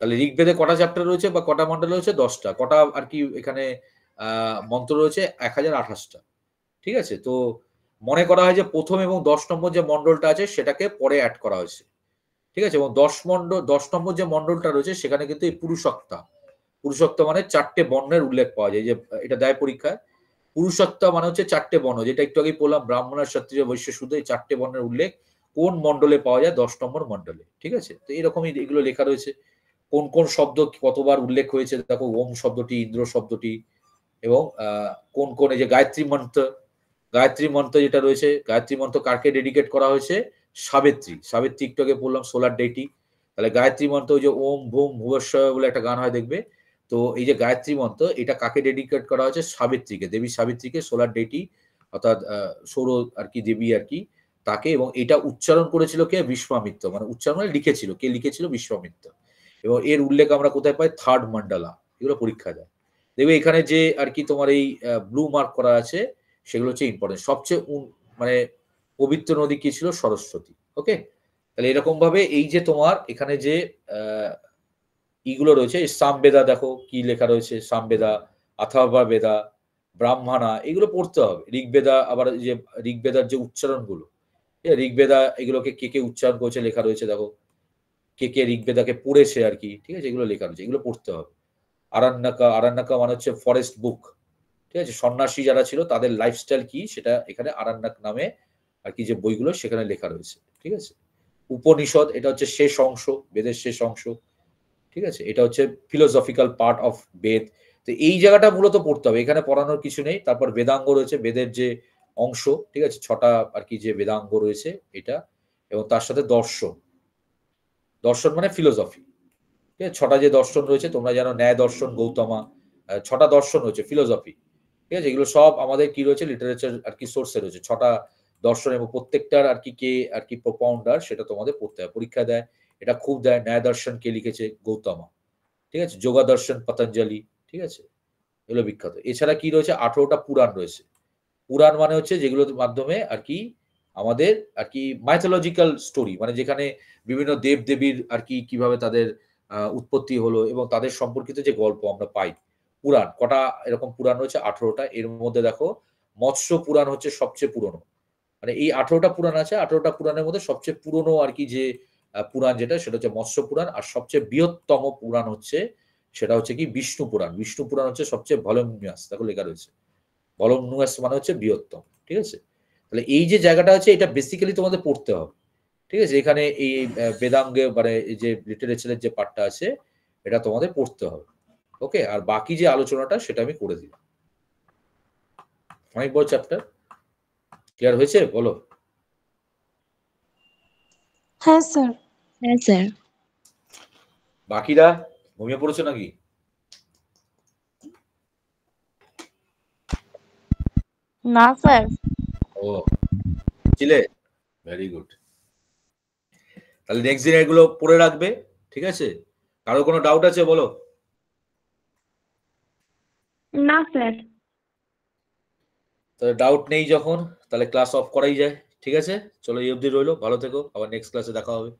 তাহলে ঋগ্বেদে কটা চ্যাপ্টার রয়েছে বা কটা মন্ডল রয়েছে? 10টা। কটা আর কি এখানে মন্ত্র রয়েছে? 1028টা। ঠিক আছে? তো মনে করা হয় যে ১ম এবং ১০ নম্বর যে মন্ডলটা আছে সেটাকে পরে এড করা হয়েছে। ঠিক আছে? এবং ১০ নম্বর যে মন্ডলটা রয়েছে সেখানে কিন্তু এই পুরুষোক্তা। পুরুষোক্ত মানে ৪টে বর্ণের উল্লেখ পাওয়া যায়। এই যে এটা দেয় পরীক্ষায়। পুরুষোক্তা মানে হচ্ছে ৪টে বর্ণ, যেটা একটু আগেই বললাম, ব্রাহ্মণ, ক্ষত্রিয়, বৈশ্য, শূদ্র, এই ৪টে বর্ণের উল্লেখ কোন মন্ডলে পাওয়া যায়? ১০ নম্বর মন্ডলে। ঠিক আছে? তো এরকমই এগুলো লেখা রয়েছে। কোন কোন শব্দ কতবার উল্লেখ হয়েছে দেখো, ওম শব্দটি, ইন্দ্র শব্দটি, এবং কোন কোন এই যে গায়ত্রী মন্ত্র, গায়ত্রী মন্ত্র যেটা রয়েছে, গায়ত্রী মন্ত্র কাকে ডেডিকেট করা হয়েছে? সাবিত্রী। সাবিত্রী একটু আগে বললাম, সোলার ডেটি। তাহলে গায়ত্রী মন্ত্র ওই যে ওম ভূম ভুবস্বয় বলে একটা গান হয় দেখবে, তো এই যে গায়ত্রী মন্ত্র এটা কাকে ডেডিকেট করা হয়েছে? সাবিত্রীকে, দেবী সাবিত্রীকে, সোলার ডেটি অর্থাৎ সৌর আর কি দেবী আর কি, তাকে। এবং এটা উচ্চারণ করেছিল কে? বিশ্বামিত্র। মানে উচ্চারণ মানে লিখেছিল, কে লিখেছিল? বিশ্বামিত্র। এবং এর উল্লেখ আমরা কোথায় পাই? থার্ড মন্ডলা। এগুলো পরীক্ষা দেয়। দেখবে এখানে যে আর কি তোমার এই ব্লু মার্ক করা আছে সেগুলো হচ্ছে ইম্পর্টেন্ট। সবচেয়ে মানে পবিত্র নদী কি ছিল? সরস্বতী। ওকে, তাহলে এরকম ভাবে এই যে তোমার এখানে যে ইগুলো রয়েছে, সামবেদা দেখো কি লেখা রয়েছে, সামবেদা, অথর্ব বেদা, ব্রাহ্মণা, এগুলো পড়তে হবে। ঋগ্বেদা, আবার যে ঋগ্বেদার যে উচ্চারণগুলো, ঋগ্বেদা এগুলোকে কে কে উচ্চারণ করেছে লেখা রয়েছে দেখো, কে কে ঋগ্বেদাকে পড়েছে আর কি। ঠিক আছে? এগুলো লেখা রয়েছে, এগুলো পড়তে হবে। আরণ্যকা, আরণ্যকা মানে হচ্ছে ফরেস্ট বুক। ঠিক আছে? সন্ন্যাসী যারা ছিল তাদের লাইফস্টাইল কি সেটা এখানে আরণ্যক নামে আর কি যে বইগুলো সেখানে লেখা রয়েছে। ঠিক আছে? উপনিষদ, এটা হচ্ছে শেষ অংশ, বেদের শেষ অংশ। ঠিক আছে? এটা হচ্ছে ফিলোসফিক্যাল পার্ট অফ বেদ। তো এই জায়গাটা মূলত পড়তে হবে, এখানে পড়ানোর কিছু নেই। তারপর বেদাঙ্গ রয়েছে, বেদের যে অংশ। ঠিক আছে? 6টা আর কি যে বেদাঙ্গ রয়েছে এটা, এবং তার সাথে দর্শন। দর্শন মানে ফিলোসফি। ঠিক আছে? 6টা যে দর্শন রয়েছে তোমরা জানো, ন্যায় দর্শন, গৌতমা, 6টা দর্শন রয়েছে ফিলোসফি। ঠিক আছে? এগুলো সব আমাদের কি রয়েছে? লিটারেচার আর কি সোর্সে রয়েছে 6টা দর্শন, এবং প্রত্যেকটার আর কি কে আর কি প্রপাউন্ডার সেটা তোমাদের পড়তে হয়, পরীক্ষা দেয়। এটা খুব দেয়। ন্যায় দর্শন কে লিখেছে? গৌতমা। ঠিক আছে? যোগা দর্শন পতঞ্জলি। ঠিক আছে? এগুলো বিখ্যাত। এছাড়া কি রয়েছে? 18টা পুরাণ রয়েছে। পুরাণ মানে হচ্ছে যেগুলোর মাধ্যমে আর কি আমাদের আর কি মাইথোলজিক্যাল স্টোরি, মানে যেখানে বিভিন্ন দেব দেবীর আর কি কিভাবে তাদের উৎপত্তি হলো এবং তাদের সম্পর্কিত যে গল্প আমরা পাই। পুরাণ কটা এরকম পুরাণ রয়েছে? 18টা। এর মধ্যে দেখো মৎস্য পুরাণ হচ্ছে সবচেয়ে পুরনো। মানে এই 18টা পুরাণ আছে, 18টা পুরাণের মধ্যে সবচেয়ে পুরনো আর কি যে পুরাণ যেটা, সেটা হচ্ছে মৎস্য পুরাণ। আর সবচেয়ে বৃহত্তম পুরাণ হচ্ছে সেটা হচ্ছে কি? বিষ্ণু পুরাণ। বিষ্ণু পুরাণ হচ্ছে সবচেয়ে ভলিউমিনাস, দেখো লেখা রয়েছে। ভলিউমিনাস মানে হচ্ছে বৃহত্তম। ঠিক আছে? তাহলে এই যে জায়গাটা আছে এটা বেসিক্যালি তোমাদের পড়তে হবে। ঠিক আছে? এখানে এই বেদাঙ্গে মানে এই যে লিটারেচারের যে পার্টটা আছে এটা তোমাদের পড়তে হবে। ওকে, আর বাকি যে আলোচনাটা সেটা আমি করে দিলাম। অনেক বড় চ্যাপ্টার, ক্লিয়ার হয়েছে? বলো। হ্যাঁ স্যার। হ্যাঁ স্যার। বাকিরা ঘুমিয়ে পড়েছো নাকি? না স্যার। ও, ছিলে, ভেরি গুড। তাহলে নেক্সট দিন এগুলো পড়ে রাখবে। ঠিক আছে? কারো কোনো ডাউট আছে? বলো। না স্যার। তাহলে ডাউট নেই যখন, তাহলে ক্লাস অফ করাই যায়। ঠিক আছে? চলো, এই অবধি রইলো। ভালো থেকো, আবার নেক্সট ক্লাসে দেখা হবে।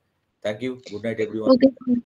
Thank you, good night everyone. Okay.